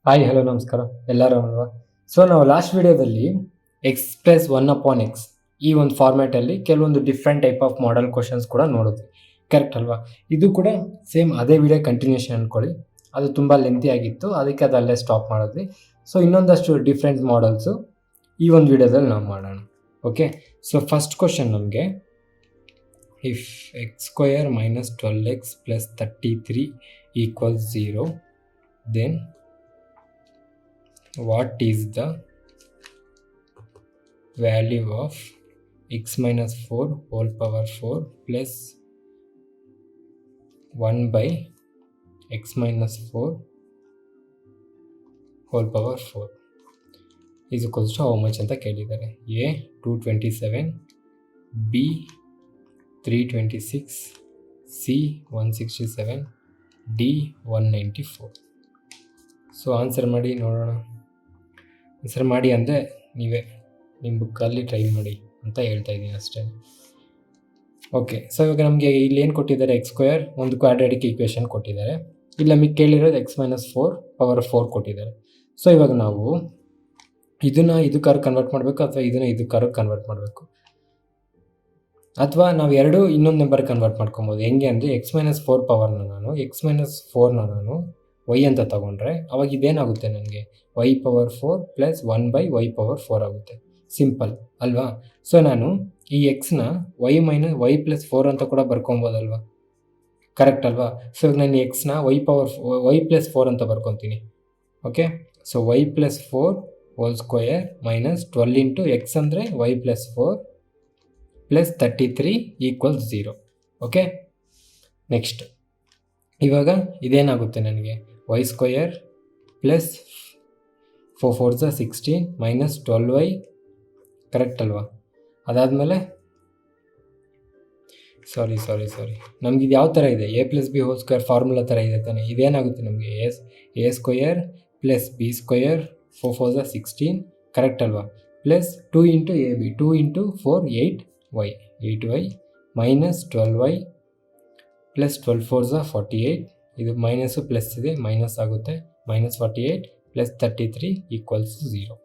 Hi hello ನಮಸ್ಕಾರ ಎಲ್ಲರೂ ಅಲ್ವಾ. ಸೊ ನಾವು ಲಾಸ್ಟ್ ವಿಡಿಯೋದಲ್ಲಿ X plus one upon X ಈ ಒಂದು ಫಾರ್ಮ್ಯಾಟಲ್ಲಿ ಕೆಲವೊಂದು different type of model questions ಕೂಡ ನೋಡಿದ್ವಿ, ಕರೆಕ್ಟ್ ಅಲ್ವಾ? ಇದು ಕೂಡ ಸೇಮ್ ಅದೇ ವಿಡಿಯೋ ಕಂಟಿನ್ಯೂಷನ್ ಅಂದ್ಕೊಳ್ಳಿ. ಅದು ತುಂಬ ಲೆಂತಿ ಆಗಿತ್ತು, ಅದಕ್ಕೆ ಅದಲ್ಲೇ ಸ್ಟಾಪ್ ಮಾಡಿದ್ವಿ. ಸೊ ಇನ್ನೊಂದಷ್ಟು ಡಿಫ್ರೆಂಟ್ ಮಾಡೆಲ್ಸು ಈ ಒಂದು ವಿಡಿಯೋದಲ್ಲಿ ನಾವು ಮಾಡೋಣ. ಓಕೆ, ಸೊ ಫಸ್ಟ್ ಕ್ವಶನ್ ನಮಗೆ if X square minus 12x plus 33 equals 0 then what is the value of x minus 4 whole power 4 plus 1 by x minus 4 whole power 4 is equals to how much ಅಂತ ಕೇಳಿದ್ದಾರೆ. A 227, B 326, C 167, D 194. So answer ಮಾಡಿ ನೋಡೋಣ. Answer ಮಾಡಿ ಅಂದರೆ ನೀವೇ ನಿಮ್ಮ ಬುಕ್ಕಲ್ಲಿ try ಮಾಡಿ ಅಂತ ಹೇಳ್ತಾ ಇದ್ದೀನಿ ಅಷ್ಟೇ. ಓಕೆ, ಸೊ ಇವಾಗ ನಮಗೆ ಇಲ್ಲಿ ಏನು ಕೊಟ್ಟಿದ್ದಾರೆ, ಎಕ್ಸ್ ಸ್ಕ್ವೇರ್ ಒಂದು ಕ್ವಾಡ್ರಾಟಿಕ್ ಈಕ್ವೇಷನ್ ಕೊಟ್ಟಿದ್ದಾರೆ. ಇಲ್ಲಿ ನಮಗೆ ಕೇಳಿರೋದು ಎಕ್ಸ್ ಮೈನಸ್ 4 ಪವರ್ 4 ಕೊಟ್ಟಿದ್ದಾರೆ. ಸೊ ಇವಾಗ ನಾವು ಇದನ್ನು ಇದಕ್ಕಾರು ಕನ್ವರ್ಟ್ ಮಾಡಬೇಕು ಅಥವಾ ಇದನ್ನು ಇದಕ್ಕಾರು ಕನ್ವರ್ಟ್ ಮಾಡಬೇಕು, ಅಥವಾ ನಾವು ಎರಡು ಇನ್ನೊಂದು ನಂಬರ್ ಕನ್ವರ್ಟ್ ಮಾಡ್ಕೊಬೋದು. ಹೆಂಗೆ ಅಂದರೆ ಎಕ್ಸ್ ಮೈನಸ್ 4 ಪವರ್ನ ನಾನು ಎಕ್ಸ್ ಮೈನಸ್ 4ನ ನಾನು ವೈ ಅಂತ ತಗೊಂಡ್ರೆ ಅವಾಗ ಇದೇನಾಗುತ್ತೆ, ನನಗೆ y power 4 plus 1 by y power 4 ಆಗುತ್ತೆ. ಸಿಂಪಲ್ ಅಲ್ವಾ? ಸೊ ನಾನು ಈ ಎಕ್ಸ್ನ ವೈ ಪ್ಲಸ್ 4 ಅಂತ ಕೂಡ ಬರ್ಕೊಬೋದಲ್ವಾ, ಕರೆಕ್ಟ್ ಅಲ್ವಾ? ಸೊ ಇವಾಗ ನಾನು ಎಕ್ಸ್ನ ವೈ ಪ್ಲಸ್ 4 ಅಂತ ಬರ್ಕೊತೀನಿ. Okay, so Y plus 4 whole square minus 12 into X ಅಂದರೆ Y plus 4 plus 33 equals 0. Okay, next ಇವಾಗ ಇದೇನಾಗುತ್ತೆ, ನನಗೆ Y square plus 4 4 16 minus 12y, correct ಅಲ್ವಾ? ಅದಾದಮೇಲೆ ಸಾರಿ ನಮ್ಗೆ ಇದು ಯಾವ ಥರ ಇದೆ, A plus B whole square formula ಥರ ಇದೆ ತಾನೆ. ಇದೇನಾಗುತ್ತೆ ನಮಗೆ A square plus B square 4 4 16, correct ಅಲ್ವಾ? Plus 2 into A B 2 into 4 8y minus 12y plus 12 4 48, ಇದು ಮೈನಸ್ಸು ಪ್ಲಸ್ ಇದೆ ಮೈನಸ್ ಆಗುತ್ತೆ, minus 48 plus 33 equals 0.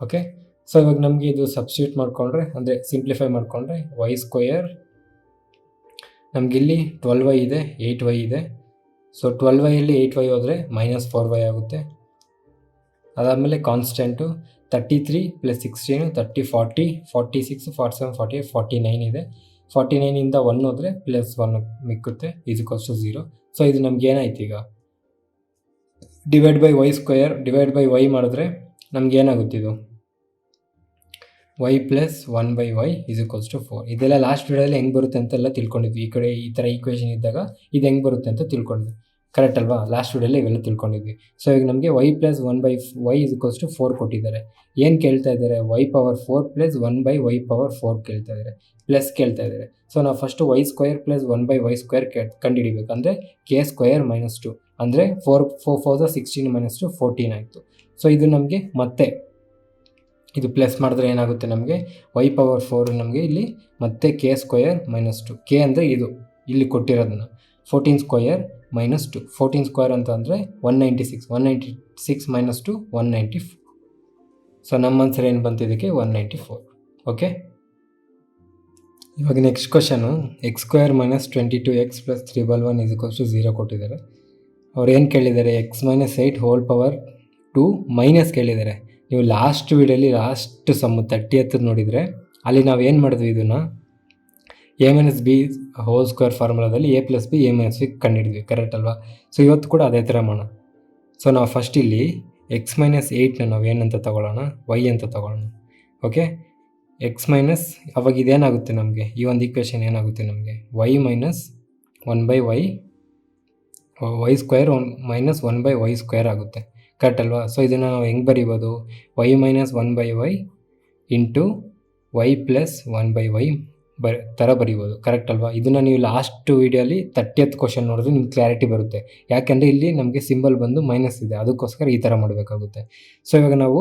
Okay, so ಇವಾಗ ನಮಗೆ ಇದು ಸಬ್ಸ್ಟಿಟ್ಯೂಟ್ ಮಾಡಿಕೊಂಡ್ರೆ ಅಂದರೆ ಸಿಂಪ್ಲಿಫೈ ಮಾಡಿಕೊಂಡ್ರೆ ವೈ ಸ್ಕ್ವಯರ್ ನಮಗಿಲ್ಲಿ 12y ಇದೆ 8y ಇದೆ. ಸೊ 12yಯಲ್ಲಿ 8y ಹೋದರೆ ಮೈನಸ್ 4y ಆಗುತ್ತೆ. ಅದಾದಮೇಲೆ ಕಾನ್ಸ್ಟೆಂಟು 33 ಪ್ಲಸ್ 16 30 40 46 47 48 49 ಇದೆ. 49ಇಂದ 1 ಹೋದರೆ ಪ್ಲಸ್ 1 ಮಿಕ್ಕುತ್ತೆ, ಈಸ್ ಈಕ್ವಲ್ಸ್ ಟು 0. ಸೊ ಇದು ನಮ್ಗೆ ಏನಾಯ್ತು, ಈಗ divide by Y square divide by Y ಮಾಡಿದ್ರೆ ನಮ್ಗೆ ಏನಾಗುತ್ತಿದು Y plus 1 by Y is equals to 4. ಇದೆಲ್ಲ ಲಾಸ್ಟ್ ವಿಡಿಯೋದಲ್ಲಿ ಹೆಂಗೆ ಬರುತ್ತೆ ಅಂತೆಲ್ಲ ತಿಳ್ಕೊಂಡಿದ್ವಿ. ಈ ಕಡೆ ಈ ಥರ ಈಕ್ವೇಷನ್ ಇದ್ದಾಗ ಇದು ಹೆಂಗೆ ಬರುತ್ತೆ ಅಂತ ತಿಳ್ಕೊಂಡಿದ್ವಿ, ಕರೆಕ್ಟ್ ಅಲ್ವಾ? ಲಾಸ್ಟ್ ವಿಡಿಯೋಲ್ಲಿ ಇವೆಲ್ಲ ತಿಳ್ಕೊಂಡಿದ್ವಿ. ಸೊ ಈಗ ನಮಗೆ y plus 1 by Y is equals to 4 ಕೊಟ್ಟಿದ್ದಾರೆ. ಏನು ಕೇಳ್ತಾ ಇದ್ದಾರೆ, y power 4 plus 1 by y power 4 ಕೇಳ್ತಾ ಇದ್ದಾರೆ, ಪ್ಲಸ್ ಕೇಳ್ತಾ ಇದ್ದಾರೆ. ಸೊ ನಾವು first y square plus 1 by Y square ಕಂಡುಹಿಡಿಬೇಕು. ಅಂದರೆ ಕೆ ಸ್ಕ್ವಯರ್ ಮೈನಸ್ 2 ಅಂದರೆ 4 4 16 ಮೈನಸ್ 2 14 ಆಯಿತು. ಸೊ ಇದು ನಮಗೆ ಮತ್ತೆ ಇದು ಪ್ಲಸ್ ಮಾಡಿದ್ರೆ ಏನಾಗುತ್ತೆ, ನಮಗೆ ವೈ ಪವರ್ 4 ನಮಗೆ ಇಲ್ಲಿ ಮತ್ತೆ ಕೆ ಸ್ಕ್ವಯರ್ ಮೈನಸ್ 2, ಕೆ ಅಂದರೆ ಇದು ಇಲ್ಲಿ ಕೊಟ್ಟಿರೋದನ್ನು 14 ಸ್ಕ್ವಯರ್ ಮೈನಸ್ 2, 14 ಸ್ಕ್ವಯರ್ ಅಂತ ಅಂದರೆ 196 ಮೈನಸ್ 2 194. ಸೊ ನಮ್ಮ ಆನ್ಸರ್ ಏನು ಬಂತು ಇದಕ್ಕೆ 194. ಓಕೆ, ಇವಾಗ next question x square minus 22x plus 311 is equals to 0 ಕೊಟ್ಟಿದ್ದಾರೆ. ಅವ್ರು ಏನು ಕೇಳಿದ್ದಾರೆ, x minus 8 whole power 2 minus ಕೇಳಿದ್ದಾರೆ. ನೀವು ಲಾಸ್ಟ್ ವಿಡಿಯೋಲಿ ಲಾಸ್ಟ್ ಸಮ್ಮು 30th ನೋಡಿದರೆ ಅಲ್ಲಿ ನಾವು ಏನು ಮಾಡಿದ್ವಿ, ಇದನ್ನು A minus B whole square ಫಾರ್ಮುಲಾದಲ್ಲಿ A plus B A minus B ಕಂಡುಹಿಡಿದ್ವಿ, ಕರೆಕ್ಟ್ ಅಲ್ವಾ? ಸೊ ಇವತ್ತು ಕೂಡ ಅದೇ ಥರ ಮಾಡೋಣ. ಸೊ ನಾವು ಫಸ್ಟ್ ಇಲ್ಲಿ ಎಕ್ಸ್ ಮೈನಸ್ 8ನ ನಾವು ಏನಂತ ತೊಗೊಳ್ಳೋಣ, ವೈ ಅಂತ ತೊಗೊಳ್ಳೋಣ. ಓಕೆ, ಎಕ್ಸ್ ಮೈನಸ್ ಅವಾಗ ಇದೇನಾಗುತ್ತೆ ನಮಗೆ, ಈ ಒಂದು ಈಕ್ವೇಷನ್ ಏನಾಗುತ್ತೆ ನಮಗೆ, Y minus 1 by Y square minus 1 by Y square ಆಗುತ್ತೆ, ಕರೆಕ್ಟ್ ಅಲ್ವಾ? ಸೊ ಇದನ್ನು ನಾವು ಹೆಂಗೆ ಬರೀಬೋದು, Y minus 1 by Y into Y plus 1 by Y ಥರ ಬರೀಬೋದು, ಕರೆಕ್ಟ್ ಅಲ್ವಾ? ಇದನ್ನು ನೀವು ಲಾಸ್ಟ್ ವೀಡಿಯೋಲಿ 30th ಕ್ವಶನ್ ನೋಡಿದ್ರೆ ನಿಮ್ಗೆ ಕ್ಲಾರಿಟಿ ಬರುತ್ತೆ. ಯಾಕೆಂದರೆ ಇಲ್ಲಿ ನಮಗೆ ಸಿಂಬಲ್ ಬಂದು ಮೈನಸ್ ಇದೆ, ಅದಕ್ಕೋಸ್ಕರ ಈ ಥರ ಮಾಡಬೇಕಾಗುತ್ತೆ. ಸೊ ಇವಾಗ ನಾವು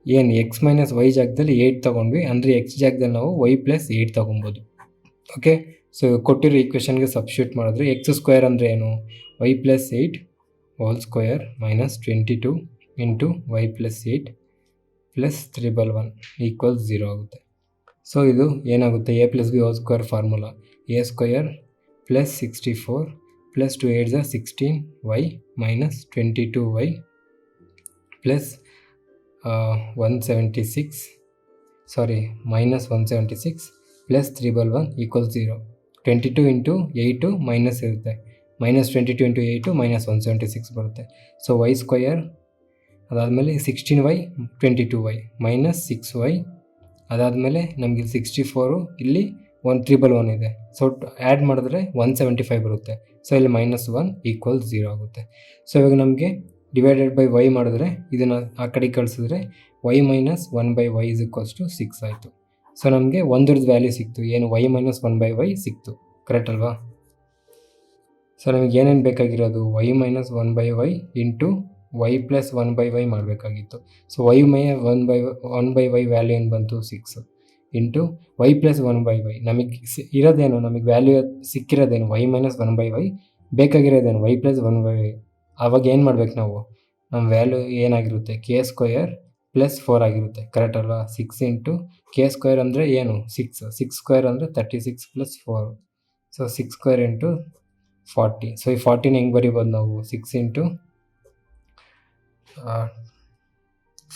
ಏನು ಎಕ್ಸ್ ಮೈನಸ್ ವೈ ಜಾಗದಲ್ಲಿ 8 ತೊಗೊಂಡ್ವಿ, ಅಂದರೆ ಎಕ್ಸ್ ಜಾಗದಲ್ಲಿ ನಾವು ವೈ ಪ್ಲಸ್ 8 ತೊಗೊಬೋದು. ಓಕೆ, ಸೊ ಕೊಟ್ಟಿರೋ ಈಕ್ವೇಷನ್ಗೆ ಸಬ್ಸ್ಟಿಟ್ಯೂಟ್ ಮಾಡಿದ್ರೆ ಎಕ್ಸ್ ಸ್ಕ್ವೇರ್ ಅಂದರೆ ಏನು, y plus 8 whole square minus 22 into Y plus 8 plus 3/1 equals 0 ಆಗುತ್ತೆ. ಸೊ ಇದು ಏನಾಗುತ್ತೆ, a plus B whole square formula a square plus 64 plus 2 8 16y minus 22y plus 176 plus 3/1 equals 0. 22 into 8 minus ಇರುತ್ತೆ, minus 22 into 8 minus 176 ಬರುತ್ತೆ. So Y square ಅದಾದಮೇಲೆ 16y 22y minus 6y ಅದಾದಮೇಲೆ ನಮಗೆ 64 ಇಲ್ಲಿ 3/1 ಇದೆ. ಸೊ ಆ್ಯಡ್ ಮಾಡಿದ್ರೆ 175 ಬರುತ್ತೆ. ಸೊ ಇಲ್ಲಿ -1 ಈಕ್ವಲ್ಸ್ 0 ಆಗುತ್ತೆ. ಸೊ ಇವಾಗ ನಮಗೆ ಡಿವೈಡೆಡ್ ಬೈ ವೈ ಮಾಡಿದ್ರೆ ಇದನ್ನು ಆ ಕಡೆ ಕಳಿಸಿದ್ರೆ y minus 1/y is equals to 6 ಆಯಿತು. ಸೊ ನಮಗೆ ಒಂದ್ರದ್ದು ವ್ಯಾಲ್ಯೂ ಸಿಕ್ತು, ಏನು y ಮೈನಸ್ 1/y ಸಿಕ್ತು. ಕರೆಕ್ಟ್ ಅಲ್ವಾ? ಸೊ ನಮಗೆ ಏನೇನು ಬೇಕಾಗಿರೋದು, y minus 1/y into y plus 1/y ಮಾಡಬೇಕಾಗಿತ್ತು. ಸೊ y ಮೈ 1/y ವ್ಯಾಲ್ಯೂ ಏನು ಬಂತು 6 ಇಂಟು y ಪ್ಲಸ್ 1/y ನಮಗೆ ಇರೋದೇನು, ನಮಗೆ ವ್ಯಾಲ್ಯೂ ಸಿಕ್ಕಿರೋದೇನು y ಮೈನಸ್ 1/y, ಬೇಕಾಗಿರೋದೇನು y ಪ್ಲಸ್ 1/y. ಆವಾಗ ಏನು ಮಾಡ್ಬೇಕು ನಾವು, ನಮ್ಮ ವ್ಯಾಲ್ಯೂ ಏನಾಗಿರುತ್ತೆ ಕೆ ಸ್ಕ್ವಯರ್ ಪ್ಲಸ್ 4 ಆಗಿರುತ್ತೆ. ಕರೆಕ್ಟ್ ಅಲ್ವಾ? 6 ಇಂಟು ಕೆ ಸ್ಕ್ವೇರ್ ಅಂದರೆ ಏನು 6 ಸ್ಕ್ವೇರ್ ಅಂದರೆ 36 plus 4. So 6 square into 40. So ಈ 40ನ ಹೆಂಗೆ ಬರಿಬೋದು ನಾವು, 6 ಇಂಟು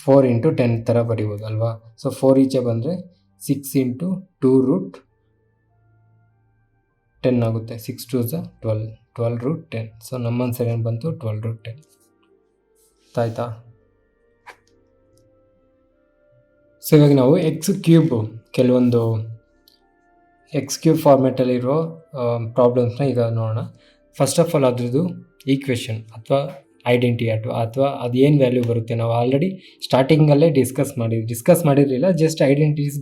4 ಇಂಟು 10 ಥರ ಬರಿಬೋದು ಅಲ್ವಾ? ಸೊ 4 ಈಚೆ ಬಂದರೆ 6 ಇಂಟು 2 ರೂಟ್ 10 ಆಗುತ್ತೆ. 6 2 12 ರೂಟ್ 10. ಸೊ ನಮ್ಮ ಆನ್ಸರ್ ಏನು ಬಂತು 12 ರೂಟ್ 10. ಆಯಿತಾ? ಸೊ ಇವಾಗ ನಾವು ಎಕ್ಸ್ ಕ್ಯೂಬ್ ಕೆಲವೊಂದು ಎಕ್ಸ್ ಕ್ಯೂಬ್ ಫಾರ್ಮ್ಯಾಟಲ್ಲಿರೋ ಪ್ರಾಬ್ಲಮ್ಸ್ನ ಈಗ ನೋಡೋಣ. ಫಸ್ಟ್ ಆಫ್ ಆಲ್ ಅದ್ರದ್ದು ಈಕ್ವೇಷನ್ ಅಥವಾ ಐಡೆಂಟಿ ಅಥವಾ ಅದೇನು ವ್ಯಾಲ್ಯೂ ಬರುತ್ತೆ ನಾವು ಆಲ್ರೆಡಿ ಸ್ಟಾರ್ಟಿಂಗಲ್ಲೇ ಡಿಸ್ಕಸ್ ಮಾಡಿರಲಿಲ್ಲ, ಜಸ್ಟ್ ಐಡೆಂಟಿಟೀಸ್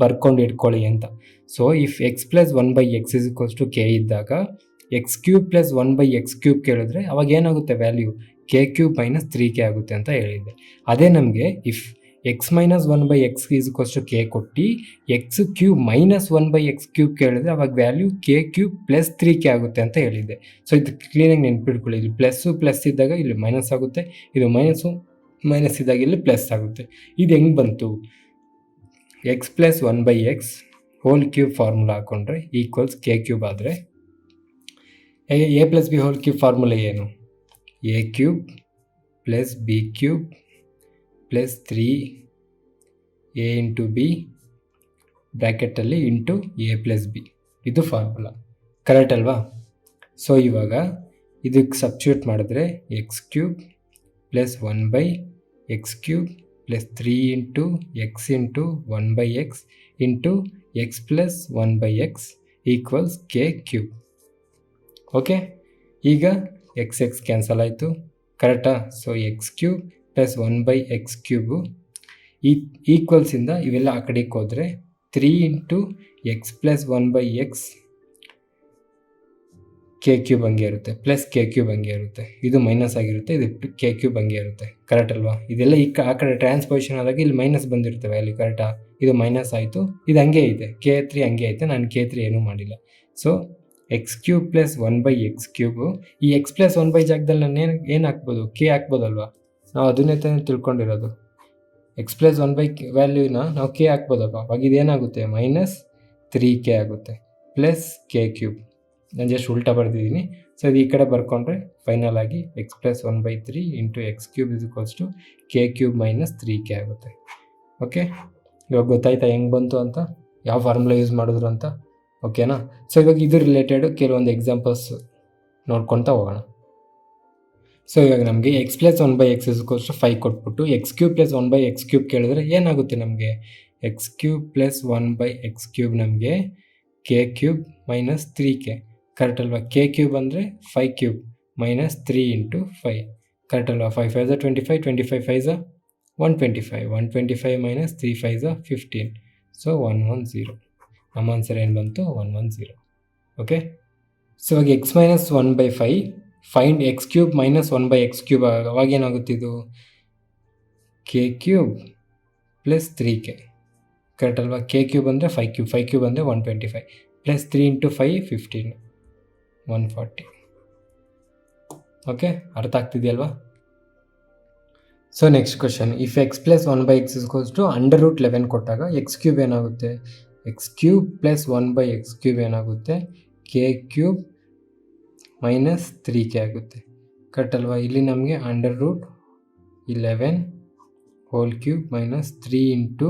ಬರ್ಕೊಂಡು ಇಟ್ಕೊಳ್ಳಿ ಅಂತ. So if X plus 1/x is equals to K ಇದ್ದಾಗ X cube plus 1/x cube ಕೇಳಿದ್ರೆ ಅವಾಗ ಏನಾಗುತ್ತೆ value K cube minus 3k ಆಗುತ್ತೆ ಅಂತ ಹೇಳಿದ್ದೆ. ಅದೇ ನಮಗೆ if X minus 1/x is equals to K ಕೊಟ್ಟು X cube minus 1/x cube ಕೇಳಿದ್ರೆ ಅವಾಗ value K cube plus 3k ಆಗುತ್ತೆ ಅಂತ ಹೇಳಿದ್ದೆ. ಸೊ ಇದು ಕ್ಲೀನಾಗಿ ನೆನ್ಪಿಟ್ಕೊಳ್ಳಿ, ಇಲ್ಲಿ ಪ್ಲಸ್ ಇದ್ದಾಗ ಇಲ್ಲಿ ಮೈನಸ್ ಆಗುತ್ತೆ, ಇದು ಮೈನಸ್ ಇದ್ದಾಗ ಇಲ್ಲಿ ಪ್ಲಸ್ ಆಗುತ್ತೆ. ಇದು ಹೆಂಗೆ ಬಂತು, X plus 1/x whole cube formula ಹಾಕೊಂಡ್ರೆ ಈಕ್ವಲ್ಸ್ ಕೆ ಕ್ಯೂಬ್ ಆದರೆ A plus B whole cube formula ಏನು, A cube plus B cube plus 3a into B ಬ್ರ್ಯಾಕೆಟಲ್ಲಿ ಇಂಟು ಎ ಪ್ಲಸ್ ಬಿ, ಇದು ಫಾರ್ಮುಲಾ. ಕರೆಕ್ಟ್ ಅಲ್ವಾ? ಸೊ ಇವಾಗ ಇದಕ್ಕೆ substitute ಮಾಡಿದ್ರೆ X cube plus 1/x cube plus 3 into X into 1/x into X plus 1/x equals K cube. Okay, ಈಗ X cancel ಆಯಿತು. ಕರೆಕ್ಟಾ? So X cube plus 1/x cube ಈಕ್ವಲ್ಸಿಂದ ಇವೆಲ್ಲ ಆ ಕಡೆಗೆ ಹೋದರೆ 3 into X plus 1/x K cube ಹಂಗೆ ಇರುತ್ತೆ, ಪ್ಲಸ್ ಕೆ ಕ್ಯೂಬ್ ಹಂಗೆ ಇರುತ್ತೆ, ಇದು ಮೈನಸ್ ಆಗಿರುತ್ತೆ, ಇದು ಕೆ ಕ್ಯೂಬ್ ಹಂಗೆ ಇರುತ್ತೆ. ಕರೆಕ್ಟ್ ಅಲ್ವಾ? ಇದೆಲ್ಲ ಆ ಕಡೆ ಟ್ರಾನ್ಸ್ಪೊಸಿಷನ್ ಆದಾಗ ಇಲ್ಲಿ ಮೈನಸ್ ಬಂದಿರುತ್ತೆ ವ್ಯಾಲ್ಯೂ. ಕರೆಕ್ಟಾ? ಇದು ಮೈನಸ್ ಆಯಿತು, ಇದು ಹಂಗೆ ಇದೆ, K3 ಹಂಗೆ ಐತೆ, ನಾನು K3 ಏನೂ ಮಾಡಿಲ್ಲ. So X cube plus 1/x cube, ಈ ಎಕ್ಸ್ ಪ್ಲಸ್ 1 ಜಾಗದಲ್ಲಿ ನಾನು ಏನು ಹಾಕ್ಬೋದು, ಕೆ ಹಾಕ್ಬೋದಲ್ವಾ? ನಾವು ಅದನ್ನೇ ತಾನೇ ತಿಳ್ಕೊಂಡಿರೋದು. ಎಕ್ಸ್ ಪ್ಲಸ್ 1 ವ್ಯಾಲ್ಯೂನ ನಾವು ಕೆ ಹಾಕ್ಬೋದಲ್ವ? ಅವಾಗ ಇದೇನಾಗುತ್ತೆ ಮೈನಸ್ 3k ಆಗುತ್ತೆ ಪ್ಲಸ್ ಕೆ ಕ್ಯೂಬ್. ನಾನು ಜಸ್ಟ್ ಉಲ್ಟಾ ಬರ್ತಿದ್ದೀನಿ. ಸೊ ಇದು ಈ ಕಡೆ ಬರ್ಕೊಂಡ್ರೆ ಫೈನಲ್ ಆಗಿ x plus 1/3 into x cube is equals to k cube minus 3k ಆಗುತ್ತೆ. ಓಕೆ, ಇವಾಗ ಗೊತ್ತಾಯ್ತಾ ಹೆಂಗೆ ಬಂತು ಅಂತ, ಯಾವ ಫಾರ್ಮುಲಾ ಯೂಸ್ ಮಾಡಿದ್ರು ಅಂತ. ಓಕೆನಾ? ಸೊ ಇವಾಗ ಇದು ರಿಲೇಟೆಡ್ ಕೆಲವೊಂದು ಎಕ್ಸಾಂಪಲ್ಸ್ ನೋಡ್ಕೊತಾ ಹೋಗೋಣ. ಸೊ ಇವಾಗ ನಮಗೆ x plus 1/x is equals to 5 ಕೊಟ್ಬಿಟ್ಟು X cube plus 1/x cube ಕೇಳಿದ್ರೆ ಏನಾಗುತ್ತೆ ನಮಗೆ, X cube plus 1/x cube ನಮಗೆ K cube minus 3k. Correct ಅಲ್ವಾ? ಕೆ ಕ್ಯೂಬ್ ಅಂದರೆ 5 ಕ್ಯೂಬ್ ಮೈನಸ್ 3 ಇಂಟು 5. ಕರೆಕ್ಟ್ ಅಲ್ವಾ? 5 5 25, 25 5 125, 125 ಮೈನಸ್ 3 5 15. ಸೊ 110. ನಮ್ಮ ಆನ್ಸರ್ ಏನು ಬಂತು 110. ಓಕೆ, ಸೊ ಇವಾಗ X minus 1/5 find X cube minus 1/x cube. ಅವಾಗ ಏನಾಗುತ್ತಿದ್ದು K cube plus 3k. Correct ಅಲ್ವಾ? ಕೆ ಕ್ಯೂಬ್ ಅಂದರೆ 5 ಕ್ಯೂಬ್, 5 ಕ್ಯೂಬ್ ಅಂದರೆ 125 ಪ್ಲಸ್ 3 ಇಂಟು 5 15 140. ಓಕೆ, ಅರ್ಥ ಆಗ್ತಿದೆಯಲ್ವಾ? So next question, if X plus 1/x is equals to √11 ಕೊಟ್ಟಾಗ X cube ಏನಾಗುತ್ತೆ? X cube plus 1/x cube ಏನಾಗುತ್ತೆ? ಕೆ ಕ್ಯೂಬ್ ಮೈನಸ್ 3k ಆಗುತ್ತೆ. Correct ಅಲ್ವಾ? ಇಲ್ಲಿ ನಮಗೆ √11 ಹೋಲ್ ಕ್ಯೂಬ್ ಮೈನಸ್ 3 ಇಂಟು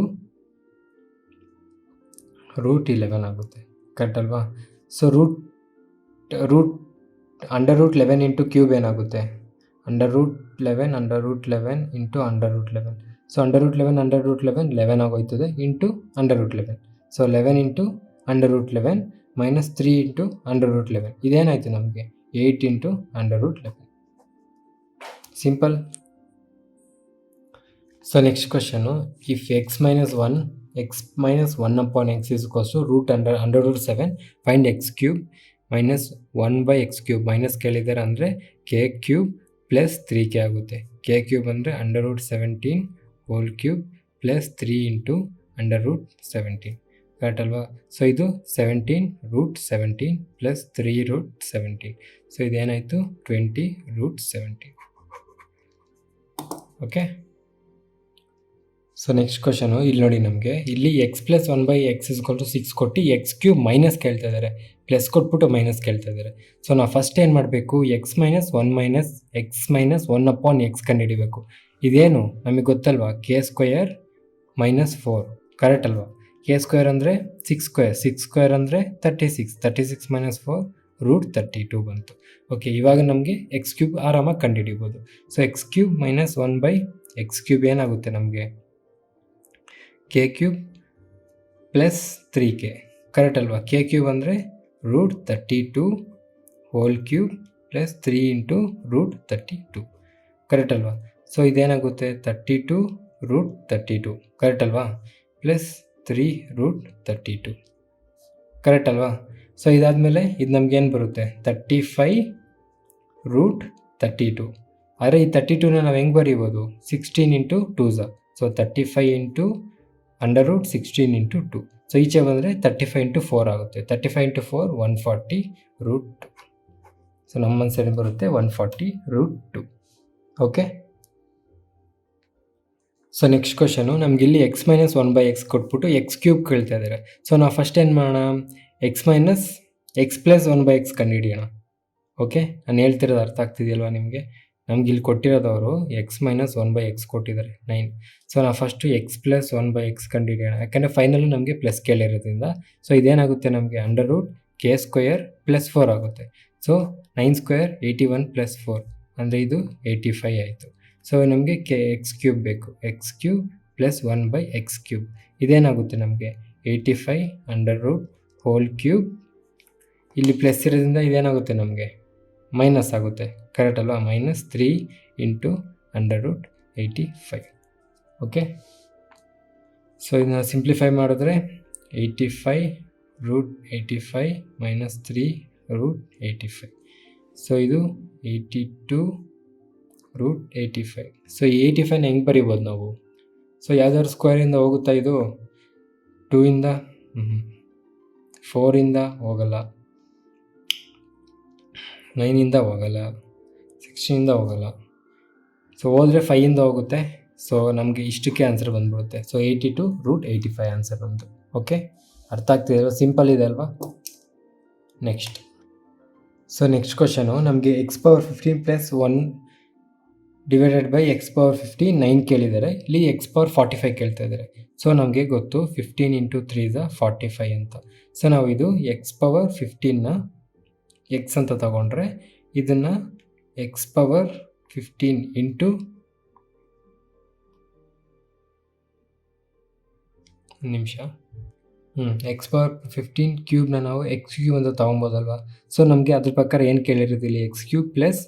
√11 ಆಗುತ್ತೆ. ಕರೆಕ್ಟ್ ಅಲ್ವಾ? ಸೊ √11 ಇಂಟು ಕ್ಯೂಬ್ ಏನಾಗುತ್ತೆ? √11 ಇಂಟು √11. ಸೊ √11 11 ಆಗೋಯ್ತದೆ into √11. So 11 into √11 minus 3 into √11. ಇದೇನಾಯಿತು ನಮಗೆ? 8 ಇಂಟು √11. Simple. So next question, if x - 1 upon x is equals to √7 find x cube minus 1/x cube. Minus ಕೇಳಿದ್ದಾರೆ ಅಂದರೆ K cube plus 3k ಆಗುತ್ತೆ. K cube ಅಂದರೆ √17 whole cube plus 3 into √17. Correct ಅಲ್ವಾ? So ಇದು 17 plus 3 √17. So ಇದೇನಾಯಿತು? 20 √17. Okay. So next question, ಇಲ್ಲಿ ನೋಡಿ ನಮಗೆ ಇಲ್ಲಿ x ಪ್ಲಸ್ 1/x = 6 ಕೊಟ್ಟು ಎಕ್ಸ್ ಕ್ಯೂಬ್ ಮೈನಸ್ ಕೇಳ್ತಾ ಇದ್ದಾರೆ. ಪ್ಲಸ್ ಕೊಟ್ಬಿಟ್ಟು ಮೈನಸ್ ಕೇಳ್ತಾ ಇದ್ದಾರೆ. ಸೊ ನಾವು ಫಸ್ಟ್ ಏನು ಮಾಡಬೇಕು? x - 1 ಅಪಾನ್ x ಕಂಡುಹಿಡಿಬೇಕು. ಇದೇನು ನಮಗೆ ಗೊತ್ತಲ್ವಾ? k² minus 4. ಕರೆಕ್ಟ್ ಅಲ್ವಾ? k² ಅಂದರೆ 6² ಅಂದರೆ 36 ಮೈನಸ್ 4 √32 ಬಂತು. ಓಕೆ, ಇವಾಗ ನಮಗೆ ಎಕ್ಸ್ ಕ್ಯೂಬ್ ಆರಾಮಾಗಿ ಕಂಡುಹಿಡಿಬೋದು. So X cube minus 1/x cube ಏನಾಗುತ್ತೆ ನಮಗೆ? K cube plus 3k. Correct ಅಲ್ವಾ? ಕೆ ಕ್ಯೂಬ್ ಅಂದರೆ √32 hole cube plus 3 into √32. Correct ಅಲ್ವಾ? ಸೊ ಇದೇನಾಗುತ್ತೆ? 32 √32. ಕರೆಕ್ಟ್ ಅಲ್ವಾ? ಪ್ಲಸ್ 3 √32. ಕರೆಕ್ಟ್ ಅಲ್ವಾ? ಸೊ ಇದಾದಮೇಲೆ ಇದು ನಮಗೇನು ಬರುತ್ತೆ? 35 √32. ಆದರೆ ಈ 32ನ ನಾವು ಹೆಂಗೆ ಬರೀಬೋದು? 16 into 2 so 35 into √16 into 2. So ಈಚೆ ಬಂದರೆ 35 ಇಂಟು 4 ಆಗುತ್ತೆ. 35 ಇಂಟು 4 140 √2. ಸೊ ನಮ್ಮ ಸೈಡ್ ಬರುತ್ತೆ 140 √2. ಓಕೆ. ಸೊ ನೆಕ್ಸ್ಟ್ ಕ್ವಶನು, ನಮ್ಗೆ ಇಲ್ಲಿ x - 1/x ಕೊಟ್ಬಿಟ್ಟು ಎಕ್ಸ್ ಕ್ಯೂಬ್ ಕೇಳ್ತಾ ಇದ್ದಾರೆ. ಸೊ ನಾವು ಫಸ್ಟ್ ಏನು ಮಾಡೋಣ? x ಪ್ಲಸ್ 1/x ಕಂಡುಹಿಡಿಯೋಣ. ಓಕೆ, ನಾನು ಹೇಳ್ತಿರೋದು ಅರ್ಥ ಆಗ್ತಿದೆಯಲ್ವಾ ನಿಮಗೆ? ನಮ್ಗೆ ಇಲ್ಲಿ ಕೊಟ್ಟಿರೋದವರು x - 1/x ಕೊಟ್ಟಿದ್ದಾರೆ 9. ಸೊ ನಾವು ಫಸ್ಟು x ಪ್ಲಸ್ 1/x ಕಂಡುಹಿಡಿಯೋಣ. ಯಾಕಂದರೆ ಫೈನಲು ನಮಗೆ ಪ್ಲಸ್ ಕೇಳಿರೋದ್ರಿಂದ. ಸೊ ಇದೇನಾಗುತ್ತೆ ನಮಗೆ? √k² ಪ್ಲಸ್ 4 ಆಗುತ್ತೆ. ಸೊ 9² 81 ಪ್ಲಸ್ 4 ಅಂದರೆ ಇದು 85 ಆಯಿತು. ಸೊ ನಮಗೆ ಎಕ್ಸ್ ಕ್ಯೂಬ್ ಬೇಕು. X cube plus 1/x cube ಇದೇನಾಗುತ್ತೆ ನಮಗೆ? 85 ಹೋಲ್ ಕ್ಯೂಬ್. ಇಲ್ಲಿ ಪ್ಲಸ್ ಇರೋದ್ರಿಂದ ಇದೇನಾಗುತ್ತೆ ನಮಗೆ? ಮೈನಸ್ ಆಗುತ್ತೆ. ಕರೆಕ್ಟ್ ಅಲ್ವಾ? Minus 3 into √85. ಓಕೆ. ಸೊ ಇದನ್ನ ಸಿಂಪ್ಲಿಫೈ ಮಾಡಿದ್ರೆ 85 √85 ಮೈನಸ್ 3 √85. ಸೊ ಇದು 82 √85. ಸೊ ಈ 85ನ ಹೆಂಗೆ ಬರಿಬೋದು ನಾವು? ಸೊ ಯಾವ್ದಾದ್ರು ಸ್ಕ್ವೇರಿಂದ ಹೋಗುತ್ತಾ ಇದು? 2ಇಂದ 4ಇಂದ ಹೋಗಲ್ಲ, 9ಇಂದ ಹೋಗಲ್ಲ, 16ಇಂದ ಹೋಗಲ್ಲ. ಸೊ ಹೋದರೆ 5ಇಂದ ಹೋಗುತ್ತೆ. ಸೊ ನಮಗೆ ಇಷ್ಟಕ್ಕೆ ಆನ್ಸರ್ ಬಂದ್ಬಿಡುತ್ತೆ. ಸೊ 82 √85 ಆನ್ಸರ್ ನಮ್ಮದು. ಓಕೆ, ಅರ್ಥ ಆಗ್ತಿದೆ ಅಲ್ವಾ? ಸಿಂಪಲ್ ಇದೆ ಅಲ್ವಾ? ನೆಕ್ಸ್ಟ್. ಸೊ ನೆಕ್ಸ್ಟ್ ಕ್ವಶನು, ನಮಗೆ x⁻15 plus 1 divided by x⁻50 9 ಕೇಳಿದ್ದಾರೆ. ಇಲ್ಲಿ x⁻45 ಕೇಳ್ತಾ ಇದ್ದಾರೆ. ಸೊ ನಮಗೆ ಗೊತ್ತು 15 ಇಂಟು 3 = 45 ಅಂತ. ಸೊ ನಾವು ಇದು x⁻15ನ x ಅಂತ ತಗೊಂಡ್ರೆ ಇದನ್ನು x⁻15 ಇಂಟು x⁻15 ಕ್ಯೂಬ್ನ ನಾವು x ಕ್ಯೂಬ್ ಅಂತ ತೊಗೊಬೋದಲ್ವಾ? ಸೊ ನಮಗೆ ಅದ್ರ ಪ್ರಕಾರ ಏನು ಕೇಳಿರೋದು? ಇಲ್ಲಿ x cube plus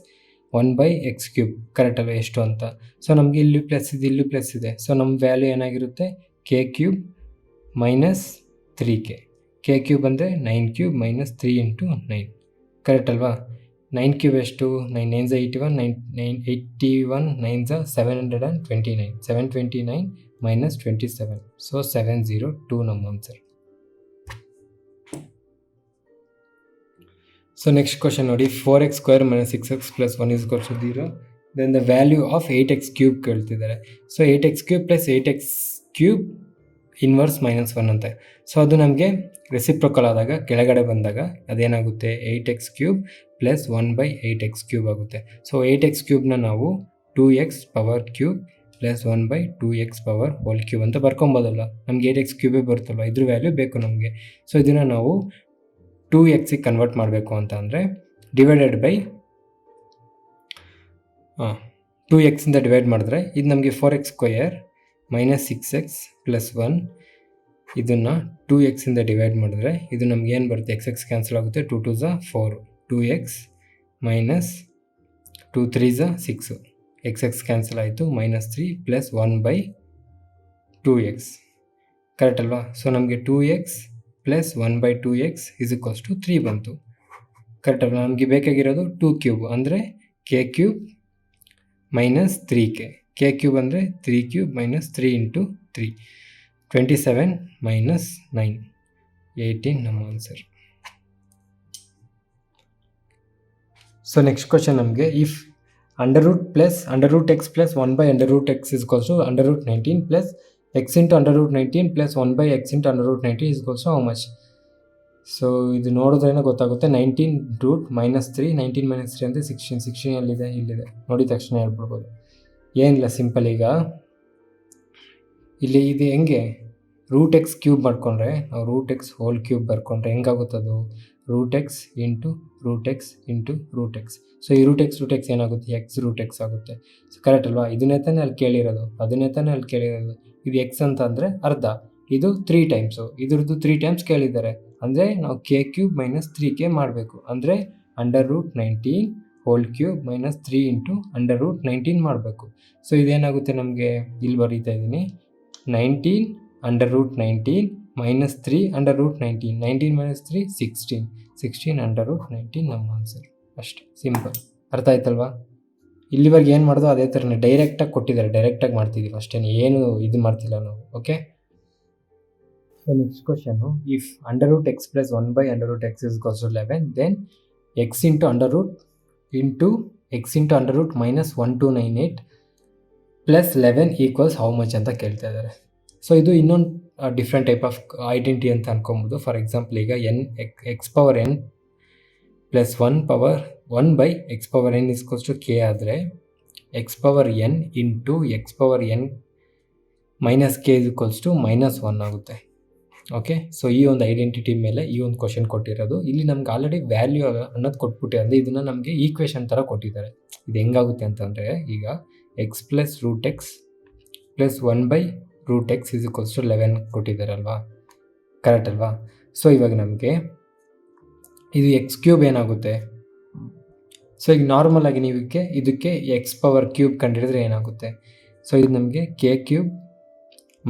1/x cube. Correct ಅಲ್ವಾ? ಎಷ್ಟು ಅಂತ. ಸೊ ನಮಗೆ ಇಲ್ಲಿ ಪ್ಲಸ್ ಇದೆ, ಇಲ್ಲೂ ಪ್ಲಸ್ ಇದೆ. ಸೊ ನಮ್ಮ ವ್ಯಾಲ್ಯೂ ಏನಾಗಿರುತ್ತೆ? K cube minus 3k. K cube ಅಂದರೆ 9 ಕ್ಯೂಬ್ ಮೈನಸ್ 3 ಇಂಟು 9. ಕರೆಕ್ಟ್ ಅಲ್ವಾ? 9 ಕ್ಯೂಬ್ ಎಷ್ಟು? 9 9 81, 81 9 729, 729 ಮೈನಸ್ 27. ಸೊ 702 ನಮ್ಮ ಆನ್ಸರ್. ಸೊ ನೆಕ್ಸ್ಟ್ ಕ್ವಶನ್ ನೋಡಿ, 4x² - 6x + 1 = 0. Then the value of 8x³ ಕೇಳ್ತಿದ್ದಾರೆ. ಸೊ 8x³ + 8x³ ಇನ್ವರ್ಸ್ -1 ಅಂತ. ಸೊ ಅದು ನಮಗೆ ರೆಸಿಪ್ರೊಕಲ್ ಆದಾಗ ಕೆಳಗಡೆ ಬಂದಾಗ ಅದೇನಾಗುತ್ತೆ 8x³ + 1/8x³ ಆಗುತ್ತೆ. ಸೊ 8x³ ನಾವು 2x³ + 1/2x³ ಅಂತ ಬರ್ಕೊಬೋದಲ್ಲ. ನಮಗೆ 8x³ ಬರುತ್ತಲ್ವ, ಇದ್ರ ವ್ಯಾಲ್ಯೂ ಬೇಕು ನಮಗೆ. ಸೊ ಇದನ್ನು ನಾವು 2xಗೆ ಕನ್ವರ್ಟ್ ಮಾಡಬೇಕು ಅಂತ ಅಂದರೆ ಡಿವೈಡೆಡ್ ಬೈ 2x ಇಂದ ಡಿವೈಡ್ ಮಾಡಿದ್ರೆ ಇದು ನಮಗೆ 4x² - 6x + 1. ಇದನ್ನು 2x ಇಂದ ಡಿವೈಡ್ ಮಾಡಿದ್ರೆ ಇದು ನಮ್ಗೆ ಏನು ಬರುತ್ತೆ, x ಕ್ಯಾನ್ಸಲ್ ಆಗುತ್ತೆ, 2 2 = 4, 2x - 2 3 = 6, x ಕ್ಯಾನ್ಸಲ್ ಆಯಿತು, -3 + 1/2x. ಕರೆಕ್ಟ್ ಅಲ್ವಾ? ಸೊ ನಮಗೆ 2x + 1/2x = 3 ಬಂತು. ಕರೆಕ್ಟ್ ಅಲ್ವಾ? ನಮಗೆ ಬೇಕಾಗಿರೋದು 2³ ಅಂದರೆ k³ - 3k. k³ ಅಂದರೆ 3³ - 3 × 3, 27 - 9, 18 ನಮ್ಮ ಆನ್ಸರ್. ಸೊ ನೆಕ್ಸ್ಟ್ ಕ್ವಶನ್ ನಮಗೆ, if √+ √x + 1/√x = √19 + x × √19 + 1/x × √19 = how much? So ಇದು ನೋಡಿದ್ರೇನೆ ಗೊತ್ತಾಗುತ್ತೆ. 19 √-3, 19 - 3 ಅಂದರೆ 16. 16 ಎಲ್ಲಿದೆ? ಇಲ್ಲಿದೆ. ನೋಡಿದ ತಕ್ಷಣ ಹೇಳ್ಬಿಡ್ಬೋದು. ಏನಿಲ್ಲ, ಸಿಂಪಲ್. ಈಗ ಇಲ್ಲಿ ಇದು ಹೆಂಗೆ √x³ ಮಾಡ್ಕೊಂಡ್ರೆ ನಾವು √x² ಬರ್ಕೊಂಡ್ರೆ ಹೆಂಗಾಗುತ್ತದು? √x × √x × √x. So ಈ √x ಏನಾಗುತ್ತೆ? x√x ಆಗುತ್ತೆ. ಸೊ ಕರೆಕ್ಟ್ ಅಲ್ವಾ? ಇದನ್ನೇ ತಾನೇ ಅಲ್ಲಿ ಕೇಳಿರೋದು, ಅದನ್ನೇ ತಾನೇ ಅಲ್ಲಿ ಕೇಳಿರೋದು. ಇದು x ಅಂತ ಅಂದರೆ ಅರ್ಧ, ಇದು 3 ಟೈಮ್ಸು, ಇದ್ರದ್ದು 3 ಟೈಮ್ಸ್ ಕೇಳಿದ್ದಾರೆ. ಅಂದರೆ ನಾವು k³ - 3k ಮಾಡಬೇಕು. ಅಂದರೆ √19³ - 3 × √19 ಮಾಡಬೇಕು. ಸೊ ಇದೇನಾಗುತ್ತೆ ನಮಗೆ? ಇಲ್ಲಿ ಬರೀತಾ ಇದ್ದೀನಿ, 19 √19 - 3 √19. 19 - 3 16, 16 √19 ನಮ್ಮ ಆನ್ಸರ್. ಅಷ್ಟೇ, ಸಿಂಪಲ್. ಅರ್ಥ ಆಯ್ತಲ್ವಾ? ಇಲ್ಲಿವರೆಗೆ ಏನು ಮಾಡೋದು ಅದೇ ಥರನೇ ಡೈರೆಕ್ಟಾಗಿ ಕೊಟ್ಟಿದ್ದಾರೆ, ಡೈರೆಕ್ಟಾಗಿ ಮಾಡ್ತಿದ್ದೀವಿ ಅಷ್ಟೇ, ಏನು ಇದು ಮಾಡ್ತಿಲ್ಲ ನಾವು. Okay. So next question, if √x + 1/√x = 11, then x × x × -1298 + 11 = how much ಅಂತ ಕೇಳ್ತಾ ಇದ್ದಾರೆ. ಸೊ ಇದು ಇನ್ನೊಂದು ಡಿಫ್ರೆಂಟ್ ಟೈಪ್ ಆಫ್ ಐಡೆಂಟಿಟಿ ಅಂತ ಅನ್ಕೊಬೋದು. ಫಾರ್ ಎಕ್ಸಾಂಪಲ್, ಈಗ x⁴n + 1/(x⁴n) = k ಆದರೆ x⁴n × x⁴n - k = -1 ಆಗುತ್ತೆ. ಓಕೆ. ಸೊ ಈ ಒಂದು ಐಡೆಂಟಿಟಿ ಮೇಲೆ ಈ ಒಂದು ಕ್ವಶನ್ ಕೊಟ್ಟಿರೋದು. ಇಲ್ಲಿ ನಮ್ಗೆ ಆಲ್ರೆಡಿ ವ್ಯಾಲ್ಯೂ ಅನ್ನೋದು ಕೊಟ್ಬಿಟ್ಟೆ, ಅಂದರೆ ಇದನ್ನು ನಮಗೆ ಈಕ್ವೇಷನ್ ಥರ ಕೊಟ್ಟಿದ್ದಾರೆ. ಇದು ಹೆಂಗಾಗುತ್ತೆ ಅಂತಂದರೆ, ಈಗ x + √x + 1/√x = 11 ಕೊಟ್ಟಿದ್ದಾರಲ್ವಾ? ಕರೆಕ್ಟ್ ಅಲ್ವಾ? ಸೊ ಇವಾಗ ನಮಗೆ ಇದು x³ ಏನಾಗುತ್ತೆ? ಸೊ ಈಗ ನಾರ್ಮಲ್ ಆಗಿ ನೀವು ಇದಕ್ಕೆ x⁴³ ಕಂಡಿಡಿದ್ರೆ ಏನಾಗುತ್ತೆ? ಸೊ ಇದು ನಮಗೆ k³ -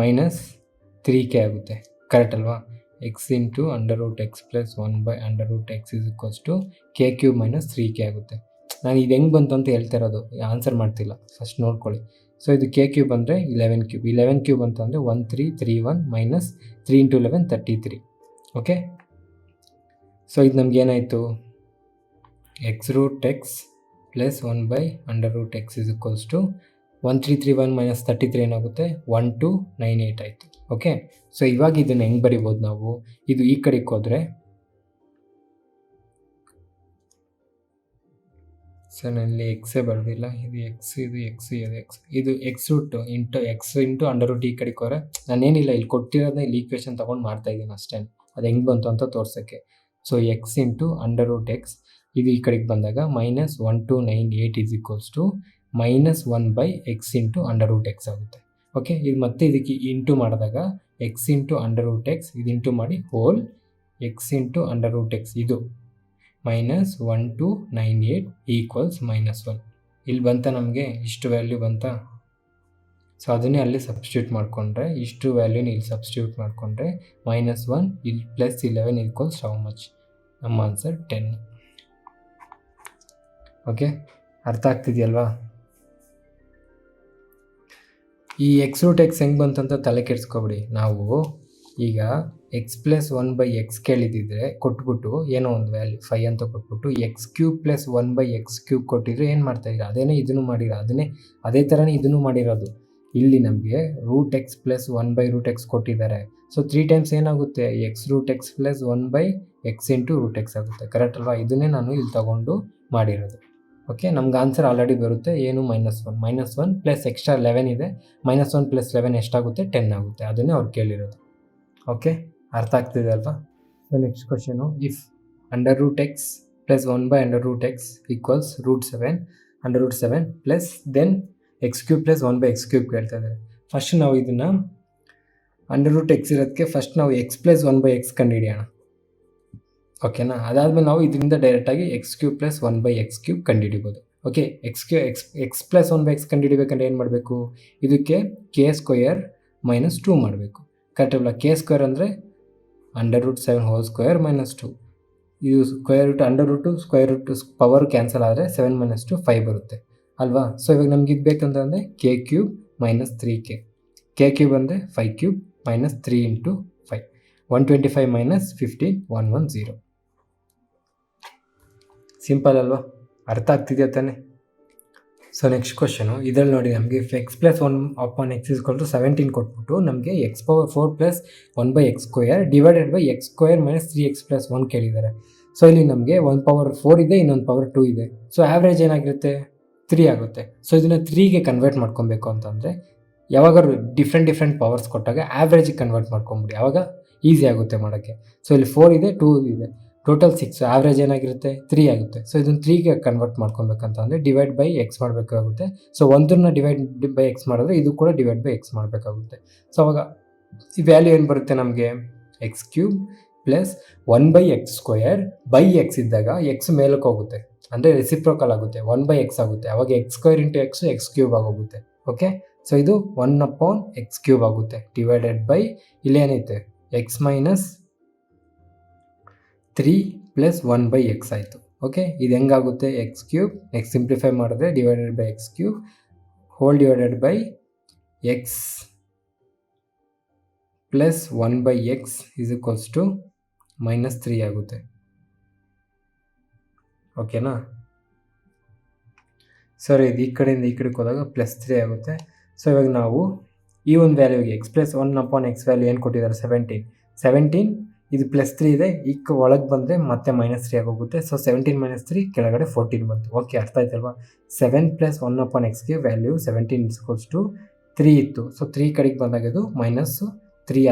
3k ಆಗುತ್ತೆ. ಕರೆಕ್ಟ್ ಅಲ್ವಾ? x × √x + 1/√x = k³ - 3k ಆಗುತ್ತೆ. ನಾನು ಇದು ಹೆಂಗೆ ಬಂತು ಅಂತ ಹೇಳ್ತಾ ಇರೋದು, ಆನ್ಸರ್ ಮಾಡ್ತಿಲ್ಲ, ಫಸ್ಟ್ ನೋಡ್ಕೊಳ್ಳಿ. ಸೊ ಇದು k³ ಅಂದರೆ 11³ 11³ ಅಂತಂದರೆ 1331 - 3 × 11 33. ಓಕೆ. ಸೊ ಇದು ನಮ್ಗೆ ಏನಾಯಿತು? x√x + 1/√x = 1331 - 33 ಏನಾಗುತ್ತೆ? 1298 ಆಯಿತು. ಓಕೆ. ಸೊ ಇವಾಗ ಇದನ್ನು ಹೆಂಗೆ ಬರಿಬೋದು ನಾವು? ಇದು ಈ ಕಡೆಗೆ ಹೋದರೆ, ಸರ್ ನಾನಲ್ಲಿ ಎಕ್ಸೇ ಬರೆದಿಲ್ಲ, ಇದು ಎಕ್ಸ್, ಇದು ಎಕ್ಸ್, ಇದು ಎಕ್ಸ್, ಇದು x × ಈ ಕಡೆಗೆ ಹೋದರೆ ನಾನೇನಿಲ್ಲ, ಇಲ್ಲಿ ಕೊಟ್ಟಿರೋದನ್ನ ಇಲ್ಲಿ ಈಕ್ವೇಷನ್ ತೊಗೊಂಡು ಮಾಡ್ತಾಯಿದ್ದೀನಿ ಅಷ್ಟೇ, ಅದು ಹೆಂಗೆ ಬಂತು ಅಂತ ತೋರ್ಸೋಕ್ಕೆ. ಸೊ x × √x ಇದು ಈ ಕಡೆಗೆ ಬಂದಾಗ -1298 = -1/x × √x ಆಗುತ್ತೆ. ಓಕೆ. ಇದು ಮತ್ತೆ ಇದಕ್ಕೆ ಇಂಟು ಮಾಡಿದಾಗ x × √x ಇದು ಇಂಟು ಮಾಡಿ ಹೋಲ್ x × √x ಇದು -1298 = -1. ಇಲ್ಲಿ ಬಂತ ನಮಗೆ ಇಷ್ಟು ವ್ಯಾಲ್ಯೂ ಬಂತಾ? ಸೊ ಅದನ್ನೇ ಅಲ್ಲಿ ಸಬ್ಸ್ಟಿಟ್ಯೂಟ್ ಮಾಡಿಕೊಂಡ್ರೆ, ಇಷ್ಟು ವ್ಯಾಲ್ಯೂನ ಇಲ್ಲಿ ಸಬ್ಸ್ಟಿಟ್ಯೂಟ್ ಮಾಡಿಕೊಂಡ್ರೆ -1 ಇಲ್ಲಿ +11 = how much? ನಮ್ಮ ಆನ್ಸರ್ 10. ಓಕೆ. ಅರ್ಥ ಆಗ್ತಿದೆಯಲ್ವಾ? ಈ x√x ಹೆಂಗೆ ಬಂತಂತ ತಲೆ ಕೆಡಿಸ್ಕೊಬಿಡಿ. ನಾವು ಈಗ ಎಕ್ಸ್ ಪ್ಲಸ್ 1/x ಕೇಳಿದಿದ್ರೆ ಕೊಟ್ಬಿಟ್ಟು ಏನೋ ಒಂದು ವ್ಯಾಲ್ಯೂ 5 ಅಂತ ಕೊಟ್ಬಿಟ್ಟು x³ ಪ್ಲಸ್ 1/x³ ಕೊಟ್ಟಿದ್ರೆ ಏನು ಮಾಡ್ತಾಯಿದ್ದೀರಾ, ಅದೇನೇ ಇದನ್ನು ಮಾಡಿರೋ ಅದೇ ಥರನೇ ಇದನ್ನು ಮಾಡಿರೋದು. ಇಲ್ಲಿ ನಮಗೆ √x ಪ್ಲಸ್ 1/√x ಕೊಟ್ಟಿದ್ದಾರೆ. ಸೊ 3 ಟೈಮ್ಸ್ ಏನಾಗುತ್ತೆ, x√x plus 1/x into √x ಆಗುತ್ತೆ. ಕರೆಕ್ಟ್ ಅಲ್ವಾ? ಇದನ್ನೇ ನಾನು ಇಲ್ಲಿ ತಗೊಂಡು ಮಾಡಿರೋದು. ಓಕೆ, ನಮ್ಗೆ ಆನ್ಸರ್ ಆಲ್ರೆಡಿ ಬರುತ್ತೆ. ಏನು -1 ಪ್ಲಸ್ ಎಕ್ಸ್ಟ್ರಾ 11 ಇದೆ. -1 ಪ್ಲಸ್ 11 ಎಷ್ಟಾಗುತ್ತೆ, 10 ಆಗುತ್ತೆ. ಅದನ್ನೇ ಅವ್ರು ಕೇಳಿರೋದು. ಓಕೆ, ಅರ್ಥ ಆಗ್ತಿದೆ ಅಲ್ವಾ? So next question, if √x plus 1/√x equals √7 plus then x³ plus 1/x³ ಕೇಳ್ತಾ ಇದ್ದಾರೆ. ಫಸ್ಟ್ ನಾವು ಇದನ್ನು √x ಇರೋದಕ್ಕೆ ಫಸ್ಟ್ ನಾವು x ಪ್ಲಸ್ 1/x ಕಂಡುಹಿಡಿಯೋಣ. ಓಕೆನಾ? ಅದಾದಮೇಲೆ ನಾವು ಇದರಿಂದ ಡೈರೆಕ್ಟಾಗಿ x³ ಪ್ಲಸ್ 1/x³ ಕಂಡುಹಿಡಿಬೋದು. ಓಕೆ, x ಪ್ಲಸ್ 1/x ಕಂಡುಹಿಡಿಬೇಕಂದ್ರೆ ಏನು ಮಾಡಬೇಕು, ಇದಕ್ಕೆ k² - 2 ಮಾಡಬೇಕು. ಕರೆಕ್ಟ್ ಅಲ್ಲ? k² ಅಂದರೆ √7 ಹೋಲ್ ಸ್ಕ್ವೇರ್ -2. ಇದು √√² ಪವರ್ ಕ್ಯಾನ್ಸಲ್ ಆದರೆ 7 - 2 5 ಬರುತ್ತೆ ಅಲ್ವಾ? ಸೊ ಇವಾಗ ನಮ್ಗೆ ಇದು ಬೇಕಂತಂದರೆ k³ - 3k. k³ ಅಂದರೆ 5³ - 3 ಇಂಟು 5 125 - 15 110. ಸಿಂಪಲ್ ಅಲ್ವಾ? ಅರ್ಥ ಆಗ್ತಿದೆಯಾ ತಾನೆ? ಸೊ ನೆಕ್ಸ್ಟ್ ಕ್ವಶನು, ಇದರಲ್ಲಿ ನೋಡಿ ನಮಗೆ x ಪ್ಲಸ್ 1/x = 17 ಕೊಟ್ಬಿಟ್ಟು ನಮಗೆ x⁴ plus 1/x² divided by x² - 3x plus 1 ಕೇಳಿದ್ದಾರೆ. ಸೊ ಇಲ್ಲಿ ನಮಗೆ 1/4 ಇದೆ, ಇನ್ನೊಂದು ಪವರ್ 2 ಇದೆ. ಸೊ ಆ್ಯಾವ್ರೇಜ್ ಏನಾಗಿರುತ್ತೆ, 3 ಆಗುತ್ತೆ. ಸೊ ಇದನ್ನು 3ಗೆ ಕನ್ವರ್ಟ್ ಮಾಡ್ಕೊಬೇಕು ಅಂತಂದರೆ ಯಾವಾಗಾದ್ರು ಡಿಫ್ರೆಂಟ್ ಪವರ್ಸ್ ಕೊಟ್ಟಾಗ ಆ್ಯಾವ್ರೇಜಿಗೆ ಕನ್ವರ್ಟ್ ಮಾಡ್ಕೊಂಬಿಡಿ, ಆವಾಗ ಈಸಿ ಆಗುತ್ತೆ ಮಾಡೋಕ್ಕೆ. ಸೊ ಇಲ್ಲಿ 4 ಇದೆ, 2 ಇದೆ, ಟೋಟಲ್ 6. ಆವ್ರೇಜ್ ಏನಾಗಿರುತ್ತೆ, 3 ಆಗುತ್ತೆ. ಸೊ ಇದನ್ನು 3ಗೆ ಕನ್ವರ್ಟ್ ಮಾಡ್ಕೊಬೇಕಂತ ಅಂದರೆ ಡಿವೈಡ್ ಬೈ x ಮಾಡಬೇಕಾಗುತ್ತೆ. ಸೊ ಒಂದನ್ನು ಡಿವೈಡ್ ಬೈ x ಮಾಡಿದ್ರೆ ಇದು ಕೂಡ ಡಿವೈಡ್ ಬೈ x ಮಾಡಬೇಕಾಗುತ್ತೆ. ಸೊ ಅವಾಗ ಈ ವ್ಯಾಲ್ಯೂ ಏನು ಬರುತ್ತೆ ನಮಗೆ, x³ plus 1/x² by x ಇದ್ದಾಗ x ಮೇಲಕ್ಕೆ ಹೋಗುತ್ತೆ, ಅಂದರೆ ರೆಸಿಪ್ರೋಕಲ್ ಆಗುತ್ತೆ, 1/x ಆಗುತ್ತೆ. ಅವಾಗ x² ಇಂಟು x x³ ಆಗೋಗುತ್ತೆ. ಓಕೆ, ಸೊ ಇದು 1/x³ ಆಗುತ್ತೆ ಡಿವೈಡೆಡ್ ಬೈ ಇಲ್ಲೇನೈತೆ x - 3 ಪ್ಲಸ್ 1/x ಆಯಿತು. ಓಕೆ, ಇದು ಹೆಂಗಾಗುತ್ತೆ, x³ ನೆಕ್ಸ್ಟ್ ಸಿಂಪ್ಲಿಫೈ ಮಾಡಿದ್ರೆ divided by x³ whole divided by x plus 1/x = -3 ಆಗುತ್ತೆ. ಓಕೆನಾ? ಸರಿ, ಇದು ಈ ಕಡೆಯಿಂದ ಈ ಕಡೆಗೆ ಹೋದಾಗ +3 ಆಗುತ್ತೆ. ಸೊ ಇವಾಗ ನಾವು ಈ ಒಂದು ವ್ಯಾಲ್ಯೂಗೆ x ಪ್ಲಸ್ 1/x ವ್ಯಾಲ್ಯೂ ಏನು ಕೊಟ್ಟಿದ್ದಾರೆ, 17 ಇದು +3 ಇದೆ, ಈಗ ಒಳಗೆ ಬಂದರೆ ಮತ್ತೆ -3 ಆಗೋಗುತ್ತೆ. ಸೊ 17 - 3 ಕೆಳಗಡೆ 14 ಬಂತು. ಓಕೆ, ಅರ್ಥ ಆಯ್ತಲ್ವಾ? 7 ಪ್ಲಸ್ 1/xಗೆ ವ್ಯಾಲ್ಯೂ 17 = 3 ಇತ್ತು. ಸೊ 3 ಕಡೆಗೆ ಬಂದಾಗ ಇದು -3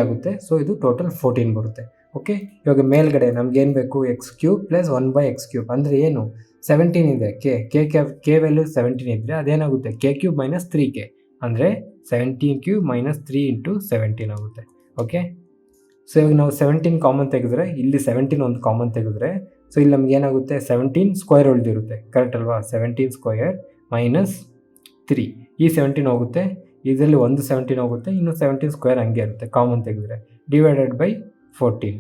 ಆಗುತ್ತೆ. ಸೊ ಇದು ಟೋಟಲ್ 14 ಬರುತ್ತೆ. ಓಕೆ, ಇವಾಗ ಮೇಲ್ಗಡೆ ನಮ್ಗೇನು ಬೇಕು, x³ ಪ್ಲಸ್ 1/x³ ಅಂದರೆ ಏನು, 17 ಇದೆ, k ವ್ಯಾಲ್ಯೂ 17 ಇದ್ದರೆ ಅದೇನಾಗುತ್ತೆ, k³ - 3k ಅಂದರೆ 17³ - 3 ಇಂಟು 17 ಆಗುತ್ತೆ. ಓಕೆ, ಸೊ ಇವಾಗ ನಾವು 17 ಕಾಮನ್ ತೆಗೆದ್ರೆ, ಇಲ್ಲಿ 17 ಒಂದು ಕಾಮನ್ ತೆಗೆದ್ರೆ, ಸೊ ಇಲ್ಲಿ ನಮ್ಗೆ ಏನಾಗುತ್ತೆ, 17 ಸ್ಕ್ವೇರ್ ಉಳಿದಿರುತ್ತೆ. ಕರೆಕ್ಟ್ ಅಲ್ವಾ? 17 ಸ್ಕ್ವೇರ್ -3, ಈ 17 ಹೋಗುತ್ತೆ, ಇದರಲ್ಲಿ ಒಂದು 17 ಹೋಗುತ್ತೆ, ಇನ್ನು 17 ಸ್ಕ್ವೇರ್ ಹಂಗೆ ಇರುತ್ತೆ ಕಾಮನ್ ತೆಗೆದ್ರೆ, ಡಿವೈಡೆಡ್ ಬೈ 14.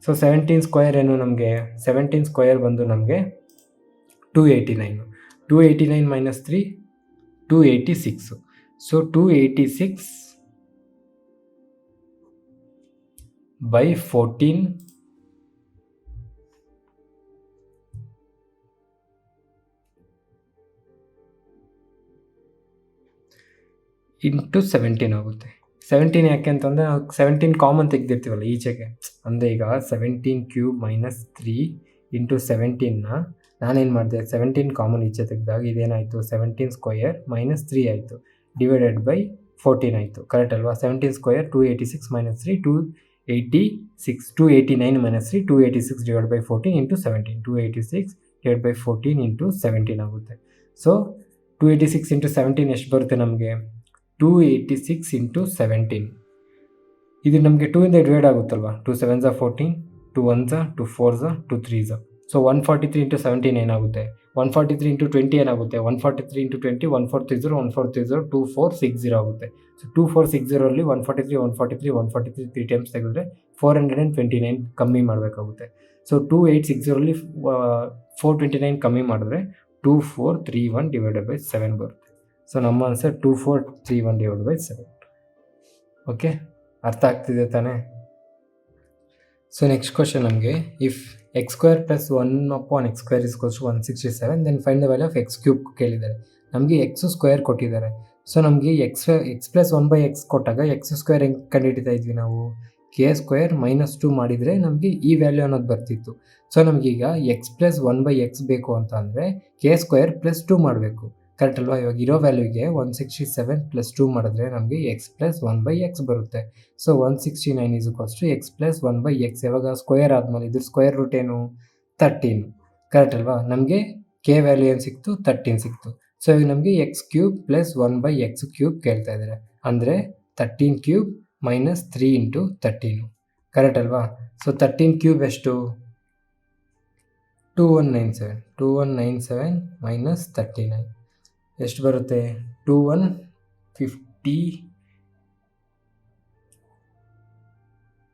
ಸೊ 17 ಸ್ಕ್ವೇರ್ ಏನು ನಮಗೆ, 17 ಸ್ಕ್ವೇರ್ ಬಂದು ನಮಗೆ 289. 289 - 3 286. ಸೊ 286 ಬೈ 14 ಇಂಟು 17 ಆಗುತ್ತೆ. 17 ಯಾಕೆ ಅಂತಂದರೆ 17 ಕಾಮನ್ ತೆಗೆದಿರ್ತೀವಲ್ಲ ಈಚೆಗೆ, ಅಂದರೆ ಈಗ 17³ - 3 ಇಂಟು 17ನ ನಾನೇನು ಮಾಡಿದೆ, 17 ಕಾಮನ್ ಈಚೆ ತೆಗೆದಾಗ ಇದೇನಾಯಿತು, 17 ಸ್ಕ್ವೇರ್ -3 ಆಯಿತು, ಡಿವೈಡೆಡ್ ಬೈ 14 ಆಯಿತು. ಕರೆಕ್ಟ್ ಅಲ್ವಾ? 17 square 286 - 3 286, 289 - 3 286 divide by 14 into 17, 286 divide by 14 into 17 ಆಗುತ್ತೆ. ಸೊ 286 ಇಂಟು 17 ಎಷ್ಟು ಬರುತ್ತೆ ನಮಗೆ, 286 ಇಂಟು 17. ಇದು ನಮಗೆ 2 ಇಂದ divide ಆಗುತ್ತಲ್ವಾ, 2 7s 14, 2 1s 2 4s 2 3s. So 143 into 17 ಏನಾಗುತ್ತೆ, 143 ಇಂಟು 20 ಏನಾಗುತ್ತೆ, 143 ಇಂಟು 20 1430 1430 2460 ಆಗುತ್ತೆ. ಸೊ 2460 143 143 143 3 ಟೈಮ್ಸ್ ತೆಗೆದ್ರೆ 429 ಕಮ್ಮಿ ಮಾಡಬೇಕಾಗುತ್ತೆ. ಸೊ 2860 429 ಕಮ್ಮಿ ಮಾಡಿದ್ರೆ 2431 ಡಿವೈಡೆಡ್ ಬೈ 7 ಬರುತ್ತೆ. ಸೊ ನಮ್ಮ ಆನ್ಸರ್ 2431 ಡಿವೈಡ್ ಬೈ 7. ಓಕೆ, ಅರ್ಥ ಆಗ್ತಿದೆ ತಾನೇ? ಸೊ ನೆಕ್ಸ್ಟ್ ಕ್ವಶನ್ ನಮಗೆ if x square plus 1/x² = 167 then find the value of x cube ಕೇಳಿದ್ದಾರೆ. ನಮಗೆ ಎಕ್ಸ್ ಸ್ಕ್ವೇರ್ ಕೊಟ್ಟಿದ್ದಾರೆ. ಸೊ ನಮಗೆ ಎಕ್ಸ್ ಪ್ಲಸ್ 1/x ಕೊಟ್ಟಾಗ ಎಕ್ಸ್ ಸ್ಕ್ವೇರ್ ಹೆಂಗೆ ಕಂಡುಹಿಡಿತಾ ಇದ್ವಿ ನಾವು? k² - 2 ಮಾಡಿದರೆ ನಮಗೆ ಈ ವ್ಯಾಲ್ಯೂ ಅನ್ನೋದು ಬರ್ತಿತ್ತು. ಸೊ ನಮಗೀಗ ಎಕ್ಸ್ ಪ್ಲಸ್ 1/x ಬೇಕು ಅಂತ ಅಂದರೆ k² + 2 ಮಾಡಬೇಕು, ಕರೆಕ್ಟ್ ಅಲ್ವಾ? ಇವಾಗ ಇರೋ ವ್ಯಾಲ್ಯೂಗೆ 167 + 2 ಮಾಡಿದ್ರೆ ನಮಗೆ ಎಕ್ಸ್ ಪ್ಲಸ್ 1/x ಬರುತ್ತೆ. So 169 = X plus 1/x. ಯಾವಾಗ ಸ್ಕ್ವೇರ್ ಆದಮೇಲೆ ಇದ್ರ ಸ್ಕ್ವೇರ್ ರೂಟ್ ಏನು? 13, ಕರೆಕ್ಟ್ ಅಲ್ವಾ? ನಮಗೆ ಕೆ ವ್ಯಾಲ್ಯೂ ಏನು ಸಿಕ್ತು? 13 ಸಿಕ್ತು. ಸೊ ಈಗ ನಮಗೆ x³ + 1/x³ ಕೇಳ್ತಾ ಇದ್ದಾರೆ. ಅಂದರೆ 13³ - 3 × 13, ಕರೆಕ್ಟ್ ಅಲ್ವಾ? ಸೊ 13³ ಎಷ್ಟು? 2197. 2197 - 39 ಎಷ್ಟು ಬರುತ್ತೆ? 2150.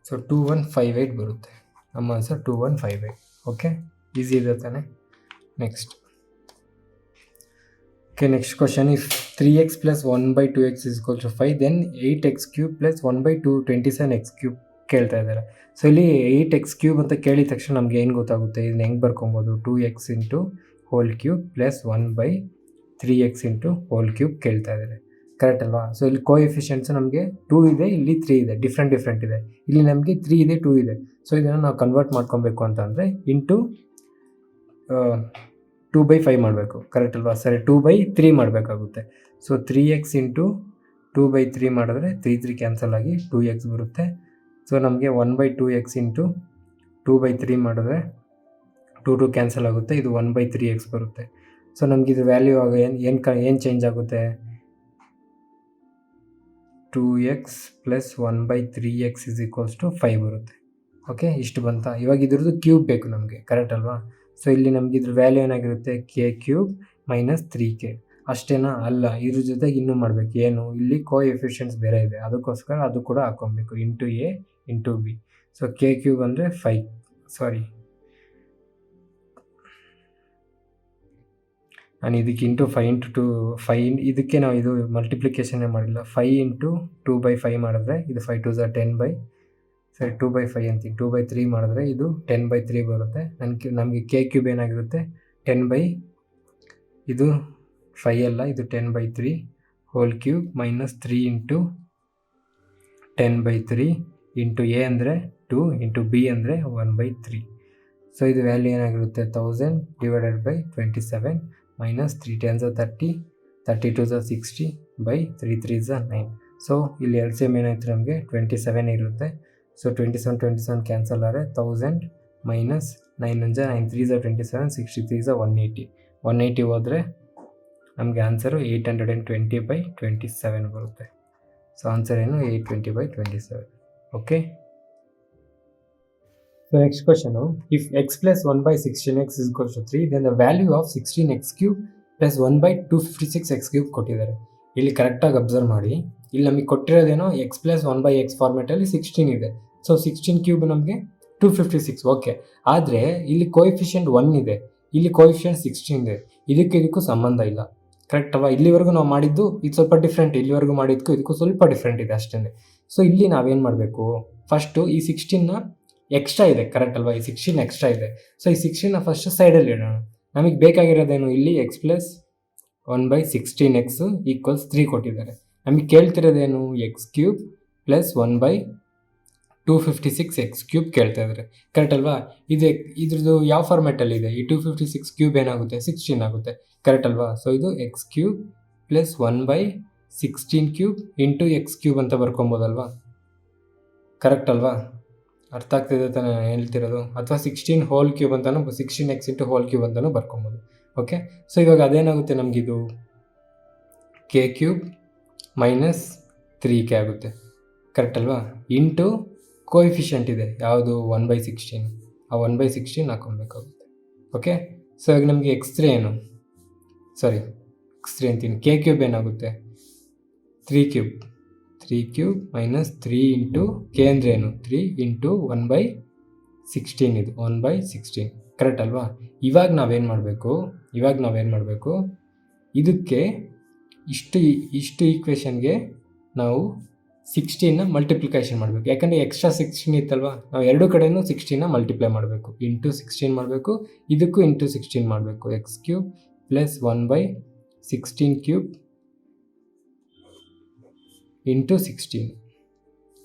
ಸೊ 2158 ಬರುತ್ತೆ. ನಮ್ಮ ಆನ್ಸರ್ 2158. ಓಕೆ, ಈಸಿ ಇದೆ ತಾನೆ? Next question if 3x + 1/2x = 5 then 8x³ + 1/227x³ ಕೇಳ್ತಾ ಇದ್ದಾರೆ. ಸೊ ಇಲ್ಲಿ 8x³ ಅಂತ ಕೇಳಿದ ತಕ್ಷಣ ನಮಗೆ ಏನು ಗೊತ್ತಾಗುತ್ತೆ? ಇದನ್ನ ಹೆಂಗೆ ಬರ್ಕೊಬೋದು? 2x × whole³ + 1/3x × whole³ ಕೇಳ್ತಾ ಇದ್ದಾರೆ, ಕರೆಕ್ಟ್ ಅಲ್ವಾ? ಸೊ ಇಲ್ಲಿ ಕೋಎಫಿಷಿಯೆಂಟ್ಸ್ ನಮಗೆ 2 ಇದೆ, ಇಲ್ಲಿ 3 ಇದೆ, ಡಿಫ್ರೆಂಟ್ ಇದೆ. ಇಲ್ಲಿ ನಮಗೆ 3 ಇದೆ, 2 ಇದೆ. ಸೊ ಇದನ್ನು ನಾವು ಕನ್ವರ್ಟ್ ಮಾಡ್ಕೊಬೇಕು ಅಂತಂದರೆ ಇಂಟು 2/5 ಮಾಡಬೇಕು, ಕರೆಕ್ಟ್ ಅಲ್ವಾ? ಸರಿ, 2/3 ಮಾಡಬೇಕಾಗುತ್ತೆ. ಸೊ 3x × 2/3 ಮಾಡಿದ್ರೆ 3 ಕ್ಯಾನ್ಸಲ್ ಆಗಿ 2x ಬರುತ್ತೆ. ಸೊ ನಮಗೆ 1/2x × 2/3 ಮಾಡಿದ್ರೆ 2 ಕ್ಯಾನ್ಸಲ್ ಆಗುತ್ತೆ, ಇದು 1/3x ಬರುತ್ತೆ. ಸೊ ನಮಗೆ ಇದು ವ್ಯಾಲ್ಯೂ ಆಗ ಏನು ಚೇಂಜ್ ಆಗುತ್ತೆ? 2x + 1/3x = 5 ಬರುತ್ತೆ. ಓಕೆ, ಇಷ್ಟು ಬಂತಾ? ಇವಾಗ ಇದ್ರದ್ದು ಕ್ಯೂಬ್ ಬೇಕು ನಮಗೆ, ಕರೆಕ್ಟ್ ಅಲ್ವಾ? ಸೊ ಇಲ್ಲಿ ನಮಗೆ ಇದ್ರ ವ್ಯಾಲ್ಯೂ ಏನಾಗಿರುತ್ತೆ? k³ - 3k. ಅಷ್ಟೇನಾ? ಅಲ್ಲ, ಇದ್ರ ಜೊತೆಗೆ ಇನ್ನೂ ಮಾಡಬೇಕು. ಏನು? ಇಲ್ಲಿ ಕೋಎಫಿಷಿಯೆಂಟ್ಸ್ ಬೇರೆ ಇದೆ, ಅದಕ್ಕೋಸ್ಕರ ಅದು ಕೂಡ ಹಾಕೊಬೇಕು, into a into b. So k³ ಅಂದರೆ 5, ಸಾರಿ ನಾನು ಇದಕ್ಕೆ ಇಂಟು 5 × 2 5 ಇದಕ್ಕೆ ನಾವು ಇದು ಮಲ್ಟಿಪ್ಲಿಕೇಶನ್ನೇ ಮಾಡಿಲ್ಲ. 5 × 2/5 ಮಾಡಿದ್ರೆ ಇದು 5 × 2 = 2/5 ಅಂತೀನಿ. 2/3 ಮಾಡಿದ್ರೆ ಇದು 10/3 ಬರುತ್ತೆ. ನಮಗೆ k³ ಏನಾಗಿರುತ್ತೆ? 10 ಇದು 5 ಅಲ್ಲ, ಇದು 10/3 whole³ - 3 × 10/3 ಇಂಟು a ಅಂದರೆ 2 ಇಂಟು b ಅಂದರೆ 1/3. ಸೊ ಇದು ವ್ಯಾಲ್ಯೂ ಏನಾಗಿರುತ್ತೆ? 1000 / 27 - 3 10s are 30, 30 2s are 60 / 3 3s are 9. So ಇಲ್ಲಿ LCM ಏನಾಯ್ತು? ನಮಗೆ 27 ಇರುತ್ತೆ. ಸೊ 27 ಕ್ಯಾನ್ಸಲ್ ಆದರೆ 1000 - 9 1s are 9 3s are 27 60 3s are 180. 180 ಹೋದರೆ ನಮಗೆ ಆನ್ಸರು 820/27 ಬರುತ್ತೆ. ಸೊ ಆನ್ಸರ್ ಏನು? 820/27. Okay, so next question if x + 1/16x = 3 then the value of 16x³ + 1/256x³ ಕೊಟ್ಟಿದ್ದಾರೆ. ಇಲ್ಲಿ ಕರೆಕ್ಟಾಗಿ ಅಬ್ಸರ್ವ್ ಮಾಡಿ. ಇಲ್ಲಿ ನಮಗೆ ಕೊಟ್ಟಿರೋದೇನೋ x + 1/x ಫಾರ್ಮೆಟಲ್ಲಿ 16 ಇದೆ. ಸೊ 16³ ನಮಗೆ 256. ಓಕೆ, ಆದರೆ ಇಲ್ಲಿ ಕೋಎಫಿಷಿಯೆಂಟ್ 1 ಇದೆ, ಇಲ್ಲಿ ಕೋಎಫಿಷಿಯೆಂಟ್ 16 ಇದೆ. ಇದಕ್ಕೂ ಸಂಬಂಧ ಇಲ್ಲ, ಕರೆಕ್ಟ್ ಅಲ್ವಾ? ಇಲ್ಲಿವರೆಗೂ ನಾವು ಮಾಡಿದ್ದು ಇದು ಸ್ವಲ್ಪ ಡಿಫ್ರೆಂಟ್, ಇಲ್ಲಿವರೆಗೂ ಮಾಡಿದ್ದಕ್ಕೂ ಇದಕ್ಕೂ ಸ್ವಲ್ಪ ಡಿಫ್ರೆಂಟ್ ಇದೆ ಅಷ್ಟೇ. ಸೊ ಇಲ್ಲಿ ನಾವೇನು ಮಾಡಬೇಕು? ಫಸ್ಟು ಈ 16ನ ಎಕ್ಸ್ಟ್ರಾ ಇದೆ, ಕರೆಕ್ಟ್ ಅಲ್ವಾ? ಈ 16 ಎಕ್ಸ್ಟ್ರಾ ಇದೆ. ಸೊ ಈ 16ನ ಫಸ್ಟ್ ಸೈಡಲ್ಲಿ ಇಡೋಣ. ನಮಗೆ ಬೇಕಾಗಿರೋದೇನು? ಇಲ್ಲಿ x + 1/16x = 3 ಕೊಟ್ಟಿದ್ದಾರೆ. ನಮಗೆ ಕೇಳ್ತಿರೋದೇನು? x³ + 1/256x³ ಕೇಳ್ತಾ ಇದ್ದಾರೆ, ಕರೆಕ್ಟ್ ಅಲ್ವಾ? ಇದ್ರದ್ದು ಯಾವ ಫಾರ್ಮೆಟಲ್ಲಿದೆ? ಈ 256³ ಏನಾಗುತ್ತೆ? 16 ಆಗುತ್ತೆ, ಕರೆಕ್ಟ್ ಅಲ್ವಾ? ಸೊ ಇದು x³ + 1/16³ ಇಂಟು x³ ಅಂತ ಬರ್ಕೊಬೋದಲ್ವಾ, ಕರೆಕ್ಟ್ ಅಲ್ವಾ? ಅರ್ಥ ಆಗ್ತಿದೆ ತಾನೇ ಹೇಳ್ತಿರೋದು? ಅಥವಾ 16 whole³ ಅಂತಲೂ 16x × whole³ ಅಂತಲೂ ಬರ್ಕೊಬೋದು. ಓಕೆ, ಸೊ ಇವಾಗ ಅದೇನಾಗುತ್ತೆ? ನಮಗಿದು k³ - 3k ಆಗುತ್ತೆ, ಕರೆಕ್ಟ್ ಅಲ್ವಾ? ಇಂಟು ಕೋಎಫಿಷಿಯೆಂಟ್ ಇದೆ ಯಾವುದು? 1/16. ಆ 1/16 ಹಾಕೊಬೇಕಾಗುತ್ತೆ. ಓಕೆ, ಸೊ ಇವಾಗ ನಮಗೆ x3 ಏನು? ಸಾರಿ, x3 ಅಂತೀನಿ, k³ ಏನಾಗುತ್ತೆ? 3³ - 3 ಇಂಟು k ಅಂದರೆ ಏನು? 3 ಇಂಟು 1/16 ಇದು 1/16, ಕರೆಕ್ಟ್ ಅಲ್ವಾ? ಇವಾಗ ನಾವೇನು ಮಾಡಬೇಕು? ಇದಕ್ಕೆ ಇಷ್ಟು ಈಕ್ವೇಷನ್ಗೆ ನಾವು 16ನ ಮಲ್ಟಿಪ್ಲಿಕೇಶನ್ ಮಾಡಬೇಕು. ಯಾಕಂದರೆ ಎಕ್ಸ್ಟ್ರಾ 16 ಇತ್ತಲ್ವ, ನಾವು ಎರಡು ಕಡೆಯೂ 16ನ ಮಲ್ಟಿಪ್ಲೈ ಮಾಡಬೇಕು. ಇಂಟು 16 ಮಾಡಬೇಕು, ಇದಕ್ಕೂ ಇಂಟು 16 ಮಾಡಬೇಕು. X cube plus 1/16 cube into 16,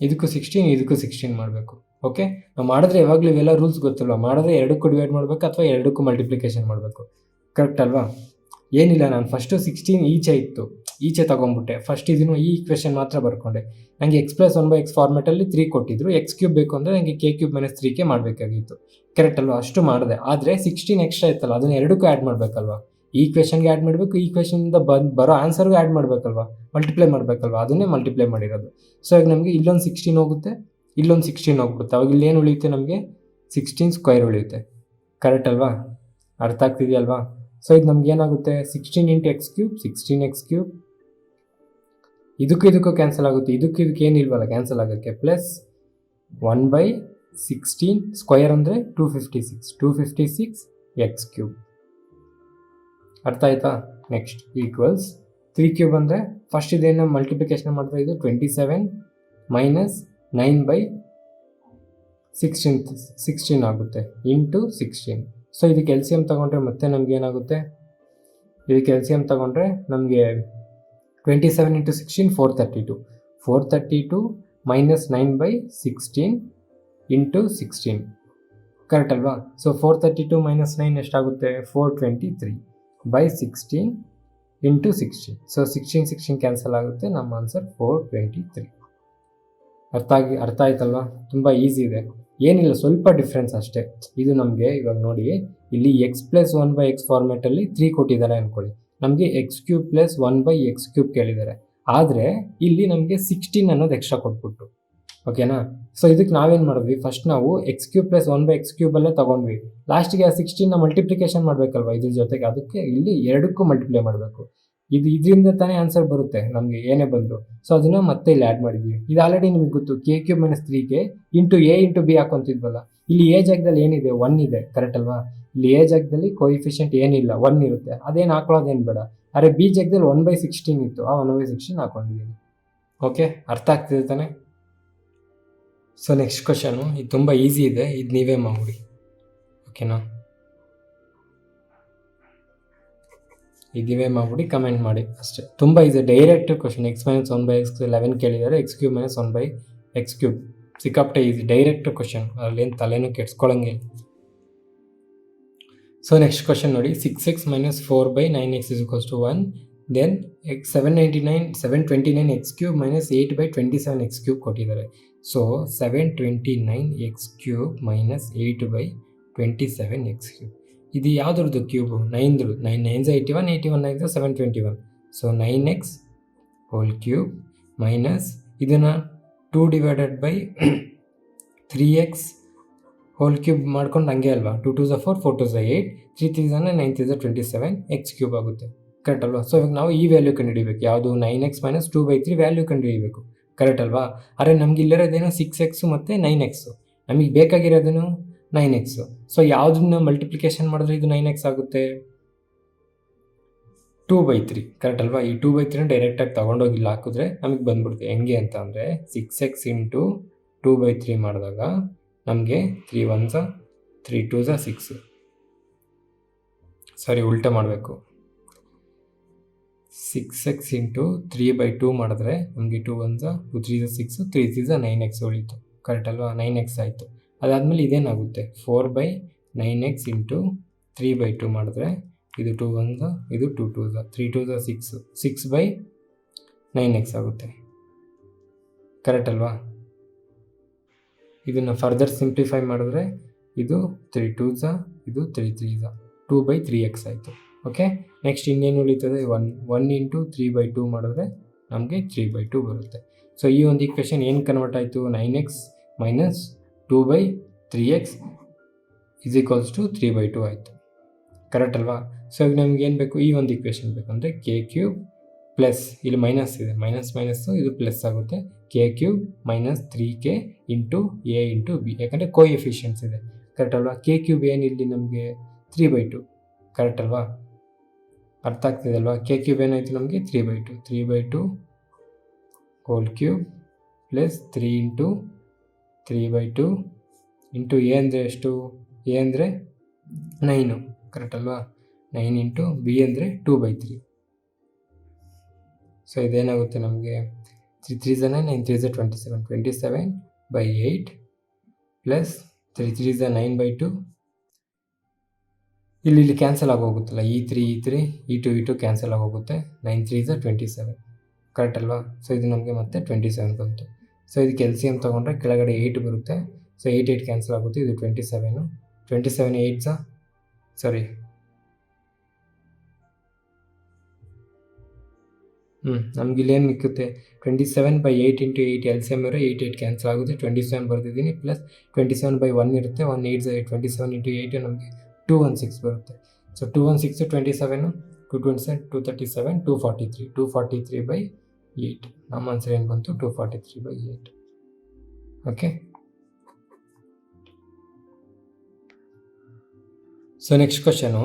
ಇದಕ್ಕೂ 16 ಇದಕ್ಕೂ 16 ಮಾಡಬೇಕು. ಓಕೆ, ನಾವು ಮಾಡಿದ್ರೆ ಯಾವಾಗಲೂ ಇವೆಲ್ಲ ರೂಲ್ಸ್ ಗೊತ್ತಲ್ವ, ಮಾಡಿದ್ರೆ ಎರಡಕ್ಕೂ ಡಿವೈಡ್ ಮಾಡಬೇಕು ಅಥವಾ ಎರಡಕ್ಕೂ ಮಲ್ಟಿಪ್ಲಿಕೇಶನ್ ಮಾಡಬೇಕು. ಕರೆಕ್ಟ್ ಅಲ್ವಾ? ಏನಿಲ್ಲ, ನಾನು ಫಸ್ಟು 16 ಈಚೆ ತೊಗೊಂಡ್ಬಿಟ್ಟೆ. ಫಸ್ಟ್ ಇದನ್ನು ಈ ಈಕ್ವೇಷನ್ ಮಾತ್ರ ಬರ್ಕೊಂಡೆ. ನನಗೆ ಎಕ್ಸ್ ಪ್ಲಸ್ 1/x ಫಾರ್ಮೆಟಲ್ಲಿ 3 ಕೊಟ್ಟಿದ್ರು. ಎಕ್ಸ್ ಕ್ಯೂಬ್ ಬೇಕು ಅಂದರೆ ನನಗೆ ಕೆ ಕ್ಯೂಬ್ ಮೈನಸ್ 3k ಮಾಡಬೇಕಾಗಿತ್ತು. ಕರೆಕ್ಟ್ ಅಲ್ವಾ? ಅಷ್ಟು ಮಾಡಿದೆ. ಆದರೆ 16 ಎಕ್ಸ್ಟ್ರಾ ಇತ್ತಲ್ಲ, ಅದನ್ನು ಎರಡಕ್ಕೂ ಆ್ಯಡ್ ಮಾಡಬೇಕಲ್ವಾ? ಈ ಈಕ್ವೇಷನ್ಗೆ ಆ್ಯಡ್ ಮಾಡಬೇಕು, ಈ ಈಕ್ವೇಷನಿಂದ ಬರೋ ಆನ್ಸರ್ಗೂ ಆ್ಯಡ್ ಮಾಡಬೇಕಲ್ವಾ, ಮಲ್ಟಿಪ್ಲೈ ಮಾಡಬೇಕಲ್ವಾ, ಅದನ್ನೇ ಮಲ್ಟಿಪ್ಲೈ ಮಾಡಿರೋದು. ಸೊ ಈಗ ನಮಗೆ ಇಲ್ಲೊಂದು 16 ಹೋಗುತ್ತೆ, ಇಲ್ಲೊಂದು 16 ಹೋಗ್ಬಿಡುತ್ತೆ. ಅವಾಗ ಇಲ್ಲೇನು ಉಳಿಯುತ್ತೆ ನಮಗೆ? 16 ಸ್ಕ್ವೈರ್ ಉಳಿಯುತ್ತೆ. ಕರೆಕ್ಟ್ ಅಲ್ವಾ? ಅರ್ಥ ಆಗ್ತಿದೆಯಲ್ವಾ? ಸೊ ಇದು ನಮ್ಗೆ ಏನಾಗುತ್ತೆ? 16 into x cube 16x cube, ಇದಕ್ಕೂ ಕ್ಯಾನ್ಸಲ್ ಆಗುತ್ತೆ, ಇದಕ್ಕೆ ಏನಿಲ್ವಲ್ಲ ಕ್ಯಾನ್ಸಲ್ ಆಗೋಕ್ಕೆ, ಪ್ಲಸ್ 1/16 ಸ್ಕ್ವಯರ್ ಅಂದರೆ 256 ಎಕ್ಸ್ ಕ್ಯೂಬ್. ಅರ್ಥ ಆಯ್ತಾ? ನೆಕ್ಸ್ಟ್ ಈಕ್ವಲ್ಸ್ 3 ಕ್ಯೂಬ್ ಅಂದರೆ ಫಸ್ಟ್ ಇದೇನು ಮಲ್ಟಿಪ್ಲಿಕೇಶನ್ ಮಾಡಿದ್ರೆ ಇದು 27 ಮೈನಸ್ 9/16 ಆಗುತ್ತೆ ಇಂಟು 16. ಸೊ ಇದಕ್ಕೆ ಎಲ್ ಸಿ ಎಮ್ ತೊಗೊಂಡ್ರೆ ಮತ್ತೆ ನಮ್ಗೆ ಏನಾಗುತ್ತೆ? ಇದಕ್ಕೆ ಎಲ್ ಸಿ ಎಮ್ ತೊಗೊಂಡ್ರೆ ನಮಗೆ 27 ಇಂಟು 16 432 ಮೈನಸ್ 9/16 ಇಂಟು 16. ಕರೆಕ್ಟ್ ಅಲ್ವಾ? ಸೊ 432 ಮೈನಸ್ 9 ಎಷ್ಟಾಗುತ್ತೆ? 423/16 ಇಂಟು 16. ಸೊ 16 ಕ್ಯಾನ್ಸಲ್ ಆಗುತ್ತೆ, ನಮ್ಮ ಆನ್ಸರ್ 423. ಅರ್ಥ ಆಯ್ತಲ್ವಾ? ತುಂಬ ಈಸಿ ಇದೆ, ಏನಿಲ್ಲ, ಸ್ವಲ್ಪ ಡಿಫ್ರೆನ್ಸ್ ಅಷ್ಟೇ. ಇದು ನಮಗೆ ಇವಾಗ ನೋಡಿ, ಇಲ್ಲಿ ಎಕ್ಸ್ ಪ್ಲಸ್ 1/x ಫಾರ್ಮೆಟಲ್ಲಿ 3 ಕೊಟ್ಟಿದ್ದಾರೆ ಅಂದ್ಕೊಳ್ಳಿ, ನಮಗೆ X cube plus 1/x cube ಕೇಳಿದ್ದಾರೆ. ಆದರೆ ಇಲ್ಲಿ ನಮಗೆ 16 ಅನ್ನೋದು ಎಕ್ಸ್ಟ್ರಾ ಕೊಟ್ಬಿಟ್ಟು, ಓಕೆನಾ? ಸೊ ಇದಕ್ಕೆ ನಾವೇನು ಮಾಡಿದ್ವಿ? ಫಸ್ಟ್ ನಾವು ಎಕ್ಸ್ ಕ್ಯೂಬ್ ಪ್ಲಸ್ 1/x ಕ್ಯೂಬಲ್ಲೇ ತೊಗೊಂಡ್ವಿ. ಲಾಸ್ಟಿಗೆ ಆ 16ನ ಮಲ್ಟಿಪ್ಲಿಕೇಶನ್ ಮಾಡಬೇಕಲ್ವ ಇದ್ರ ಜೊತೆಗೆ, ಅದಕ್ಕೆ ಇಲ್ಲಿ ಎರಡಕ್ಕೂ ಮಲ್ಟಿಪ್ಲೈ ಮಾಡಬೇಕು. ಇದರಿಂದ ತಾನೇ ಆನ್ಸರ್ ಬರುತ್ತೆ ನಮಗೆ ಏನೇ ಬಂದರು. ಸೊ ಅದನ್ನು ಮತ್ತೆ ಇಲ್ಲಿ ಆ್ಯಡ್ ಮಾಡಿದ್ವಿ. ಇದು ಆಲ್ರೆಡಿ ನಿಮಗೆ ಗೊತ್ತು, K cube minus 3k into A into B ಹಾಕೊಂತಿದ್ವಲ್ಲ, ಇಲ್ಲಿ ಎ ಜಾಗದಲ್ಲಿ ಏನಿದೆ? 1 ಇದೆ. ಕರೆಕ್ಟ್ ಅಲ್ವಾ? ಇಲ್ಲಿ ಎ ಜಾಗದಲ್ಲಿ ಕೋಎಫಿಷಿಯಂಟ್ ಏನಿಲ್ಲ, 1 ಇರುತ್ತೆ, ಅದೇನು ಹಾಕೊಳ್ಳೋದೇನು ಬೇಡ. ಆದರೆ ಬಿ ಜಾಗದಲ್ಲಿ 1/16 ಇತ್ತು, ಆ 1/16 ಹಾಕೊಂಡಿದ್ದೀನಿ. ಓಕೆ, ಅರ್ಥ ಆಗ್ತಿದೆ ತಾನೆ? ಸೊ ನೆಕ್ಸ್ಟ್ ಕ್ವಶನು, ಇದು ತುಂಬ ಈಸಿ ಇದೆ, ಇದು ನೀವೇ ಮಾಡಿ, ಓಕೆನಾ? ಇದಿವೇ ಮಾಡ್ಬಿಟ್ಟು ಕಮೆಂಟ್ ಮಾಡಿ ಅಷ್ಟೇ. ತುಂಬ easy, direct question. X minus 1/x 11 ಕೇಳಿದ್ದಾರೆ, X cube minus 1/x cube. ಸಿಕ್ಕಾಪಟ್ಟೆ ಈಸಿ, ಡೈರೆಕ್ಟ್ ಕ್ವಶನ್, ಅಲ್ಲೇನು ತಲೆನೂ ಕೆಡ್ಸ್ಕೊಳ್ಳಂಗಿಲ್ಲ. ಸೊ ನೆಕ್ಸ್ಟ್ ಕ್ವಶನ್ ನೋಡಿ, 6x minus 4/9x is equals to 1. Then 729x cube minus 8/27x cube ಕೊಟ್ಟಿದ್ದಾರೆ. So 729x cube minus 8/27x cube, ಇದು ಯಾವುದ್ರದ್ದು cube? 9ದು. 9 9s 81, 81 9s 721. So 9x whole cube minus ಇದನ್ನು 2/3x whole cube ಮಾಡ್ಕೊಂಡು ಹಂಗೆ ಅಲ್ವಾ, 2 2s 4, 4 2s 8, 3 3s 9 3s 27 X cube ಆಗುತ್ತೆ. Correct ಅಲ್ವಾ? ಸೊ ಇವಾಗ ನಾವು ಈ ವ್ಯಾಲ್ಯೂ ಕಂಡುಹಿಡಿಬೇಕು, ಯಾವುದು? 9x ಮೈನಸ್ 2/3 ವ್ಯಾಲ್ಯೂ ಕಂಡುಹಿಡಿಯಬೇಕು. ಕರೆಕ್ಟ್ ಅಲ್ವಾ? ಆದರೆ ನಮ್ಗೆ ಇಲ್ಲಿರೋದೇನು 6x ಮತ್ತು 9x, ನಮಗೆ ಬೇಕಾಗಿರೋದೇನು 9x. ಸೊ ಯಾವುದನ್ನ ಮಲ್ಟಿಪ್ಲಿಕೇಶನ್ ಮಾಡಿದ್ರೆ ಇದು 9x ಆಗುತ್ತೆ? 2/3. ಕರೆಕ್ಟ್ ಅಲ್ವಾ? ಈ 2/3 ಡೈರೆಕ್ಟಾಗಿ ತೊಗೊಂಡೋಗಿಲ್ಲ ಹಾಕಿದ್ರೆ ನಮಗೆ ಬಂದ್ಬಿಡುತ್ತೆ. ಹೆಂಗೆ ಅಂತ ಅಂದರೆ 6x ಇಂಟು 2/3 ಮಾಡಿದಾಗ ನಮಗೆ 3 1s 3 2s 6. ಸಾರಿ, ಉಲ್ಟಾ ಮಾಡಬೇಕು. 6x ಇಂಟು 3/2 ಮಾಡಿದ್ರೆ ನಮಗೆ 2 1s 2 3s 6 3 3s 9x ಉಳೀತು. Correct ಅಲ್ವಾ? 9x ಆಯಿತು. ಅದಾದಮೇಲೆ ಇದೇನಾಗುತ್ತೆ? 4/9x ಇಂಟು 3/2 ಮಾಡಿದ್ರೆ ಇದು 2 1s ಇದು 2 2s 3 2s 6 6/9x ಆಗುತ್ತೆ. ಕರೆಕ್ಟ್ ಅಲ್ವಾ? ಇದನ್ನು ಫರ್ದರ್ ಸಿಂಪ್ಲಿಫೈ ಮಾಡಿದ್ರೆ ಇದು 3 2s ಇದು 3 3s 2/3x ಆಯಿತು. ಓಕೆ, ನೆಕ್ಸ್ಟ್ ಇನ್ನೇನು ಉಳಿತದೆ? 1 ಇಂಟು 3/2 ಮಾಡಿದ್ರೆ ನಮಗೆ 3/2 ಬರುತ್ತೆ. ಸೊ ಈ ಒಂದು ಈಕ್ವೇಷನ್ ಏನು ಕನ್ವರ್ಟ್ ಆಯಿತು? 9x minus 2/3x is equals to 3/2 ಆಯಿತು. ಕರೆಕ್ಟ್ ಅಲ್ವಾ? ಸೊ ಈಗ ನಮ್ಗೆ ಏನು ಬೇಕು? ಈ ಒಂದು ಈಕ್ವೇಷನ್ ಬೇಕಂದರೆ ಕೆ ಕ್ಯೂಬ್ ಪ್ಲಸ್, ಇಲ್ಲಿ ಮೈನಸ್ ಇದೆ, ಮೈನಸ್ಸು ಇದು ಪ್ಲಸ್ ಆಗುತ್ತೆ, K cube minus 3k into A into B, ಯಾಕಂದರೆ ಕೋಎಫಿಷಿಯನ್ಸ್ ಇದೆ. ಕರೆಕ್ಟ್ ಅಲ್ವಾ? ಕೆ ಕ್ಯೂಬ್ ಏನಿಲ್ಲಿ ನಮಗೆ 3/2. ಕರೆಕ್ಟ್ ಅಲ್ವಾ? ಅರ್ಥ ಆಗ್ತಿದೆ ಅಲ್ವಾ? ಕೆ ಕ್ಯೂಬ್ ಏನಾಯಿತು ನಮಗೆ? 3/2 hole cube plus 3 into 3/2 into A ಅಂದರೆ ಎಷ್ಟು? ಎ ಅಂದರೆ 9 ಕರೆಕ್ಟ್ ಅಲ್ವಾ? 9 ಇಂಟು ಬಿ ಅಂದರೆ 2/3. ಸೊ ಇದೇನಾಗುತ್ತೆ ನಮಗೆ 3 3 9 9 3 27 27/8 ಪ್ಲಸ್ 3 3 9/2. ಇಲ್ಲಿ ಕ್ಯಾನ್ಸಲ್ ಆಗೋಗುತ್ತಲ್ಲ, ಈ 3 ಈ 2 ಕ್ಯಾನ್ಸಲ್ ಆಗೋಗುತ್ತೆ. 9 3 27 ಕರೆಕ್ಟ್ ಅಲ್ವಾ? ಸೊ ಇದು ನಮಗೆ ಮತ್ತೆ 27 ಬಂತು. ಸೊ ಇದಕ್ಕೆ ಎಲ್ ಸಿ ಎಮ್ ತೊಗೊಂಡ್ರೆ ಕೆಳಗಡೆ 8 ಬರುತ್ತೆ. ಸೊ 8 ಕ್ಯಾನ್ಸಲ್ ಆಗುತ್ತೆ. ಇದು 27 8 ಸಾರಿ ನಮ್ಗೆ ಇಲ್ಲೇನು ಮಿಕ್ಕುತ್ತೆ? 27/8 ಇಂಟು 8 ಎಲ್ ಸಿ ಎಮ್ ಇರೋ 8 ಕ್ಯಾನ್ಸಲ್ ಆಗುತ್ತೆ. 27 ಬರ್ತಿದ್ದೀನಿ. ಪ್ಲಸ್ 27/1 ಇರುತ್ತೆ. 1 8 27 ಇಂಟು 8 ನಮಗೆ 216 ಬರುತ್ತೆ. ಸೊ 216 27 227 237 243 243/8. ನಮ್ಮ ಆನ್ಸರ್ ಏನು ಬಂತು? 243/8. Okay. So next question,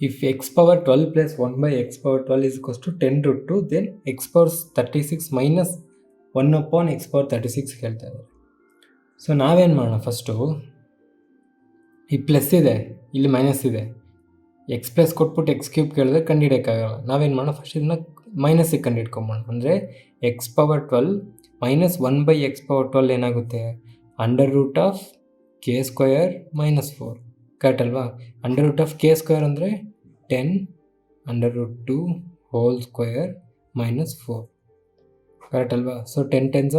if x power 12 plus 1/x power 12 is equals to 10√2, then x power 36 minus 1/x power 36 ಹೇಳ್ತಾ ಇದ್ದಾರೆ. ಸೊ ನಾವೇನು ಮಾಡೋಣ? ಫಸ್ಟು ಈ ಪ್ಲಸ್ ಇದೆ, ಇಲ್ಲಿ ಮೈನಸ್ ಇದೆ. ಎಕ್ಸ್ ಪ್ಲಸ್ ಕೊಟ್ಬಿಟ್ಟು ಎಕ್ಸ್ ಕ್ಯೂಬ್ ಕೇಳಿದ್ರೆ ಕಂಡುಹಿಡಿಯೋಕ್ಕಾಗಲ್ಲ. ನಾವೇನು ಮಾಡೋಣ? ಫಸ್ಟ್ ಇದನ್ನ ಮೈನಸ್ಸಿಗೆ ಕಂಡುಹಿಡ್ಕೊಂಬೋಣ. ಅಂದರೆ X power 12 minus 1/x power 12 ಏನಾಗುತ್ತೆ? √k² ಮೈನಸ್ 4 ಕರೆಕ್ಟ್ ಅಲ್ವಾ? √k² ಅಂದರೆ 10 √2 ಹೋಲ್ ಸ್ಕ್ವೇರ್ ಮೈನಸ್ 4 ಕರೆಕ್ಟ್ ಅಲ್ವಾ? So 10 10s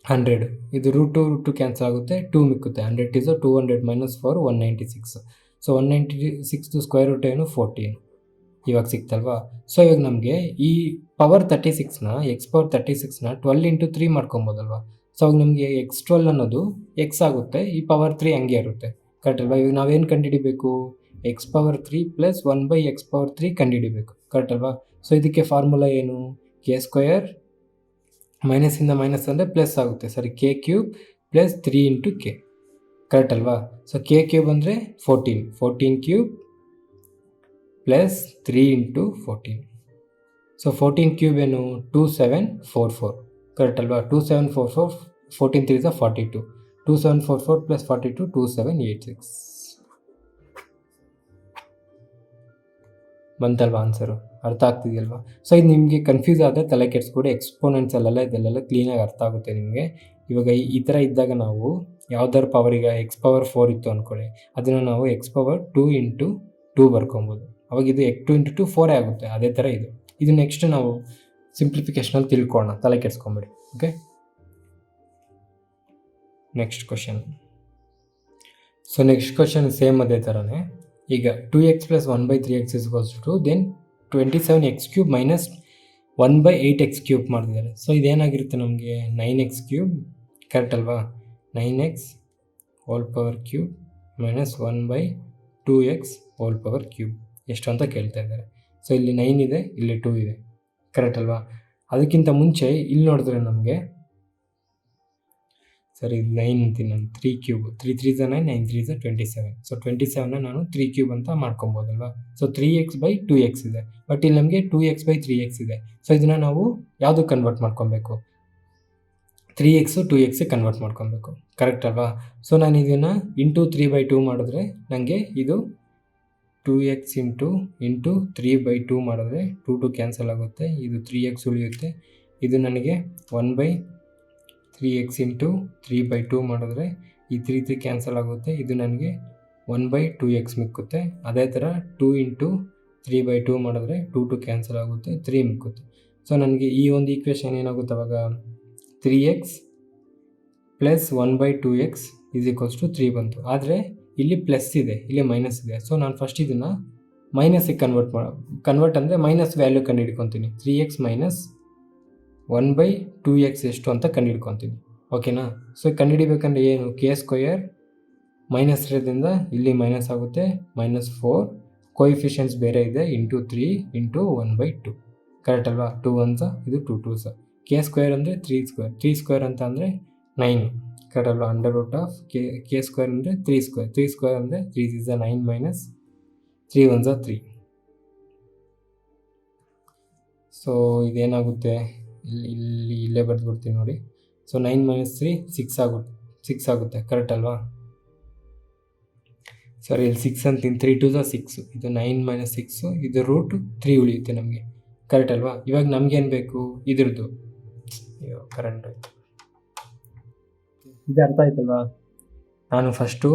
100. ಇದು √2 ಕ್ಯಾನ್ಸಲ್ ಆಗುತ್ತೆ. 2 ಮಿಕ್ಕುತ್ತೆ. 100 is 200 minus 4 196. So 196 square root ಏನು? 14. ಇವಾಗ ಸಿಕ್ತಲ್ವಾ? ಸೊ ಇವಾಗ ನಮಗೆ ಈ ಪವರ್ 36ನ ಎಕ್ಸ್ ಪವರ್ 36ನ 12 ಇಂಟು 3 ಮಾಡ್ಕೊಬೋದಲ್ವಾ? ಸೊ ಅವಾಗ ನಮಗೆ x12 ಅನ್ನೋದು ಎಕ್ಸ್ ಆಗುತ್ತೆ. ಈ ಪವರ್ 3 ಹಂಗೆ ಇರುತ್ತೆ ಕರೆಕ್ಟ್ ಅಲ್ವಾ? ಇವಾಗ ನಾವೇನು ಕಂಡುಹಿಡಿಬೇಕು? X power 3 plus 1/x power 3 ಕಂಡುಹಿಡಿಬೇಕು ಕರೆಕ್ಟ್ ಅಲ್ವಾ? ಸೊ ಇದಕ್ಕೆ ಫಾರ್ಮುಲಾ ಏನು? k² ಮೈನಸಿಂದ ಮೈನಸ್ ಅಂದರೆ ಪ್ಲಸ್ ಆಗುತ್ತೆ. ಸರಿ, k³ plus 3 into k correct ಅಲ್ವಾ? ಸೊ k³ ಅಂದರೆ 14³ ಪ್ಲಸ್ 3 ಇಂಟು 14. ಸೊ 14³ ಏನು? 2744 ಕರೆಕ್ಟ್ ಅಲ್ವಾ? 2744 14 3 42. 2744 ಪ್ಲಸ್ 42 2786 ಬಂತಲ್ವಾ ಆನ್ಸರು? ಅರ್ಥ ಆಗ್ತಿದೆಯಲ್ವಾ? ಸೊ ಇದು ನಿಮಗೆ ಕನ್ಫ್ಯೂಸ್ ಆದರೆ ತಲೆ ಕೆಡಿಸ್ಕೊಡಿ. ಎಕ್ಸ್ಪೋನೆಂಟ್ಸಲ್ಲೆಲ್ಲ ಇದೆಲ್ಲ ಕ್ಲೀನಾಗಿ ಅರ್ಥ ಆಗುತ್ತೆ ನಿಮಗೆ. ಇವಾಗ ಈ ಥರ ಇದ್ದಾಗ ನಾವು ಯಾವ್ದಾರು ಪವರಿಗೆ ಎಕ್ಸ್ ಪವರ್ 4 ಇತ್ತು ಅಂದ್ಕೊಳ್ಳಿ, ಅದನ್ನು ನಾವು ಎಕ್ಸ್ ಪವರ್ 2 ಇಂಟು 2 ಬರ್ಕೊಬೋದು. ಅವಾಗ ಇದು 2 ಇಂಟು 2 4 ಆಗುತ್ತೆ. ಅದೇ ಥರ ಇದು ನೆಕ್ಸ್ಟ್ ನಾವು ಸಿಂಪ್ಲಿಫಿಕೇಷನಲ್ಲಿ ತಿಳ್ಕೊಳ್ಳೋಣ, ತಲೆ ಕೆಡಿಸ್ಕೊಂಬಿಡಿ. Okay, next question. So next question same ಅದೇ ಥರನೇ. ಈಗ 2x ಪ್ಲಸ್ 1/3x is equals to then 27x³ minus 1/8x³ ಮಾಡ್ತಿದ್ದಾರೆ. ಸೊ ಇದೇನಾಗಿರುತ್ತೆ ನಮಗೆ? 9x³ ಕರೆಕ್ಟ್ ಅಲ್ವಾ? 9x whole power cube minus 1/2x whole power cube ಎಷ್ಟು ಅಂತ ಕೇಳ್ತಾ ಇದ್ದಾರೆ. ಸೊ ಇಲ್ಲಿ 9 ಇದೆ, ಇಲ್ಲಿ 2 ಇದೆ ಕರೆಕ್ಟ್ ಅಲ್ವಾ? ಅದಕ್ಕಿಂತ ಮುಂಚೆ ಇಲ್ಲಿ ನೋಡಿದ್ರೆ ನಮಗೆ ಸರಿ 9 ಅಂತೀನಿ ನಾನು, 3³ 3 3 9 9 3 27. ಸೊ 27ನ ನಾನು 3³ ಅಂತ ಮಾಡ್ಕೊಬೋದಲ್ವಾ? ಸೊ 3x/2x ಇದೆ, ಬಟ್ ಇಲ್ಲಿ ನಮಗೆ 2x/3x ಇದೆ. ಸೊ ಇದನ್ನು ನಾವು ಯಾವುದಕ್ಕೆ ಕನ್ವರ್ಟ್ ಮಾಡ್ಕೊಬೇಕು? 3x 2x ಕನ್ವರ್ಟ್ ಮಾಡ್ಕೊಬೇಕು ಕರೆಕ್ಟ್ ಅಲ್ವಾ? ಸೊ ನಾನು ಇದನ್ನು ಇಂಟು 3/2 ಮಾಡಿದ್ರೆ ನನಗೆ ಇದು 2x ಇಂಟು 3/2 ಮಾಡಿದ್ರೆ 2 ಕ್ಯಾನ್ಸಲ್ ಆಗುತ್ತೆ. ಇದು 3x ಉಳಿಯುತ್ತೆ. ಇದು ನನಗೆ 1/3x ಇಂಟು 3/2 ಮಾಡಿದ್ರೆ ಈ 3 ಕ್ಯಾನ್ಸಲ್ ಆಗುತ್ತೆ. ಇದು ನನಗೆ 1/2x ಮಿಕ್ಕುತ್ತೆ. ಅದೇ ಥರ 2 ಇಂಟು 3/2 ಮಾಡಿದ್ರೆ 2 ಕ್ಯಾನ್ಸಲ್ ಆಗುತ್ತೆ, 3 ಮಿಕ್ಕುತ್ತೆ. ಸೊ ನನಗೆ ಈ ಒಂದು ಈಕ್ವೇಷನ್ ಏನಾಗುತ್ತೆ ಅವಾಗ? 3x plus 1/2x is equals to 3 ಬಂತು. ಆದರೆ ಇಲ್ಲಿ ಪ್ಲಸ್ ಇದೆ, ಇಲ್ಲಿ ಮೈನಸ್ ಇದೆ. ಸೊ ನಾನು ಫಸ್ಟ್ ಇದನ್ನು ಮೈನಸ್ಸಿಗೆ ಕನ್ವರ್ಟ್ ಅಂದರೆ ಮೈನಸ್ ವ್ಯಾಲ್ಯೂ ಕಂಡುಹಿಡ್ಕೊತೀನಿ. 3x ಮೈನಸ್ 1/2x ಎಷ್ಟು ಅಂತ ಕಂಡುಹಿಡ್ಕೊತೀನಿ. ಓಕೆನಾ? ಸೊ ಕಂಡುಹಿಡಿಬೇಕಂದ್ರೆ ಏನು? k² ಮೈನಸ್ ಇರೋದ್ರಿಂದ ಇಲ್ಲಿ ಮೈನಸ್ ಆಗುತ್ತೆ, -4 ಕೋಎಫಿಷಿಯನ್ಸ್ ಬೇರೆ ಇದೆ, ಇಂಟು 3 ಇಂಟು 1/2 ಕರೆಕ್ಟ್ ಅಲ್ವಾ? 2 1s ಇದು 2 2s. k² ಅಂದರೆ 3² ಅಂತ ಅಂದರೆ 9 ಕರೆಕ್ಟ್ ಅಲ್ವಾ? k² ಅಂದರೆ 3² ಅಂದರೆ 3 is 9 ಮೈನಸ್ 3 1s 3. ಸೊ ಇದೇನಾಗುತ್ತೆ? ಇಲ್ಲಿ ಇಲ್ಲೇ ಬರೆದ್ಬಿಡ್ತೀನಿ ನೋಡಿ. ಸೊ 9 - 3 6 ಆಗುತ್ತೆ ಕರೆಕ್ಟ್ ಅಲ್ವಾ? ಸಾರಿ, ಇಲ್ಲಿ 6 ಅಂತೀನಿ, 3 2 6, ಇದು 9 - 6, ಇದು ರೂಟ್ 3 ಉಳಿಯುತ್ತೆ ನಮಗೆ ಕರೆಕ್ಟ್ ಅಲ್ವಾ? ಇವಾಗ ನಮಗೇನು ಬೇಕು ಇದ್ರದ್ದು, ಕರೆಂಟ್ ಆಯಿತು. ಇದು ಅರ್ಥ ಆಯ್ತಲ್ವಾ? ನಾನು ಫಸ್ಟು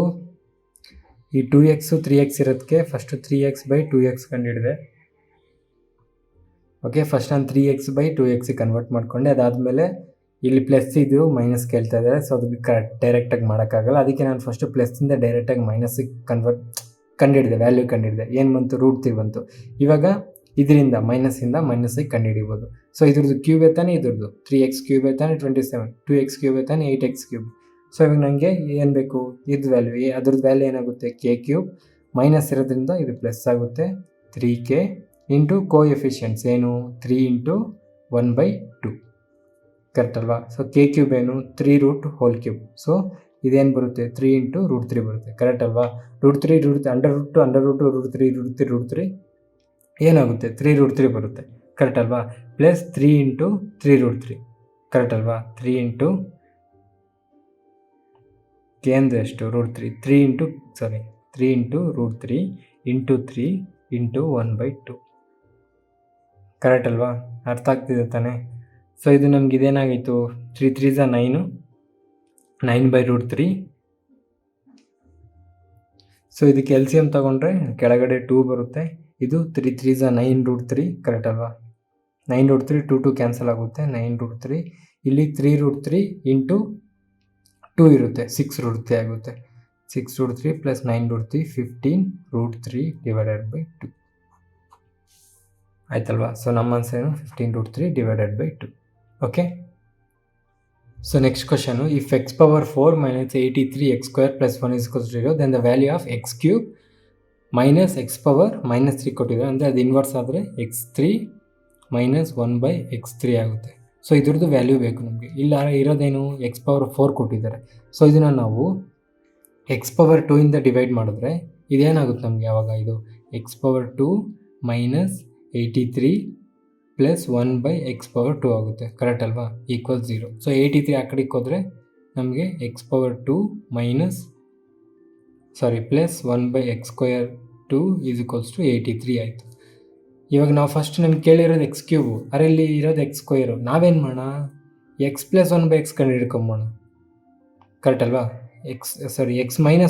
ಈ 2x 3x ಇರೋದಕ್ಕೆ ಫಸ್ಟು 3x/2x ಕಂಡುಹಿಡಿದೆ. ಓಕೆ, ಫಸ್ಟ್ ನಾನು 3x/2x ಕನ್ವರ್ಟ್ ಮಾಡಿಕೊಂಡೆ. ಅದಾದಮೇಲೆ ಇಲ್ಲಿ ಪ್ಲಸ್ ಇದು ಮೈನಸ್ ಕೇಳ್ತಾ ಇದ್ದಾರೆ, ಸೊ ಅದಕ್ಕೆ ಡೈರೆಕ್ಟಾಗಿ ಮಾಡೋಕ್ಕಾಗಲ್ಲ. ಅದಕ್ಕೆ ನಾನು ಫಸ್ಟು ಪ್ಲಸ್ಸಿಂದ ಡೈರೆಕ್ಟಾಗಿ ಮೈನಸ್ಸಿಗೆ ಕಂಡುಹಿಡಿದೆ, ವ್ಯಾಲ್ಯೂ ಕಂಡುಹಿಡಿದೆ. ಏನು ಬಂತು? ರೂಟ್ 3 ಬಂತು. ಇವಾಗ ಇದರಿಂದ ಮೈನಸ್ಸಿಂದ ಮೈನಸ್ಸಿಗೆ ಕಂಡುಹಿಡಿಬೋದು. ಸೊ ಇದ್ರದ್ದು ಕ್ಯೂಬ್ ತಾನೇ, ಇದ್ರದ್ದು 3x ಕ್ಯೂಬ್ ತಾನೇ 27, 2x ಕ್ಯೂಬ್ ತಾನೇ 8x ಕ್ಯೂಬ್. ಸೊ ಇವಾಗ ನನಗೆ ಏನು ಬೇಕು? ಇದ್ರ ವ್ಯಾಲ್ಯೂ, ಅದ್ರದ್ದು ವ್ಯಾಲ್ಯೂ ಏನಾಗುತ್ತೆ? k cube. ಮೈನಸ್ ಇರೋದ್ರಿಂದ ಇದು ಪ್ಲಸ್ ಆಗುತ್ತೆ, 3k ಇಂಟು ಕೋಎಫಿಷಿಯೆಂಟ್ಸ್ ಏನು? 3 × 1/2 ಕರೆಕ್ಟ್ ಅಲ್ವಾ? ಸೊ k ಕ್ಯೂಬ್ ಏನು? 3 ರೂಟ್ ಹೋಲ್ ಕ್ಯೂಬ್. ಸೊ ಇದೇನು ಬರುತ್ತೆ? 3 × √3 ಬರುತ್ತೆ ಕರೆಕ್ಟ್ ಅಲ್ವಾ? √3 √3 ಏನಾಗುತ್ತೆ? 3 √3 ಬರುತ್ತೆ ಕರೆಕ್ಟ್ ಅಲ್ವಾ? ಪ್ಲಸ್ 3 × 3 √3 ಕರೆಕ್ಟ್ ಅಲ್ವಾ? 3 × k ಅಂದರೆ ಎಷ್ಟು? √3, 3 × √3 ಇಂಟು 3 × 1/2 ಕರೆಕ್ಟ್ ಅಲ್ವಾ? ಅರ್ಥ ಆಗ್ತಿದೆ ತಾನೇ? ಸೊ ಇದು ನಮ್ಗೆ ಇದೇನಾಗಿತ್ತು? 3 3 9, 9/√3. ಸೊ ಇದಕ್ಕೆ LCM ತೊಗೊಂಡ್ರೆ ಕೆಳಗಡೆ 2 ಬರುತ್ತೆ. ಇದು 3 3 9√3 ಕರೆಕ್ಟ್ ಅಲ್ವಾ? 9√3 2 2 ಕ್ಯಾನ್ಸಲ್ ಆಗುತ್ತೆ, 9√3. ಇಲ್ಲಿ 3 √3 ಇಂಟು 2 ಇರುತ್ತೆ, 6 √3 ಆಗುತ್ತೆ. 6 √3 ಪ್ಲಸ್ 9√3 15 √3 / 2 ಆಯ್ತಲ್ವಾ? ಸೊ ನಮ್ಮ ಆನ್ಸರ್ ಏನು? 15 √3 / 2. Okay, so next question, if x⁴ - 83x² + 1 = 0, then the value of x³ - x⁴ - 3 ಕೊಟ್ಟಿದ್ದಾರೆ. ಅಂದರೆ ಅದು ಇನ್ವರ್ಸ್ ಆದರೆ x3 - 1/x3 ಆಗುತ್ತೆ. ಸೊ ಇದ್ರದ್ದು ವ್ಯಾಲ್ಯೂ ಬೇಕು ನಮಗೆ. ಇಲ್ಲ ಇರೋದೇನು? x⁴ ಕೊಟ್ಟಿದ್ದಾರೆ. ಸೊ ಇದನ್ನು ನಾವು x⁴ ಇಂದ ಡಿವೈಡ್ ಮಾಡಿದ್ರೆ ಇದೇನಾಗುತ್ತೆ ನಮಗೆ? ಆವಾಗ ಇದು x⁴ - 83 + 1/x⁴ ಆಗುತ್ತೆ ಕರೆಕ್ಟ್ ಅಲ್ವಾ? = 0. ಸೊ 83 ಆ ಕಡೆಗೆ ಹೋದರೆ ನಮಗೆ x⁴ ಪ್ಲಸ್ 1/x²2 = 83 ಆಯಿತು. ಇವಾಗ ನಾವು ಫಸ್ಟ್ ನಮ್ಗೆ ಕೇಳಿರೋದು x³, ಅದರಲ್ಲಿ ಇರೋದು x². ನಾವೇನು ಮಾಡೋಣ? x + 1/x ಕಂಡು ಹಿಡ್ಕೊಂಬೋಣ ಕರೆಕ್ಟ್ ಅಲ್ವಾ? x -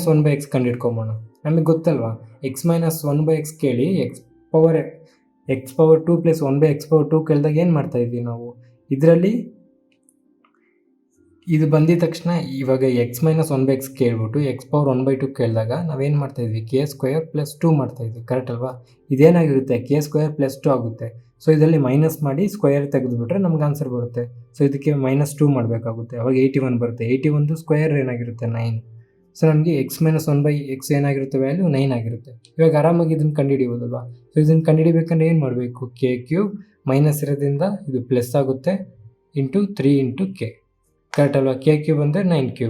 1/x ಕಂಡು ಹಿಡ್ಕೊಂಬೋಣ. ನಮಗೆ ಗೊತ್ತಲ್ವಾ? x - 1/x ಕೇಳಿ x⁴ ಪ್ಲಸ್ 1/x⁴ ಕೇಳಿದಾಗ ಏನು ಮಾಡ್ತಾಯಿದ್ವಿ ನಾವು? ಇದರಲ್ಲಿ ಇದು ಬಂದಿದ ತಕ್ಷಣ ಇವಾಗ x - 1/x ಕೇಳ್ಬಿಟ್ಟು x⁴ 1/2 ಕೇಳಿದಾಗ ನಾವೇನು ಮಾಡ್ತಾಯಿದ್ವಿ? k² + 2 ಮಾಡ್ತಾಯಿದ್ವಿ ಕರೆಕ್ಟ್ ಅಲ್ವಾ? ಇದೇನಾಗಿರುತ್ತೆ? k² + 2 ಆಗುತ್ತೆ. ಸೊ ಇದರಲ್ಲಿ ಮೈನಸ್ ಮಾಡಿ ಸ್ಕ್ವೇರ್ ತೆಗೆದುಬಿಟ್ರೆ ನಮ್ಗೆ ಆನ್ಸರ್ ಬರುತ್ತೆ. ಸೊ ಇದಕ್ಕೆ -2 ಮಾಡಬೇಕಾಗುತ್ತೆ, ಅವಾಗ 81 ಬರುತ್ತೆ. 81 ಸ್ಕ್ವೇರ್ ಏನಾಗಿರುತ್ತೆ? 9. ಸೊ ನಮಗೆ x - 1/x ಏನಾಗಿರುತ್ತೆ? ವ್ಯಾಲ್ಯೂ 9 ಆಗಿರುತ್ತೆ. ಇವಾಗ ಆರಾಮಾಗಿ ಇದನ್ನು ಕಂಡುಹಿಡಿಯೋದಲ್ವಾ? ಸೊ ಇದನ್ನು ಕಂಡುಹಿಡಿಬೇಕಂದ್ರೆ ಏನು ಮಾಡಬೇಕು? k³ ಮೈನಸ್ ಇರೋದ್ರಿಂದ ಇದು ಪ್ಲಸ್ ಆಗುತ್ತೆ ಇಂಟು 3 × k ಕರೆಕ್ಟ್ ಅಲ್ವಾ? k³ ಅಂದರೆ 9³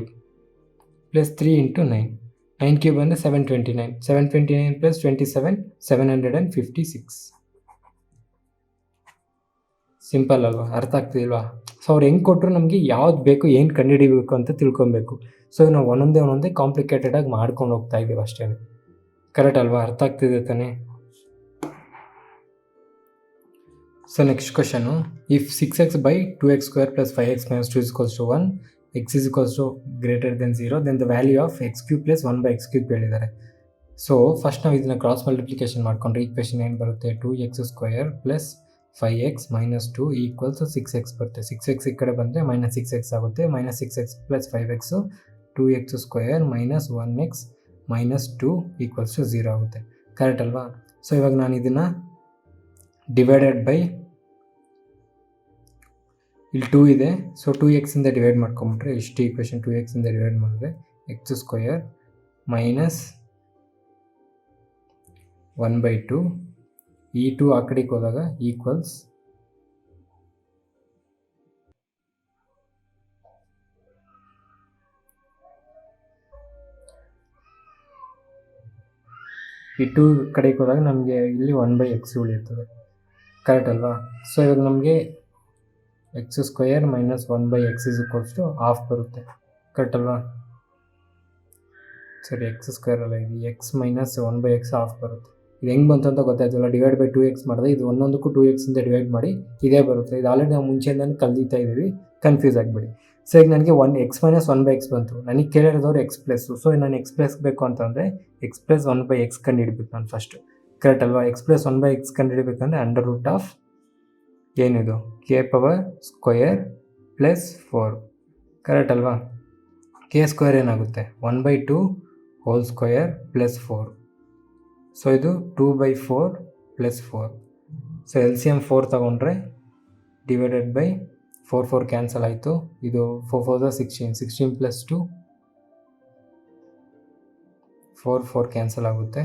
ಪ್ಲಸ್ 3 × 9, 9³ ಅಂದರೆ 729, 729 ಪ್ಲಸ್ 27 756. ಸಿಂಪಲ್ ಅಲ್ವಾ? ಅರ್ಥ ಆಗ್ತಿಲ್ವಾ? ಸೊ ಅವ್ರು ಹೆಂಗೆ ಕೊಟ್ಟರು ನಮಗೆ ಯಾವ್ದು ಬೇಕು, ಏನು ಕಂಡುಹಿಡಿಬೇಕು ಅಂತ ತಿಳ್ಕೊಬೇಕು. ಸೊ ನಾವು ಒಂದೊಂದೇ ಕಾಂಪ್ಲಿಕೇಟೆಡಾಗಿ ಮಾಡ್ಕೊಂಡು ಹೋಗ್ತಾ ಇದ್ದೀವಿ ಅಷ್ಟೇ. ಕರೆಕ್ಟ್ ಅಲ್ವಾ? ಅರ್ಥ ಆಗ್ತಿದೆ ತಾನೇ? So next question, if 6x/2x² + 5x - 2 = 1, x > 0, then the value of x³ + 1/x³ ಹೇಳಿದ್ದಾರೆ. ಸೊ ಫಸ್ಟ್ ನಾವು ಇದನ್ನು ಕ್ರಾಸ್ ಮಲ್ಟಿಪ್ಲಿಕೇಶನ್ ಮಾಡಿಕೊಂಡ್ರೆ ಈಕ್ವೇಷನ್ ಏನು ಬರುತ್ತೆ? 2x² + 5x - 2 = 6x ಬರುತ್ತೆ. 6x ಈ ಕಡೆ ಬಂದರೆ -6x ಆಗುತ್ತೆ. -6x + 5x 2x² - 1x - 2 = 0 ಆಗುತ್ತೆ ಕರೆಕ್ಟ್ ಅಲ್ವಾ? ಸೊ ಇವಾಗ ನಾನು ಇದನ್ನು ಡಿವೈಡೆಡ್ ಬೈ, ಇಲ್ಲಿ 2 ಇದೆ, ಸೊ 2x ಇಂದ ಡಿವೈಡ್ ಮಾಡ್ಕೊಂಬಿಟ್ರೆ ಇಷ್ಟು ಈಕ್ವೇಷನ್ 2x ಇಂದ ಡಿವೈಡ್ ಮಾಡಿದ್ರೆ x² - 1/2 ಈ 2 ಆ ಕಡೆಗೆ ಹೋದಾಗ ಈಕ್ವಲ್ಸ್ ಈ 2 ಕಡೆಗೆ ಹೋದಾಗ ನಮಗೆ ಇಲ್ಲಿ 1/x ಉಳಿಯುತ್ತದೆ ಕರೆಕ್ಟ್ ಅಲ್ವಾ? ಸೊ ಇವಾಗ ನಮಗೆ x square minus 1/x is equals to half ಬರುತ್ತೆ, ಕರೆಕ್ಟ್ ಅಲ್ವಾ? ಸರಿ, ಎಕ್ಸ್ ಸ್ಕ್ವೇರ್ ಅಲ್ಲ, ಇದು ಎಕ್ಸ್ ಮೈನಸ್ 1/x ಹಾಫ್ ಬರುತ್ತೆ. ಇದು ಹೆಂಗೆ ಬಂತು ಅಂತ ಗೊತ್ತಾಯ್ತಲ್ಲ, ಡಿವೈಡ್ ಬೈ 2x ಮಾಡಿದೆ, ಇದು ಒಂದೊಂದಕ್ಕೂ 2x ಇಂದ ಡಿವೈಡ್ ಮಾಡಿ ಇದೇ ಬರುತ್ತೆ. ಇದು ಆಲ್ರೆಡಿ ನಾವು ಮುಂಚೆಯಿಂದಲೂ ಕಲಿತಾ ಇದ್ದೀವಿ, ಕನ್ಫ್ಯೂಸ್ ಆಗಿಬಿಡಿ. ಸೊ ಈಗ ನನಗೆ ಎಕ್ಸ್ ಮೈನಸ್ 1/x ಬಂತು, ನನಗೆ ಕೇಳಿರೋದವ್ರು ಎಕ್ಸ್ ಪ್ಲಸ್ಸು. ಸೊ ನಾನು ಎಕ್ಸ್ ಪ್ಲಸ್ ಬೇಕು ಅಂತಂದರೆ ಎಕ್ಸ್ ಪ್ಲಸ್ 1/x ಕಂಡುಹಿಡಬೇಕು ನಾನು ಫಸ್ಟು, ಕರೆಕ್ಟ್ ಅಲ್ವಾ? ಎಕ್ಸ್ ಪ್ಲಸ್ 1/x ಕಂಡುಹಿಡಬೇಕಂದ್ರೆ ಅಂಡರ್ ರೂಟ್ ಆಫ್ ಏನಿದು K power square plus 4, correct ಅಲ್ವಾ? ಕೆ ಸ್ಕ್ವೇರ್ ಏನಾಗುತ್ತೆ 1/2 ಹೋಲ್ ಸ್ಕ್ವಯರ್ ಪ್ಲಸ್ 4. ಸೊ ಇದು 2/4 plus 4. So L C M 4 ತೊಗೊಂಡ್ರೆ ಡಿವೈಡೆಡ್ ಬೈ 4 ಕ್ಯಾನ್ಸಲ್ ಆಯಿತು. ಇದು 4 16 ಪ್ಲಸ್ 2 4 ಕ್ಯಾನ್ಸಲ್ ಆಗುತ್ತೆ.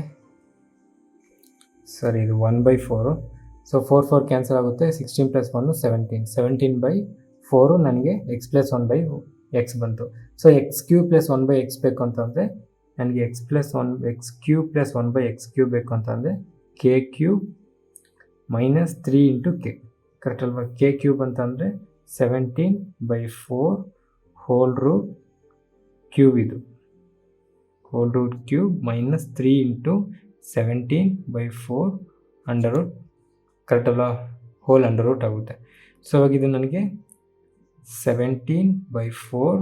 ಸರಿ, ಇದು 1/4. ಸೊ 4 ಕ್ಯಾನ್ಸಲ್ ಆಗುತ್ತೆ. 16 ಪ್ಲಸ್ 1 17/4 ನನಗೆ ಎಕ್ಸ್ ಪ್ಲಸ್ 1/x ಬಂತು. So X cube plus 1/x ಬೇಕು ಅಂತಂದರೆ ನನಗೆ ಎಕ್ಸ್ ಕ್ಯೂಬ್ ಪ್ಲಸ್ 1/x³ ಬೇಕು ಅಂತಂದರೆ k cube minus 3 into k, correct ಅಲ್ವಾ? ಕೆ ಕ್ಯೂಬ್ ಅಂತಂದರೆ 17/4 ಹೋಲ್ ರೂಟ್ ಕ್ಯೂಬ್, ಇದು whole root cube minus 3 into 17/4 under root, correct ಅಲ್ವಾ? ಹೋಲ್ ಅಂಡರ್ ರೂಟ್ ಆಗುತ್ತೆ. ಸೊ ಅವಾಗ ಇದು ನನಗೆ 17/4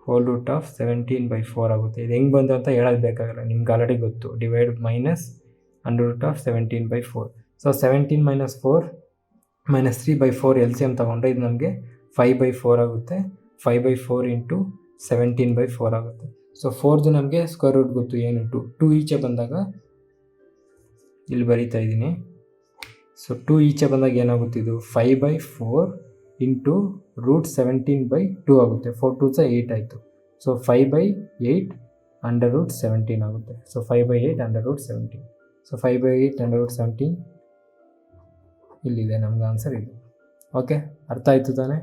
ಹೋಲ್ ರೂಟ್ ಆಫ್ 17/4 ಆಗುತ್ತೆ. ಇದು ಹೆಂಗೆ ಬಂತು ಅಂತ ಹೇಳೋದು ಬೇಕಾಗಲ್ಲ, ನಿಮ್ಗೆ ಆಲ್ರೆಡಿ ಗೊತ್ತು. Divide minus under root of 17/4. So 17 - 4 - 3/4 L C M ತೊಗೊಂಡ್ರೆ ಇದು ನಮಗೆ 5/4 ಆಗುತ್ತೆ. 5/4 ಇಂಟು 17/4 ಆಗುತ್ತೆ. ಸೊ 4ದು ನಮಗೆ ಸ್ಕ್ವೇರ್ ರೂಟ್ ಗೊತ್ತು, ಏನು 2 ಈಚೆ ಬಂದಾಗ ಇಲ್ಲಿ ಬರೀತಾ ಇದ್ದೀನಿ. ಸೊ 2 ಈಚೆ ಬಂದಾಗ ಏನಾಗುತ್ತೆ, ಇದು 5/4 ಇಂಟು ರೂಟ್ 17/2 ಆಗುತ್ತೆ. 4 2s 8 ಆಯಿತು. ಸೊ 5/8 ಅಂಡರ್ ರೂಟ್ 17 ಆಗುತ್ತೆ. So 5/8 under root 17. So 5/8 under root 17 ಇಲ್ಲಿದೆ ನಮ್ಗೆ ಆನ್ಸರ್ ಇದು. ಓಕೆ, ಅರ್ಥ ಆಯಿತು ತಾನೆ?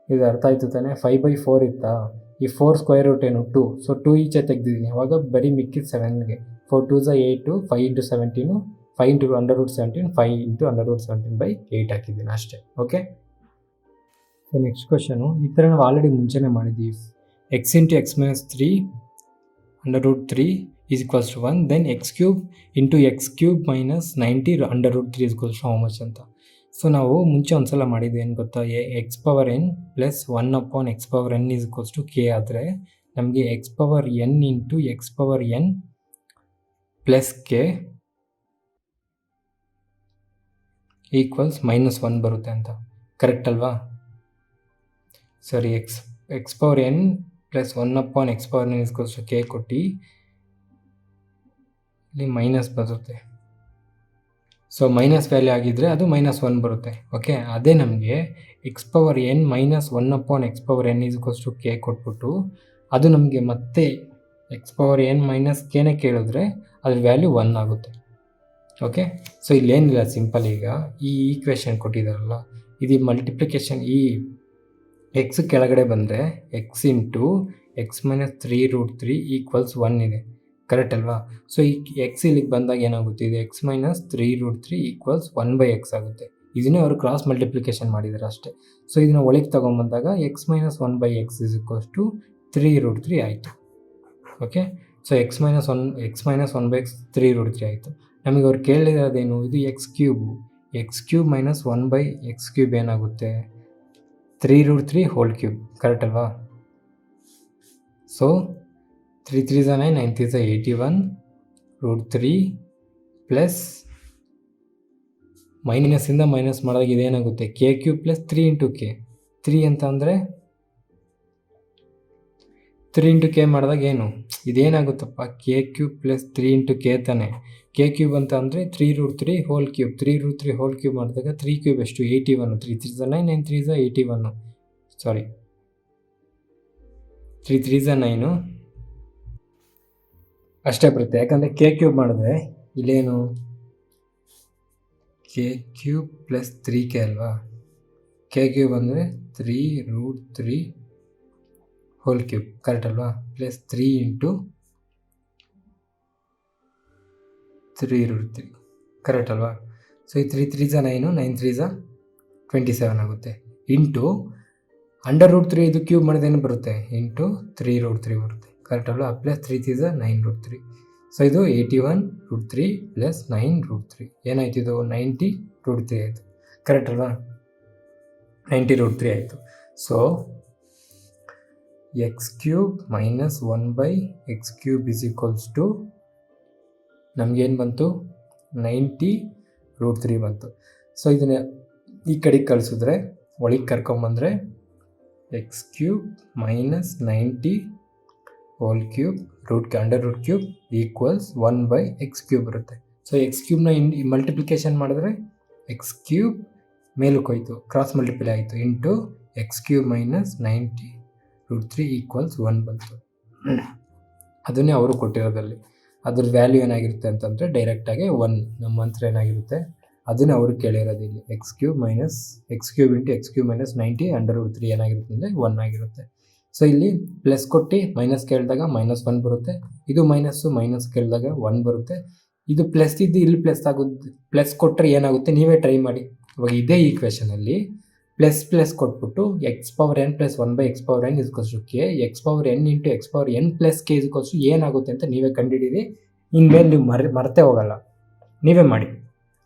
ಇದು ಅರ್ಥ ಆಯಿತು ತಾನೆ? 5/4 ಇತ್ತಾ, ಈ 4 ಸ್ಕ್ವೇರ್ ರೂಟ್ ಏನು 2. ಸೊ 2 ಈಚೆ ತೆಗೆದಿದ್ದೀನಿ, ಅವಾಗ ಬರೀ ಮಿಕ್ಕಿದ 7ಗೆ 4 2s 8, 5 into 17, 5 into under root 17, 5 into under root 17/8 ಹಾಕಿದ್ದೀನಿ ಅಷ್ಟೇ. ಓಕೆ, ಸೊ ನೆಕ್ಸ್ಟ್ ಕ್ವಶನು ಈ ಥರ ನಾವು ಆಲ್ರೆಡಿ ಮುಂಚೆನೇ ಮಾಡಿದ್ದೀವಿ. X into x minus 3 under root 3 is equals to 1, then x cube into x cube minus 90 under root 3 is equals to how much ಅಂತ. So ನಾವು ಮುಂಚೆ ಒಂದು ಸಲ ಮಾಡಿದ್ವಿ, ಏನು ಗೊತ್ತಾ, x power n plus 1/x power n is equals to k ಆದರೆ ನಮಗೆ X power n into x power n plus k equals -1 ಬರುತ್ತೆ ಅಂತ, ಕರೆಕ್ಟ್ ಅಲ್ವಾ? ಸರಿ, X power n plus 1/x power N equals to K ಕೊಟ್ಟು ಇಲ್ಲಿ minus ಬರುತ್ತೆ. So minus value ಆಗಿದ್ದರೆ ಅದು -1 ಬರುತ್ತೆ. ಓಕೆ, ಅದೇ ನಮಗೆ X power N minus 1/x power N equals to K ಕೊಟ್ಬಿಟ್ಟು ಅದು ನಮಗೆ ಮತ್ತೆ ಎಕ್ಸ್ ಪವರ್ ಎನ್ ಮೈನಸ್ ಕೆನೇ ಕೇಳಿದ್ರೆ ಅದ್ರ ವ್ಯಾಲ್ಯೂ 1 ಆಗುತ್ತೆ. ಓಕೆ, ಸೊ ಇಲ್ಲೇನಿಲ್ಲ, ಸಿಂಪಲ್. ಈಗ ಈ ಈಕ್ವೇಷನ್ ಕೊಟ್ಟಿದ್ದಾರಲ್ಲ, ಇದು ಮಲ್ಟಿಪ್ಲಿಕೇಶನ್, ಈ ಎಕ್ಸ್ ಕೆಳಗಡೆ ಬಂದರೆ X into x minus 3√3 equals 1 ಇದೆ, ಕರೆಕ್ಟ್ ಅಲ್ವಾ? ಸೊ ಈ ಎಕ್ಸ್ ಇಲ್ಲಿಗೆ ಬಂದಾಗ ಏನಾಗುತ್ತೆ, ಇದು ಎಕ್ಸ್ ಮೈನಸ್ 3√3 ಈಕ್ವಲ್ಸ್ 1/x ಆಗುತ್ತೆ. ಇದನ್ನೇ ಅವರು ಕ್ರಾಸ್ ಮಲ್ಟಿಪ್ಲಿಕೇಶನ್ ಮಾಡಿದ್ದಾರೆ ಅಷ್ಟೇ. ಸೊ ಇದನ್ನು ಒಳಗೆ ತೊಗೊಂಬಂದಾಗ X minus 1/x is equals to 3√3 ಆಯಿತು. Okay, so X minus 1/x 3√3 ಆಯಿತು. ನಮಗೆ ಅವ್ರು ಕೇಳಿರೋದೇನು, ಇದು ಎಕ್ಸ್ ಕ್ಯೂಬ್ ಮೈನಸ್ 1/x³ ಏನಾಗುತ್ತೆ 3√3 ಹೋಲ್ ಕ್ಯೂಬ್, ಕರೆಕ್ಟ್ ಅಲ್ವಾ? ಸೊ 3 3s 9, 9 3s 81 √3 ಪ್ಲಸ್ ಮೈನಸ್ಸಿಂದ ಮೈನಸ್ ಮಾಡಿದಾಗ ಇದೇನಾಗುತ್ತೆ K cube plus 3 into K. 3 ಅಂತ ಅಂದರೆ 3 ಇಂಟು ಕೆ ಮಾಡಿದಾಗ ಏನು ಇದೇನಾಗುತ್ತಪ್ಪ, K cube plus 3 into K ತಾನೆ. ಕೆ ಕ್ಯೂಬ್ ಅಂತ ಅಂದರೆ 3√3 ಹೋಲ್ ಕ್ಯೂಬ್. 3√3 ಹೋಲ್ ಕ್ಯೂಬ್ ಮಾಡಿದಾಗ 3 ಕ್ಯೂಬ್ ಎಷ್ಟು 81. 3 3s 9, 9 3s 81, ಸಾರಿ 3 3s 9 ಅಷ್ಟೇ ಬರುತ್ತೆ. ಯಾಕಂದರೆ ಕೆ ಕ್ಯೂಬ್ ಮಾಡಿದ್ರೆ ಇಲ್ಲೇನು ಕೆ ಕ್ಯೂಬ್ ಪ್ಲಸ್ 3k ಅಲ್ವಾ. ಕೆ ಕ್ಯೂಬ್ ಅಂದರೆ 3√3 ಹೋಲ್ ಕ್ಯೂಬ್, ಕರೆಕ್ಟ್ ಅಲ್ವಾ, ಪ್ಲಸ್ 3 ಇಂಟು 3√3, ಕರೆಕ್ಟ್ ಅಲ್ವಾ. ಸೊ ಈ 3 3s 9, 9 3s 27 ಆಗುತ್ತೆ. ಇಂಟು √3 ಇದು ಕ್ಯೂಬ್ ಮಾಡಿದ್ರೆ ಏನು ಬರುತ್ತೆ ಇಂಟು 3√3 ಬರುತ್ತೆ ಕರೆಕ್ಟ್ ಅಲ್ವಾ ಪ್ಲಸ್ 3 3 9√3 ಸೊ ಇದು 81√3 ಪ್ಲಸ್ 9√3 ಏನಾಯ್ತು ಇದು 90√3 ಆಯಿತು ಕರೆಕ್ಟ್ ಅಲ್ವಾ 90√3 ಆಯಿತು so x³ minus 1/x³ is equals to ನಮಗೇನು ಬಂತು 90√3 ಬಂತು ಸೊ ಇದನ್ನ ಈ ಕಡೆಗೆ ಕಳಿಸಿದ್ರೆ ಒಳಗೆ ಕರ್ಕೊಂಬಂದರೆ x³ minus 90 whole cube √3 equals 1/x³ ಬರುತ್ತೆ ಸೊ x³ ಮಲ್ಟಿಪ್ಲಿಕೇಶನ್ ಮಾಡಿದ್ರೆ x³ ಮೇಲಕ್ಕೆ ಹೋಯ್ತು ಕ್ರಾಸ್ ಮಲ್ಟಿಪ್ಲೈ ಆಯಿತು ಇಂಟು x³ ಮೈನಸ್ 90√3 ಈಕ್ವಲ್ಸ್ 1 ಬಂತು ಅದನ್ನೇ ಅವರು ಕೊಟ್ಟಿರೋದಲ್ಲಿ ಅದ್ರ ವ್ಯಾಲ್ಯೂ ಏನಾಗಿರುತ್ತೆ ಅಂತಂದರೆ ಡೈರೆಕ್ಟಾಗಿ 1 ನಮ್ಮ ಮಂತ್ರ ಏನಾಗಿರುತ್ತೆ ಅದನ್ನೇ ಅವರು ಕೇಳಿರೋದು ಇಲ್ಲಿ x³ minus x³ into x³ minus 90 √3 ಏನಾಗಿರುತ್ತೆ ಅಂದರೆ 1 ಆಗಿರುತ್ತೆ ಸೊ ಇಲ್ಲಿ ಪ್ಲಸ್ ಕೊಟ್ಟು ಮೈನಸ್ ಕೇಳಿದಾಗ -1 ಬರುತ್ತೆ ಇದು ಮೈನಸ್ ಕೇಳಿದಾಗ 1 ಬರುತ್ತೆ ಇದು ಪ್ಲಸ್ ಇದ್ದು ಇಲ್ಲಿ ಪ್ಲಸ್ ಕೊಟ್ಟರೆ ಏನಾಗುತ್ತೆ ನೀವೇ ಟ್ರೈ ಮಾಡಿ ಇವಾಗ ಇದೇ ಈಕ್ವೇಷನಲ್ಲಿ ಪ್ಲಸ್ ಕೊಟ್ಬಿಟ್ಟು x⁴n plus 1/x⁴n is equals to K x⁴n into x⁴n plus K is equals to ಏನಾಗುತ್ತೆ ಅಂತ ನೀವೇ ಕಂಡುಹಿಡೀರಿ ಇನ್ಮೇಲೆ ನೀವು ಮರೆತೇ ಹೋಗಲ್ಲ ನೀವೇ ಮಾಡಿ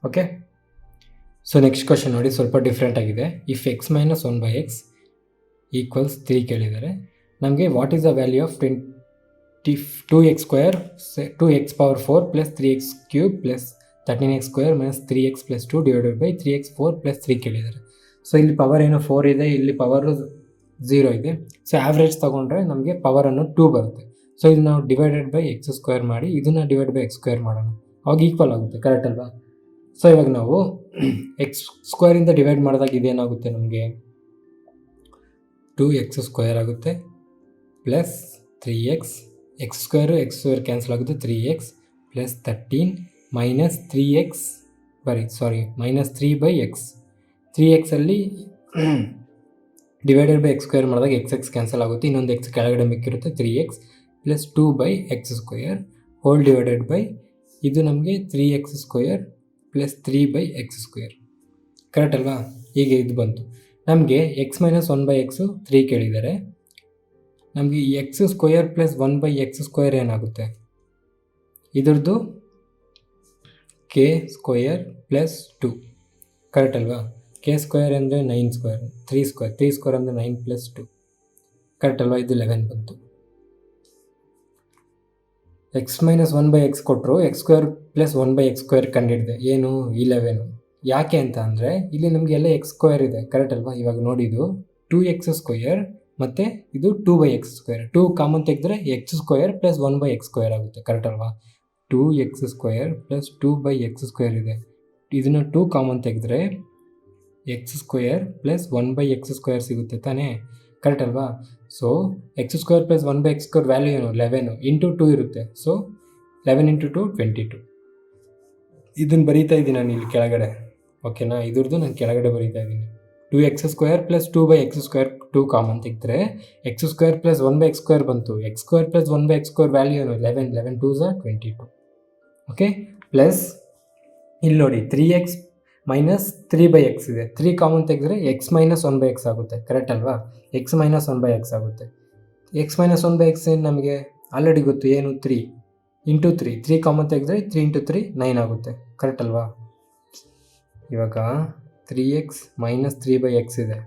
ಓಕೆ ಸೊ ನೆಕ್ಸ್ಟ್ ಕ್ವಶನ್ ನೋಡಿ ಸ್ವಲ್ಪ ಡಿಫ್ರೆಂಟ್ ಆಗಿದೆ if x minus 1/x equals 3 ಕೇಳಿದ್ದಾರೆ ನಮಗೆ what is the value of 2x² 2x⁴ plus 3x³ plus 13x² minus 3x plus 2 divided by 3x4 plus 3 ಕೇಳಿದ್ದಾರೆ ಸೊ ಇಲ್ಲಿ ಪವರ್ ಏನು 4 ಇದೆ ಇಲ್ಲಿ ಪವರು 0 ಇದೆ ಸೊ ಆವ್ರೇಜ್ ತೊಗೊಂಡ್ರೆ ನಮಗೆ ಪವರನ್ನು 2 ಬರುತ್ತೆ ಸೊ ಇದು ನಾವು ಡಿವೈಡೆಡ್ ಬೈ x² ಮಾಡಿ ಇದನ್ನು ಡಿವೈಡ್ ಬೈ x² ಮಾಡೋಣ ಅವಾಗ ಈಕ್ವಲ್ ಆಗುತ್ತೆ ಕರೆಕ್ಟ್ ಅಲ್ವಾ ಸೊ ಇವಾಗ ನಾವು x² ಡಿವೈಡ್ ಮಾಡಿದಾಗ ಇದೇನಾಗುತ್ತೆ ನಮಗೆ 2x² ಆಗುತ್ತೆ ಪ್ಲಸ್ 3x x² ಕ್ಯಾನ್ಸಲ್ ಆಗುತ್ತೆ 3x plus 13 minus 3x minus 3/x 3x ಅಲ್ಲಿ ಡಿವೈಡೆಡ್ ಬೈ x² ಮಾಡಿದಾಗ x ಕ್ಯಾನ್ಸಲ್ ಆಗುತ್ತೆ ಇನ್ನೊಂದು x ಕೆಳಗಡೆ ಮಿಕ್ಕಿರುತ್ತೆ 3x plus 2/x² hole divided by ಇದು ನಮಗೆ 3x² ಪ್ಲಸ್ 3/x² ಕರೆಕ್ಟ್ ಅಲ್ವಾ ಹೀಗೆ ಇದು ಬಂತು ನಮಗೆ x ಮೈನಸ್ 1/x 3 ಕೇಳಿದ್ದಾರೆ ನಮಗೆ x² ಪ್ಲಸ್ 1/x² ಏನಾಗುತ್ತೆ ಇದ್ರದ್ದು k² ಪ್ಲಸ್ 2 ಕರೆಕ್ಟ್ ಅಲ್ವಾ k² ಅಂದರೆ 9² 3² ಅಂದರೆ 9 ಪ್ಲಸ್ 2 ಕರೆಕ್ಟ್ ಅಲ್ವಾ ಇದು 11 ಬಂತು x ಮೈನಸ್ 1/x ಕೊಟ್ಟರು x² ಪ್ಲಸ್ 1/x² ಕಂಡಿಡಿದೆ ಏನು 11 ಯಾಕೆ ಅಂತ ಅಂದರೆ ಇಲ್ಲಿ ನಮಗೆ ಎಲ್ಲ x² ಇದೆ ಕರೆಕ್ಟ್ ಅಲ್ವಾ ಇವಾಗ ನೋಡಿದ್ದು 2x² ಮತ್ತು ಇದು 2/x². 2 ಕಾಮನ್ ತೆಗೆದ್ರೆ x² ಪ್ಲಸ್ 1/x² ಆಗುತ್ತೆ. ಕರೆಕ್ಟ್ ಅಲ್ವಾ? 2x² ಪ್ಲಸ್ 2/x² ಇದೆ. ಇದನ್ನು 2 ಕಾಮನ್ ತೆಗೆದ್ರೆ x² ಪ್ಲಸ್ 1/x² ಸಿಗುತ್ತೆ ತಾನೇ? ಕರೆಕ್ಟ್ ಅಲ್ವಾ? So x² plus 1/x² value ಏನು? 11 ಇಂಟು 2 ಇರುತ್ತೆ. So 11 into 2 22. ಇದನ್ನು ಬರೀತಾ ಇದ್ದೀನಿ ನಾನು ಇಲ್ಲಿ ಕೆಳಗಡೆ. ಓಕೆನಾ? ಇದ್ರದ್ದು ನಾನು ಕೆಳಗಡೆ ಬರೀತಾ ಇದ್ದೀನಿ. 2x² ಪ್ಲಸ್ 2/x² 2 ಕಾಮನ್ ತೆಗೆದ್ರೆ x² ಪ್ಲಸ್ 1/x² ಬಂತು. x² ಪ್ಲಸ್ 1/x² ವ್ಯಾಲ್ಯೂ ಏನು? 11. 11 2s 22. ಓಕೆ, ಪ್ಲಸ್ ಇಲ್ಲಿ ನೋಡಿ 3x ಮೈನಸ್ 3/x ಇದೆ. 3 ಕಾಮನ್ ತೆಗೆದ್ರೆ x ಮೈನಸ್ 1/x ಆಗುತ್ತೆ. ಕರೆಕ್ಟ್ ಅಲ್ವಾ? x ಮೈನಸ್ 1/x ಆಗುತ್ತೆ. x ಮೈನಸ್ 1/x ಏನು ನಮಗೆ ಆಲ್ರೆಡಿ ಗೊತ್ತು, ಏನು? 3 ಇಂಟು 3. 3 ಕಾಮನ್ ತೆಗೆದ್ರೆ 3 ಇಂಟು 3 9 ಆಗುತ್ತೆ. ಕರೆಕ್ಟ್ ಅಲ್ವಾ? ಇವಾಗ 3x ಮೈನಸ್ 3/x ಇದೆ.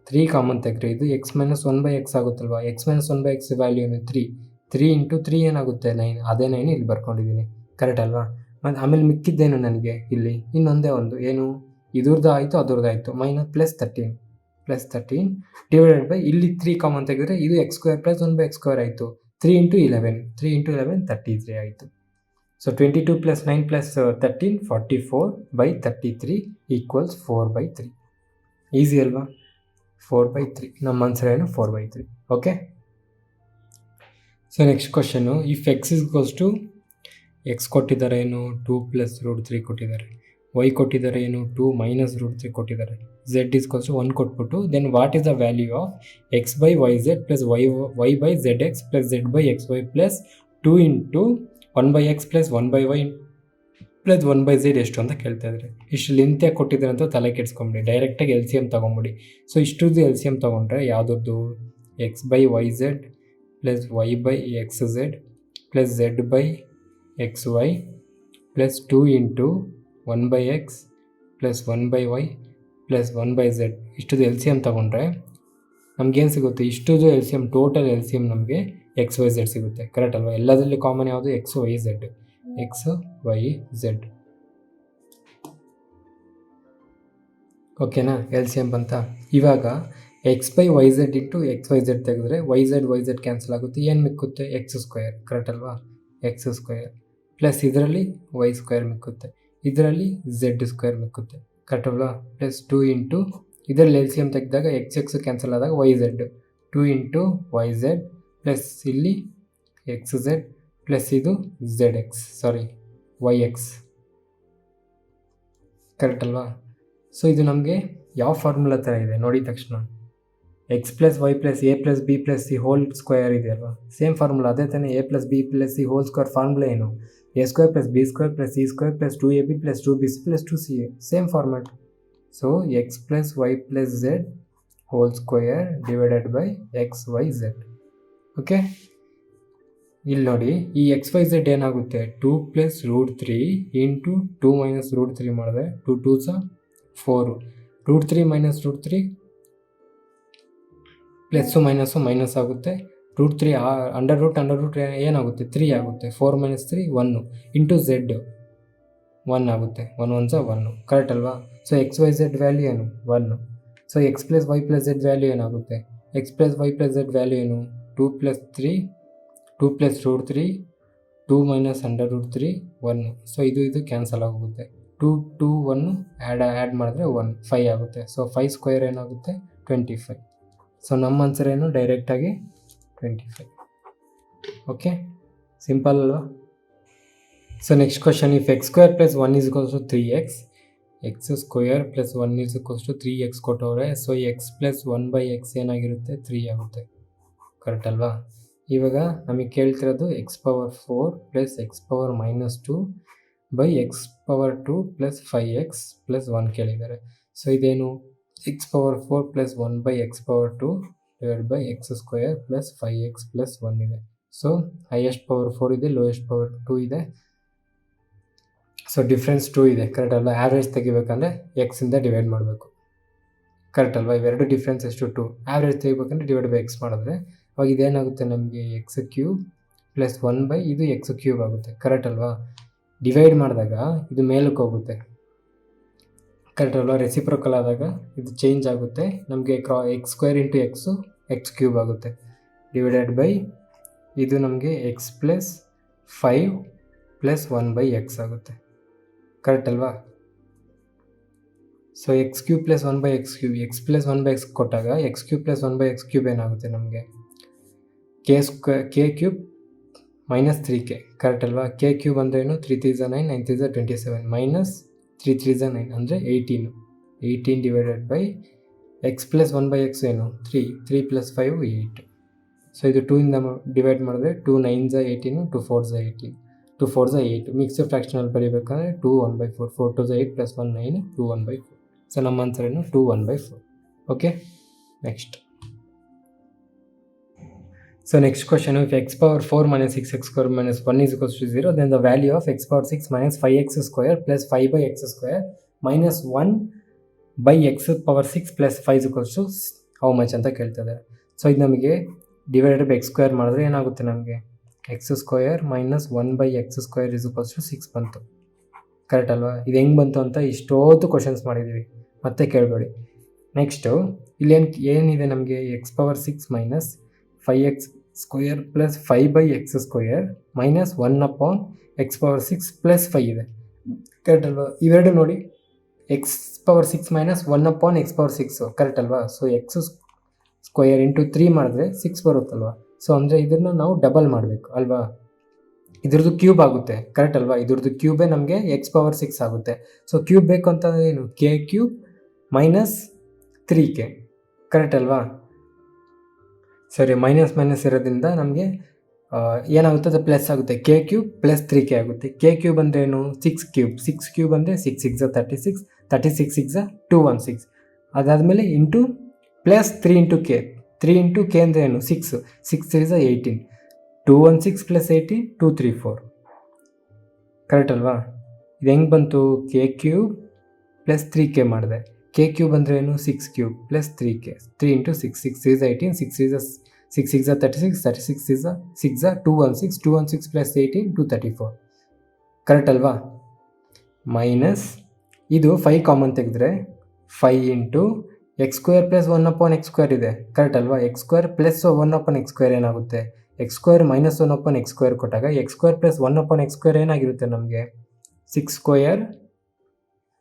3 ಕಾಮನ್ ತೆಗೆದ್ರೆ ಇದು x minus 1/x ಆಗುತ್ತಲ್ವಾ? x minus 1/x value ಏನು? 3. 3 ಇಂಟು 3 ಏನಾಗುತ್ತೆ? 9. ಅದೇ 9 ಇಲ್ಲಿ ಬರ್ಕೊಂಡಿದ್ದೀನಿ. ಕರೆಕ್ಟ್ ಅಲ್ವಾ? ಮತ್ತು ಆಮೇಲೆ ಮಿಕ್ಕಿದ್ದೇನು ನನಗೆ ಇಲ್ಲಿ? ಇನ್ನೊಂದೇ ಒಂದು, ಏನು? ಇದ್ರದ್ದು ಆಯಿತು, ಅದ್ರದ್ದು ಆಯಿತು. ಮೈನಸ್ ಪ್ಲಸ್ 13 ಡಿವೈಡೆಡ್ ಬೈ ಇಲ್ಲಿ 3 ಕಾಮನ್ ತೆಗೆದ್ರೆ ಇದು x² ಪ್ಲಸ್ 1/x² ಆಯಿತು. 3 ಇಂಟು 11 33 ಆಯಿತು. So 22 plus 9 plus 13 44/33 equals 4/3. Easy ಅಲ್ವಾ? 4/3. ನಮ್ಮ ಆನ್ಸರ್ ಏನು? 4/3. Okay, so next question, if x equals to x ಕೊಟ್ಟಿದ್ದಾರೆ ಏನು? 2 ಪ್ಲಸ್ √3 ಕೊಟ್ಟಿದ್ದಾರೆ. ವೈ ಕೊಟ್ಟಿದ್ದಾರೆ ಏನು? 2 ಮೈನಸ್ √3 ಕೊಟ್ಟಿದ್ದಾರೆ. ಝೆಡ್ ಈಕ್ವಲ್ಸ್ ಟು 1 ಕೊಟ್ಬಿಟ್ಟು then what is the value of x by y z plus y by z x plus z by x y plus 2 into 1/x plus 1/y plus 1/z ಎಷ್ಟು ಅಂತ ಕೇಳ್ತಾ ಇದ್ದಾರೆ. ಇಷ್ಟು length ಯಾಕೆ ಕೊಟ್ಟಿದ್ದಾರೆ ಅಂತ ತಲೆ ಕೆಡಿಸ್ಕೊಂಬಿಡಿ, ಡೈರೆಕ್ಟಾಗಿ ಎಲ್ ಸಿ ಎಮ್ ತೊಗೊಂಬಿಡಿ. ಸೊ ಇಷ್ಟರದ್ದು ಎಲ್ ಸಿ ಎಮ್ ತೊಗೊಂಡ್ರೆ ಯಾವುದದ್ದು x/yz plus y/xz plus z/xy plus 2 into 1/x plus 1/y plus 1/z ಇಷ್ಟದು ಎಲ್ ಸಿ ಎಮ್ ತೊಗೊಂಡ್ರೆ ನಮಗೇನು ಸಿಗುತ್ತೆ? ಇಷ್ಟದು L C M, total L C M ನಮಗೆ XYZ ಸಿಗುತ್ತೆ. ಕರೆಕ್ಟ್ ಅಲ್ವಾ? ಎಲ್ಲದರಲ್ಲಿ ಕಾಮನ್ ಯಾವುದು? XYZ. ಓಕೆನಾ? ಎಲ್ ಸಿ ಎಮ್ ಬಂತ. ಇವಾಗ x/yz ಇಂಟು XYZ ತೆಗೆದ್ರೆ YZ ಕ್ಯಾನ್ಸಲ್ ಆಗುತ್ತೆ. ಏನು ಮಿಕ್ಕುತ್ತೆ? x². ಕರೆಕ್ಟ್ ಅಲ್ವಾ? x² ಪ್ಲಸ್ ಇದರಲ್ಲಿ y² ಮಿಕ್ಕುತ್ತೆ, ಇದರಲ್ಲಿ z² ಮಿಕ್ಕುತ್ತೆ. ಕರೆಕ್ಟ್ ಅಲ್ವಾ? ಪ್ಲಸ್ 2 ಇಂಟು ಇದರಲ್ಲಿ ಎಲ್ ಸಿ ಎಮ್ ತೆಗೆದಾಗ x ಕ್ಯಾನ್ಸಲ್ ಆದಾಗ YZ, 2 ಇಂಟು YZ ಪ್ಲಸ್ ಇಲ್ಲಿ XZ ಪ್ಲಸ್ ಇದು YX. ಕರೆಕ್ಟ್ ಅಲ್ವಾ? ಸೊ ಇದು ನಮಗೆ ಯಾವ ಫಾರ್ಮುಲಾ ಥರ ಇದೆ ನೋಡಿದ ತಕ್ಷಣ x plus y plus a plus b plus c whole square ಇದೆ ಅಲ್ವಾ? ಸೇಮ್ ಫಾರ್ಮುಲಾ ಅದೇ ತಾನೇ. A plus b plus c whole square formula ಏನು? a² plus b² plus c² plus 2ab plus 2bc plus 2ca. Same format. So x plus y plus z whole square divided by XYZ. Okay, ಇಲ್ಲಿ ನೋಡಿ ಈ XYZ ಏನಾಗುತ್ತೆ? 2 plus √3 into 2 minus √3 ಮಾಡಿದ್ರೆ 2 2s 4, √3 minus √3 plus minus ಆಗುತ್ತೆ. √3 under root ಏನಾಗುತ್ತೆ? 3 ಆಗುತ್ತೆ. 4 minus 3 1 into z 1 ಆಗುತ್ತೆ. 1 1s 1. Correct ಅಲ್ವಾ? ಸೊ XYZ ವ್ಯಾಲ್ಯೂ ಏನು? 1. So x plus y plus z value ಏನಾಗುತ್ತೆ? x plus y plus z value ಏನು? 2 ಪ್ಲಸ್ √3 2 ಮೈನಸ್ ಅಂಡರ್ √3 1. ಸೊ ಇದು cancel ಆಗೋಗುತ್ತೆ. 2 1 ಆ್ಯಡ್ ಮಾಡಿದ್ರೆ 1 5 ಆಗುತ್ತೆ. ಸೊ 5² ಏನಾಗುತ್ತೆ? 25. ಸೊ ನಮ್ಮ ಆನ್ಸರ್ ಏನು? ಡೈರೆಕ್ಟಾಗಿ 25. ಓಕೆ, ಸಿಂಪಲ್ ಅಲ್ವಾ? So next question, if x² plus 1 is equals to 3x, x² plus 1 is equals to 3x ಕೊಟ್ಟವ್ರೆ. ಸೊ x ಪ್ಲಸ್ 1/x ಏನಾಗಿರುತ್ತೆ? 3 ಆಗುತ್ತೆ. ಕರೆಕ್ಟ್ ಅಲ್ವಾ? ಇವಾಗ ನಮಗೆ ಕೇಳ್ತಿರೋದು x⁴ plus x⁻² by x⁴ plus 5x plus 1 ಕೇಳಿದ್ದಾರೆ. So ಇದೇನು? x⁴ plus 1/x⁴ divide by x² plus 5x plus 1 ಇದೆ. ಸೊ ಹೈಯೆಸ್ಟ್ ಪವರ್ 4 ಇದೆ, ಲೋಯೆಸ್ಟ್ ಪವರ್ 2 ಇದೆ. ಸೊ ಡಿಫ್ರೆನ್ಸ್ 2 ಇದೆ. ಕರೆಕ್ಟ್ ಅಲ್ವಾ? ಆ್ಯಾವ್ರೇಜ್ ತೆಗಿಬೇಕಂದ್ರೆ ಎಕ್ಸಿಂದ ಡಿವೈಡ್ ಮಾಡಬೇಕು. ಕರೆಕ್ಟ್ ಅಲ್ವಾ? ಇವೆರಡು ಡಿಫ್ರೆನ್ಸ್ ಎಷ್ಟು? 2. ಆ್ಯಾವ್ರೇಜ್ ತೆಗಿಬೇಕಂದ್ರೆ ಡಿವೈಡ್ ಬೈ x ಮಾಡಿದ್ರೆ ಅವಾಗ ಇದೇನಾಗುತ್ತೆ ನಮಗೆ? x³ ಪ್ಲಸ್ 1 ಇದು x³ ಆಗುತ್ತೆ. ಕರೆಕ್ಟ್ ಅಲ್ವಾ? ಡಿವೈಡ್ ಮಾಡಿದಾಗ ಇದು ಮೇಲಕ್ಕೆ ಹೋಗುತ್ತೆ. ಕರೆಕ್ಟ್ ಅಲ್ವಾ? ರೆಸಿಪ್ರೋಕಲ್ ಆದಾಗ ಇದು ಚೇಂಜ್ ಆಗುತ್ತೆ. ನಮಗೆ x² ಇಂಟು x³ ಆಗುತ್ತೆ. ಡಿವೈಡೆಡ್ ಬೈ ಇದು ನಮಗೆ x ಪ್ಲಸ್ 5 ಪ್ಲಸ್ 1/x ಆಗುತ್ತೆ. ಕರೆಕ್ಟ್ ಅಲ್ವಾ? So x³ plus 1/x³, x plus 1/x ಕೊಟ್ಟಾಗ x³ ಪ್ಲಸ್ 1/x³ ಏನಾಗುತ್ತೆ ನಮಗೆ? k³ minus 3k. ಕರೆಕ್ಟ್ ಅಲ್ವಾ? k³ ಅಂದರೆ ಏನು? 3 3s 9, 9 3s 27 ಮೈನಸ್ 3 3s 9 ಅಂದರೆ 18 divided by x plus 1/x ಏನು? 3 ಪ್ಲಸ್ 5 8. ಸೊ ಇದು 2 ಇಂದ ಡಿವೈಡ್ ಮಾಡಿದ್ರೆ 2 9s 18, 2 4s 18, 2 4s 8. ಮಿಕ್ಸ್ಡ್ ಫ್ರಾಕ್ಷನಲ್ಲಿ ಬರೀಬೇಕಂದ್ರೆ 2 1/4, 4 2s 8 ಪ್ಲಸ್ 1 9, 2 1/4. ಸೊ ನಮ್ಮ ಆನ್ಸರ್ ಏನು? 2 1/4. Okay, next. So next question, if x⁴ minus 6x² minus 1 is equals to 0, then the value of x⁴ minus 5x² plus 5/x² minus 1/x⁴ plus 5 is equals to how much ಅಂತ ಕೇಳ್ತದೆ. So ಇದು ನಮಗೆ divided by x² ಮಾಡಿದ್ರೆ ಏನಾಗುತ್ತೆ ನಮಗೆ? x² minus 1/x² is equals to 6 ಬಂತು. Correct ಅಲ್ವಾ? ಇದು ಹೆಂಗೆ ಬಂತು ಅಂತ ಇಷ್ಟೊತ್ತು ಕ್ವಶನ್ಸ್ ಮಾಡಿದ್ದೀವಿ, ಮತ್ತೆ ಕೇಳಬೇಡಿ. ನೆಕ್ಸ್ಟು ಇಲ್ಲಿ ಏನಿದೆ ನಮಗೆ? x⁴ minus 5x² plus 5/x² minus 1/x⁴ plus 5 ಇದೆ. ಕರೆಕ್ಟ್ ಅಲ್ವಾ? ಇವೆರಡು ನೋಡಿ, x⁴ ಮೈನಸ್ 1/x⁴. ಕರೆಕ್ಟ್ ಅಲ್ವಾ? ಸೊ x² ಇಂಟು 3 ಮಾಡಿದ್ರೆ 6 ಬರುತ್ತಲ್ವಾ? ಸೊ ಅಂದರೆ ಇದನ್ನು ನಾವು ಡಬಲ್ ಮಾಡಬೇಕು ಅಲ್ವಾ? ಇದ್ರದ್ದು ಕ್ಯೂಬ್ ಆಗುತ್ತೆ. ಕರೆಕ್ಟ್ ಅಲ್ವಾ? ಇದ್ರದ್ದು ಕ್ಯೂಬೇ ನಮಗೆ x⁴ ಆಗುತ್ತೆ. ಸೊ ಕ್ಯೂಬ್ ಬೇಕು ಅಂತ ಏನು? k³ minus 3k. ಕರೆಕ್ಟ್ ಅಲ್ವಾ? ಸರಿ, ಮೈನಸ್ ಇರೋದ್ರಿಂದ ನಮಗೆ ಏನಾಗುತ್ತೆ ಅದು ಪ್ಲಸ್ ಆಗುತ್ತೆ, ಕೆ ಕ್ಯೂಬ್ ಪ್ಲಸ್ 3k ಆಗುತ್ತೆ. ಕೆ ಕ್ಯೂಬ್ ಅಂದರೆ ಏನು, 6 ಕ್ಯೂಬ್ ಅಂದರೆ 6 6 36, 36 6 216. ಅದಾದಮೇಲೆ into plus 3 into K, 3 into K ಅಂದರೆ ಏನು, 6 6 3 18, 216 ಪ್ಲಸ್ 18 234. ಕರೆಕ್ಟ್ ಅಲ್ವಾ? ಇದು ಹೆಂಗೆ ಬಂತು, ಕೆ ಕ್ಯೂಬ್ ಪ್ಲಸ್ 3k ಮಾಡಿದೆ. ಕೆ ಕ್ಯೂಬ್ ಅಂದರೆ ಏನು, 6 cube plus 3k, 3 into 6 6 3 18, 6 6 36, 36 6 216, 216 plus 18 234. Correct ಅಲ್ವಾ? ಮೈನಸ್ ಇದು 5 ಕಾಮನ್ ತೆಗೆದ್ರೆ 5 into X square plus 1/x² ಇದೆ. ಕರೆಕ್ಟ್ ಅಲ್ವಾ? ಎಕ್ಸ್ ಸ್ಕ್ವೇರ್ ಪ್ಲಸ್ 1/x² ಏನಾಗುತ್ತೆ, ಎಕ್ಸ್ ಸ್ಕ್ವೇರ್ ಮೈನಸ್ 1/x² ಕೊಟ್ಟಾಗ ಎಕ್ಸ್ ಸ್ಕ್ವೇರ್ ಪ್ಲಸ್ 1/x² ಏನಾಗಿರುತ್ತೆ ನಮಗೆ, 6 ಸ್ಕ್ವೇರ್.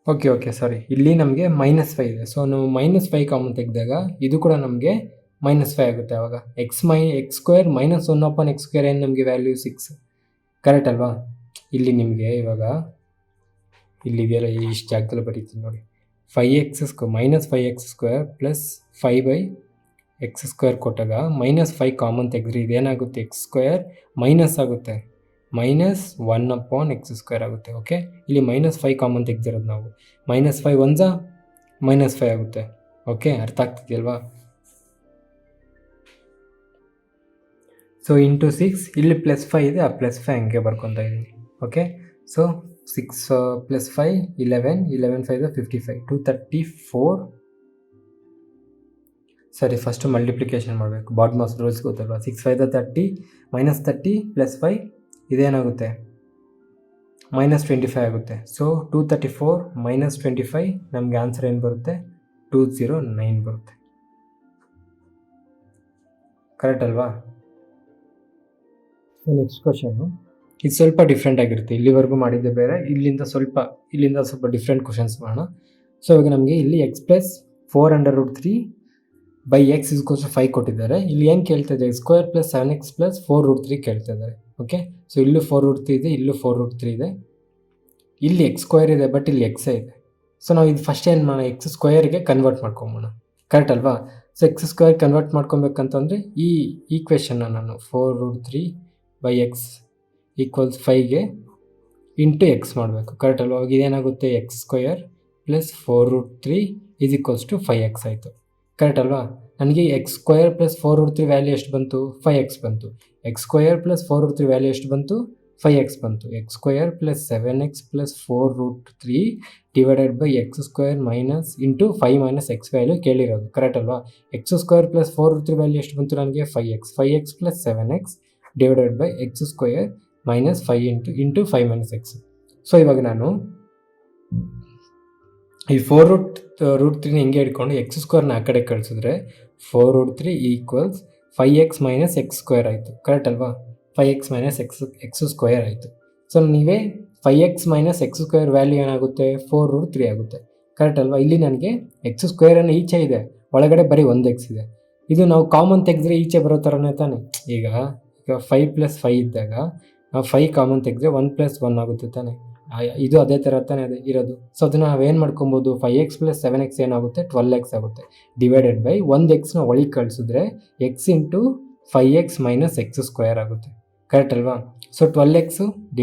ಓಕೆ ಸಾರಿ, ಇಲ್ಲಿ ನಮಗೆ -5 ಇದೆ. ಸೊ ನಾವು -5 ಕಾಮನ್ ತೆಗೆದಾಗ ಇದು ಕೂಡ ನಮಗೆ -5 ಆಗುತ್ತೆ. ಆವಾಗ ಎಕ್ಸ್ ಸ್ಕ್ವೇರ್ ಮೈನಸ್ 1/x² ಏನು ನಮಗೆ ವ್ಯಾಲ್ಯೂ 6. ಕರೆಕ್ಟ್ ಅಲ್ವಾ? ಇಲ್ಲಿ ನಿಮಗೆ ಇವಾಗ ಇಲ್ಲಿದೆಯಲ್ಲ, ಇಷ್ಟು ಜಾಗದಲ್ಲಿ ಬರೀತೀನಿ ನೋಡಿ, 5x² -5x² ಪ್ಲಸ್ 5/x² ಕೊಟ್ಟಾಗ -5 ಕಾಮನ್ ತೆಗೆದ್ರೆ ಇದೇನಾಗುತ್ತೆ, ಎಕ್ಸ್ ಸ್ಕ್ವೇರ್ ಮೈನಸ್ ಆಗುತ್ತೆ, -1/x² ಆಗುತ್ತೆ. ಓಕೆ, ಇಲ್ಲಿ -5 ಕಾಮನ್ ತೆಗೆದಿರೋದು ನಾವು, -5 1 -5 ಆಗುತ್ತೆ. ಓಕೆ, ಅರ್ಥ ಆಗ್ತಿದೆಯಲ್ವಾ? ಸೊ ಇಂಟು 6, ಇಲ್ಲಿ +5 ಇದೆ, ಆ +5 ಹಂಗೆ ಬರ್ಕೊತಾ ಇದ್ದೀನಿ. Okay, so 6 + 5 11, 11 5 55, 234. ಸರಿ, ಫಸ್ಟು ಮಲ್ಟಿಪ್ಲಿಕೇಶನ್ ಮಾಡಬೇಕು, ಬಾಡ್ಮಾಸ್ ರೂಲ್ಸ್ ಗೊತ್ತಲ್ವ. 6 5 30, -30 + 5 ಇದೇನಾಗುತ್ತೆ, -25 ಆಗುತ್ತೆ. ಸೊ 234 - 25 ನಮಗೆ ಆನ್ಸರ್ ಏನು ಬರುತ್ತೆ, 209 ಬರುತ್ತೆ. ಕರೆಕ್ಟ್ ಅಲ್ವಾ? ಸೊ ನೆಕ್ಸ್ಟ್ ಕ್ವಶನ್ನು, ಇದು ಸ್ವಲ್ಪ ಡಿಫ್ರೆಂಟ್ ಆಗಿರುತ್ತೆ. ಇಲ್ಲಿವರೆಗೂ ಮಾಡಿದ್ದೆ ಬೇರೆ, ಇಲ್ಲಿಂದ ಸ್ವಲ್ಪ ಡಿಫ್ರೆಂಟ್ ಕ್ವಶನ್ಸ್ ಮಾಡೋಣ. ಸೊ ಇವಾಗ ನಮಗೆ ಇಲ್ಲಿ x + 4√3/x = 5 ಕೊಟ್ಟಿದ್ದಾರೆ. ಇಲ್ಲಿ ಏನು ಕೇಳ್ತಾ ಇದೆ, x² + 7x + 4√3 ಕೇಳ್ತಾ ಇದ್ದಾರೆ. ಓಕೆ, ಸೊ ಇಲ್ಲೂ 4√3 ಇದೆ, ಇಲ್ಲೂ 4√3 ಇದೆ, ಇಲ್ಲಿ x² ಇದೆ, ಬಟ್ ಇಲ್ಲಿ x ಇದೆ. ಸೊ ನಾವು ಇದು ಫಸ್ಟ್ ಏನು ಮಾಡೋಣ, x² ಕನ್ವರ್ಟ್ ಮಾಡ್ಕೊಂಬೋಣ. ಕರೆಕ್ಟ್ ಅಲ್ವಾ? ಸೊ x² ಕನ್ವರ್ಟ್ ಮಾಡ್ಕೊಬೇಕಂತಂದರೆ ಈ ಈಕ್ವೇಷನ್ನ ನಾನು 4√3/x = 5ಗೆ ಇಂಟು x ಮಾಡಬೇಕು. ಕರೆಕ್ಟ್ ಅಲ್ವಾ? ಅವಾಗ ಇದೇನಾಗುತ್ತೆ, x² + 4√3 = 5x ಆಯಿತು. ಕರೆಕ್ಟ್ ಅಲ್ವಾ? ನನಗೆ x² + 4√3 ವ್ಯಾಲ್ಯೂ ಎಷ್ಟು ಬಂತು, 5x ಬಂತು. x² + 4√3 ವ್ಯಾಲ್ಯೂ ಎಷ್ಟು ಬಂತು, 5x ಬಂತು. x² + 7x + 4√3 / into 5 - x value ಕೇಳಿರೋದು. ಕರೆಕ್ಟ್ ಅಲ್ವಾ? x² + 4√3 ವ್ಯಾಲ್ಯೂ ಎಷ್ಟು ಬಂತು ನನಗೆ, 5x. 5x + 7x / x² - 5 into 5 - x. So ಇವಾಗ ನಾನು ಈ 4√3 ಹಿಂಗೆ ಇಟ್ಕೊಂಡು x² ಆ ಕಡೆ ಕಳಿಸಿದ್ರೆ 4√3 = 5x - x² ಆಯಿತು. ಕರೆಕ್ಟ್ ಅಲ್ವಾ? 5x - x² ಆಯಿತು. ಸೊ ನೀವೇ 5x - x² ವ್ಯಾಲ್ಯೂ ಏನಾಗುತ್ತೆ, 4√3 ಆಗುತ್ತೆ. ಕರೆಕ್ಟ್ ಅಲ್ವಾ? ಇಲ್ಲಿ ನನಗೆ x² ಈಚೆ ಇದೆ, ಒಳಗಡೆ ಬರೀ 1x ಇದೆ. ಇದು ನಾವು ಕಾಮನ್ ತೆಗೆದ್ರೆ ಈಚೆ ಬರೋ ಥರನೇ ತಾನೆ. ಈಗ 5 + 5 ಇದ್ದಾಗ ನಾವು 5 ಕಾಮನ್ ತೆಗೆದ್ರೆ 1 + 1 ಆಗುತ್ತೆ ತಾನೆ. ಇದು ಅದೇ ಥರ ತಾನೇ ಇರೋದು. ಸೊ ಅದನ್ನು ನಾವೇನು ಮಾಡ್ಕೊಬೋದು, 5x + 7x ಏನಾಗುತ್ತೆ, 12x ಆಗುತ್ತೆ. / 1xನ ಒಳಗೆ ಕಳಿಸಿದ್ರೆ x ಇಂಟು 5x - x² ಆಗುತ್ತೆ. ಕರೆಕ್ಟ್ ಅಲ್ವಾ? So 12x /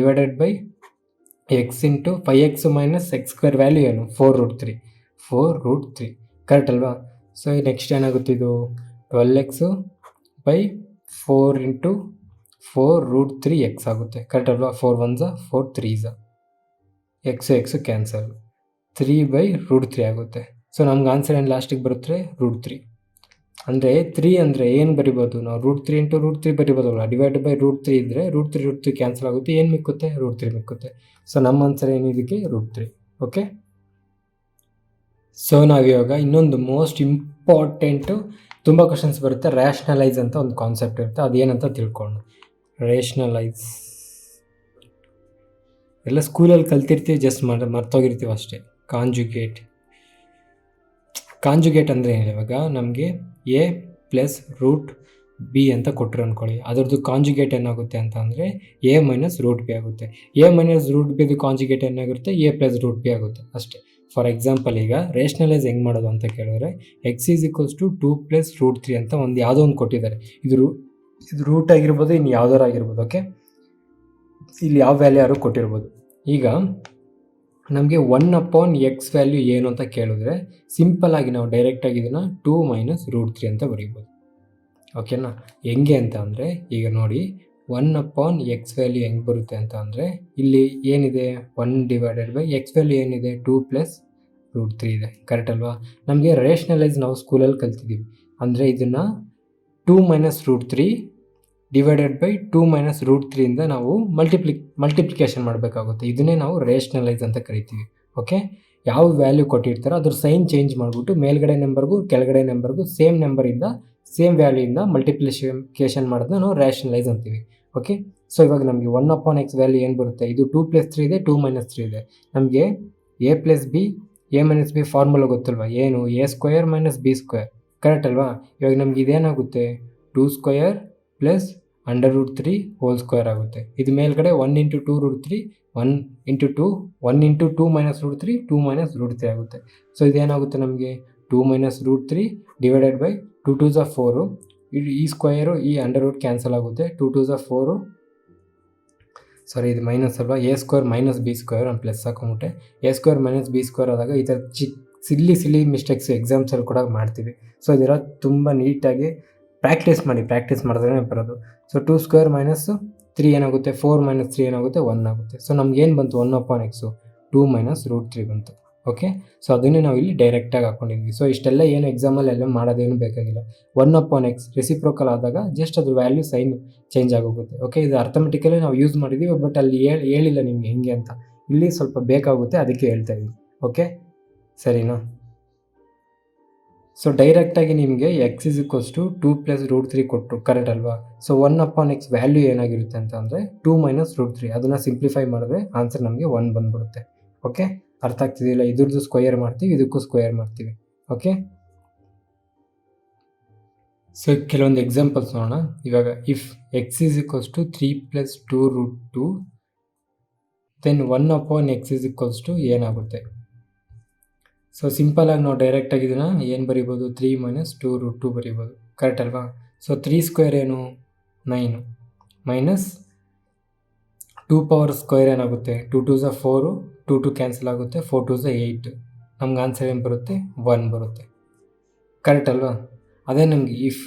x into 5x - x² value ಏನು, 4√3. ಕರೆಕ್ಟ್ ಅಲ್ವಾ? ಸೊ ನೆಕ್ಸ್ಟ್ ಏನಾಗುತ್ತೆ, ಇದು 12x / 4 ಇಂಟು 4√3x ಆಗುತ್ತೆ. ಕರೆಕ್ಟ್ ಅಲ್ವಾ? 4 1 4 3 x ಕ್ಯಾನ್ಸಲ್, 3/√3 ಆಗುತ್ತೆ. ಸೊ ನಮ್ಗೆ ಆನ್ಸರ್ ಏನು ಲಾಸ್ಟಿಗೆ ಬರುತ್ತೆ, √3. ಅಂದರೆ 3 ಅಂದರೆ ಏನು ಬರಿಬೋದು ನಾವು, √3 ಇಂಟು √3 ಬರಿಬೋದಲ್ಲ. /√3 ಇದ್ದರೆ √3 ಕ್ಯಾನ್ಸಲ್ ಆಗುತ್ತೆ, ಏನು ಮಿಕ್ಕುತ್ತೆ, √3 ಮಿಕ್ಕುತ್ತೆ. ಸೊ ನಮ್ಮ ಆನ್ಸರ್ ಏನಿದಕ್ಕೆ, √3. ಓಕೆ, ಸೊ ನಾವಿವಾಗ ಇನ್ನೊಂದು ಮೋಸ್ಟ್ ಇಂಪಾರ್ಟೆಂಟು, ತುಂಬ ಕ್ವಶನ್ಸ್ ಬರುತ್ತೆ, ರ್ಯಾಷನಲೈಸ್ ಅಂತ ಒಂದು ಕಾನ್ಸೆಪ್ಟ್ ಇರುತ್ತೆ. ಅದೇನಂತ ತಿಳ್ಕೊಂಡು, ರೇಷನಲೈಸ್ ಎಲ್ಲ ಸ್ಕೂಲಲ್ಲಿ ಕಲ್ತಿರ್ತೀವಿ, ಜಸ್ಟ್ ಮರ್ತೋಗಿರ್ತೀವಿ ಅಷ್ಟೇ. ಕಾಂಜುಗೇಟ್ ಅಂದರೆ ಏನು, ಇವಾಗ ನಮಗೆ a + √b ಅಂತ ಕೊಟ್ಟರು ಅಂದ್ಕೊಳ್ಳಿ, ಅದರದ್ದು ಕಾಂಜುಗೇಟ್ ಏನಾಗುತ್ತೆ ಅಂತ ಅಂದರೆ a - √b ಆಗುತ್ತೆ. a - √b ಕಾಂಜುಗೇಟ್ ಏನಾಗುತ್ತೆ, a + √b ಆಗುತ್ತೆ ಅಷ್ಟೇ. ಫಾರ್ ಎಕ್ಸಾಂಪಲ್, ಈಗ ರೇಷನಲೈಸ್ ಹೆಂಗೆ ಮಾಡೋದು ಅಂತ ಕೇಳಿದ್ರೆ, x = 2 + √3 ಅಂತ ಒಂದು ಯಾವುದೋ ಒಂದು ಕೊಟ್ಟಿದ್ದಾರೆ. ಇದು ಇದು ರೂಟ್ ಆಗಿರ್ಬೋದು, ಇನ್ನು ಯಾವ್ದಾರು ಆಗಿರ್ಬೋದು. ಓಕೆ, ಇಲ್ಲಿ ಯಾವ ವ್ಯಾಲ್ಯೂ ಯಾರು ಕೊಟ್ಟಿರ್ಬೋದು. ಈಗ ನಮಗೆ 1/x ವ್ಯಾಲ್ಯೂ ಏನು ಅಂತ ಕೇಳಿದ್ರೆ ಸಿಂಪಲ್ ಆಗಿ ನಾವು ಡೈರೆಕ್ಟಾಗಿ ಇದನ್ನು 2 - √3 ಅಂತ ಬರೀಬೋದು. ಓಕೆನಾ? ಹೆಂಗೆ ಅಂತ ಅಂದರೆ, ಈಗ ನೋಡಿ 1/x ವ್ಯಾಲ್ಯೂ ಹೆಂಗೆ ಬರುತ್ತೆ ಅಂತ ಅಂದರೆ, ಇಲ್ಲಿ ಏನಿದೆ 1/x ವ್ಯಾಲ್ಯೂ ಏನಿದೆ 2 + √3 ಇದೆ. ಕರೆಕ್ಟ್ ಅಲ್ವಾ? ನಮಗೆ ರೇಷನಲೈಸ್ ನಾವು ಸ್ಕೂಲಲ್ಲಿ ಕಲ್ತಿದ್ದೀವಿ. ಅಂದರೆ ಇದನ್ನು 2 - √3 / 2 - √3 ಇಂದ ನಾವು ಮಲ್ಟಿಪ್ಲಿಕೇಶನ್ ಮಾಡಬೇಕಾಗುತ್ತೆ. ಇದನ್ನೇ ನಾವು ರೇಷನಲೈಸ್ ಅಂತ ಕರಿತೀವಿ. ಓಕೆ, ಯಾವ ವ್ಯಾಲ್ಯೂ ಕೊಟ್ಟಿರ್ತಾರೋ ಅದ್ರ ಸೈನ್ ಚೇಂಜ್ ಮಾಡಿಬಿಟ್ಟು ಮೇಲ್ಗಡೆ ನಂಬರ್ಗೂ ಕೆಳಗಡೆ ನಂಬರ್ಗೂ ಸೇಮ್ ನಂಬರಿಂದ ಸೇಮ್ ವ್ಯಾಲ್ಯೂಯಿಂದ ಮಲ್ಟಿಪ್ಲಿಕೇಶನ್ ಮಾಡೋದನ್ನ ನಾವು ರೇಷನಲೈಸ್ ಅಂತೀವಿ. ಓಕೆ, ಸೊ ಇವಾಗ ನಮಗೆ 1/x ವ್ಯಾಲ್ಯೂ ಏನು ಬರುತ್ತೆ, ಇದು 2 + 3 ಇದೆ, 2 - 3 ಇದೆ. ನಮಗೆ a + b a - b formula ಗೊತ್ತಲ್ವಾ, ಏನು a² - b². ಕರೆಕ್ಟ್ ಅಲ್ವಾ? ಇವಾಗ ನಮ್ಗೆ ಇದೇನಾಗುತ್ತೆ 2² + √3 ಹೋಲ್² ಆಗುತ್ತೆ. ಇದು ಮೇಲ್ಗಡೆ 1 × 2 √3 1 × 2 1 × 2 - √3 2 - √3 ಆಗುತ್ತೆ. ಸೊ ಇದೇನಾಗುತ್ತೆ ನಮಗೆ 2 - √3 / 2 2s are 4. ಈ ಸ್ಕ್ವಯರು ಈ ಅಂಡರ್ ರೂಟ್ ಕ್ಯಾನ್ಸಲ್ ಆಗುತ್ತೆ. 2 2s are 4. ಸಾರಿ, ಇದು ಮೈನಸ್ ಅಲ್ವಾ, a² - b² ನಾನು ಪ್ಲಸ್ ಹಾಕೊಂಬಿಟ್ಟೆ. a² - b² ಆದಾಗ ಈ ಥರ ಸಿಲ್ಲಿ ಮಿಸ್ಟೇಕ್ಸ್ ಎಕ್ಸಾಮ್ಸಲ್ಲಿ ಕೂಡ ಮಾಡ್ತೀವಿ. ಸೊ ಇದೆಲ್ಲ ತುಂಬ ನೀಟಾಗಿ ಪ್ರಾಕ್ಟೀಸ್ ಮಾಡಿದ್ರೆ ಬರೋದು. ಸೊ 2² - 3 ಏನಾಗುತ್ತೆ, 4 - 3 ಏನಾಗುತ್ತೆ, 1 ಆಗುತ್ತೆ. ಸೊ ನಮ್ಗೇನು ಬಂತು 1/x 2 - √3 ಬಂತು. ಓಕೆ, ಸೊ ಅದನ್ನೇ ನಾವು ಇಲ್ಲಿ ಡೈರೆಕ್ಟಾಗಿ ಹಾಕ್ಕೊಂಡಿದ್ವಿ. ಸೊ ಇಷ್ಟೆಲ್ಲ ಏನು ಎಕ್ಸಾಮಲ್ಲಿ ಎಲ್ಲ ಮಾಡೋದೇನು ಬೇಕಾಗಿಲ್ಲ. 1/x ರೆಸಿಪ್ರೋಕಲ್ ಆದಾಗ ಜಸ್ಟ್ ಅದ್ರ ವ್ಯಾಲ್ಯೂ ಸೈನ್ ಚೇಂಜ್ ಆಗೋಗುತ್ತೆ. ಓಕೆ, ಇದು ಅರ್ಥಮೆಟಿಕಲಿ ನಾವು ಯೂಸ್ ಮಾಡಿದ್ದೀವಿ, ಬಟ್ ಅಲ್ಲಿ ಹೇಳಿಲ್ಲ ನಿಮ್ಗೆ ಹೆಂಗೆ ಅಂತ. ಇಲ್ಲಿ ಸ್ವಲ್ಪ ಬೇಕಾಗುತ್ತೆ, ಅದಕ್ಕೆ ಹೇಳ್ತಾ ಇದ್ದೀವಿ. ಓಕೆ, ಸರಿನಾ? ಸೊ ಡೈರೆಕ್ಟಾಗಿ ನಿಮಗೆ x = 2 + √3 ಕೊಟ್ಟರು. ಕರೆಕ್ಟ್ ಅಲ್ವಾ? ಸೊ 1/x ವ್ಯಾಲ್ಯೂ ಏನಾಗಿರುತ್ತೆ ಅಂತ ಅಂದರೆ 2 - √3. ಅದನ್ನು ಸಿಂಪ್ಲಿಫೈ ಮಾಡಿದ್ರೆ ಆನ್ಸರ್ ನಮಗೆ 1 ಬಂದ್ಬಿಡುತ್ತೆ. ಓಕೆ, ಅರ್ಥ ಆಗ್ತಿದೆಯಲ್ಲ? ಇದ್ರದ್ದು ಸ್ಕ್ವಯರ್ ಮಾಡ್ತೀವಿ, ಇದಕ್ಕೂ ಸ್ಕ್ವಯರ್ ಮಾಡ್ತೀವಿ. ಓಕೆ, ಸೊ ಕೆಲವೊಂದು ಎಕ್ಸಾಂಪಲ್ಸ್ ನೋಡೋಣ. ಇವಾಗ ಇಫ್ x = 3 + 2√2 ದೆನ್ 1/x ಏನಾಗುತ್ತೆ? ಸೊ ಸಿಂಪಲಾಗಿ ನಾವು ಡೈರೆಕ್ಟಾಗಿ ಇದನ್ನು ಏನು ಬರಿಬೋದು, 3 - 2√2 ಬರಿಬೋದು. ಕರೆಕ್ಟ್ ಅಲ್ವಾ? ಸೊ 3² ಏನು 9 ಮೈನಸ್ 2 ಪವರ್ ಸ್ಕ್ವೇರ್ ಏನಾಗುತ್ತೆ, 2 2s are 4, 2 2 ಕ್ಯಾನ್ಸಲ್ ಆಗುತ್ತೆ, 4 2s are 8. ನಮ್ಗೆ ಆನ್ಸರ್ ಏನು ಬರುತ್ತೆ, 1 ಬರುತ್ತೆ. ಕರೆಕ್ಟ್ ಅಲ್ವಾ? ಅದೇ ನಮಗೆ ಇಫ್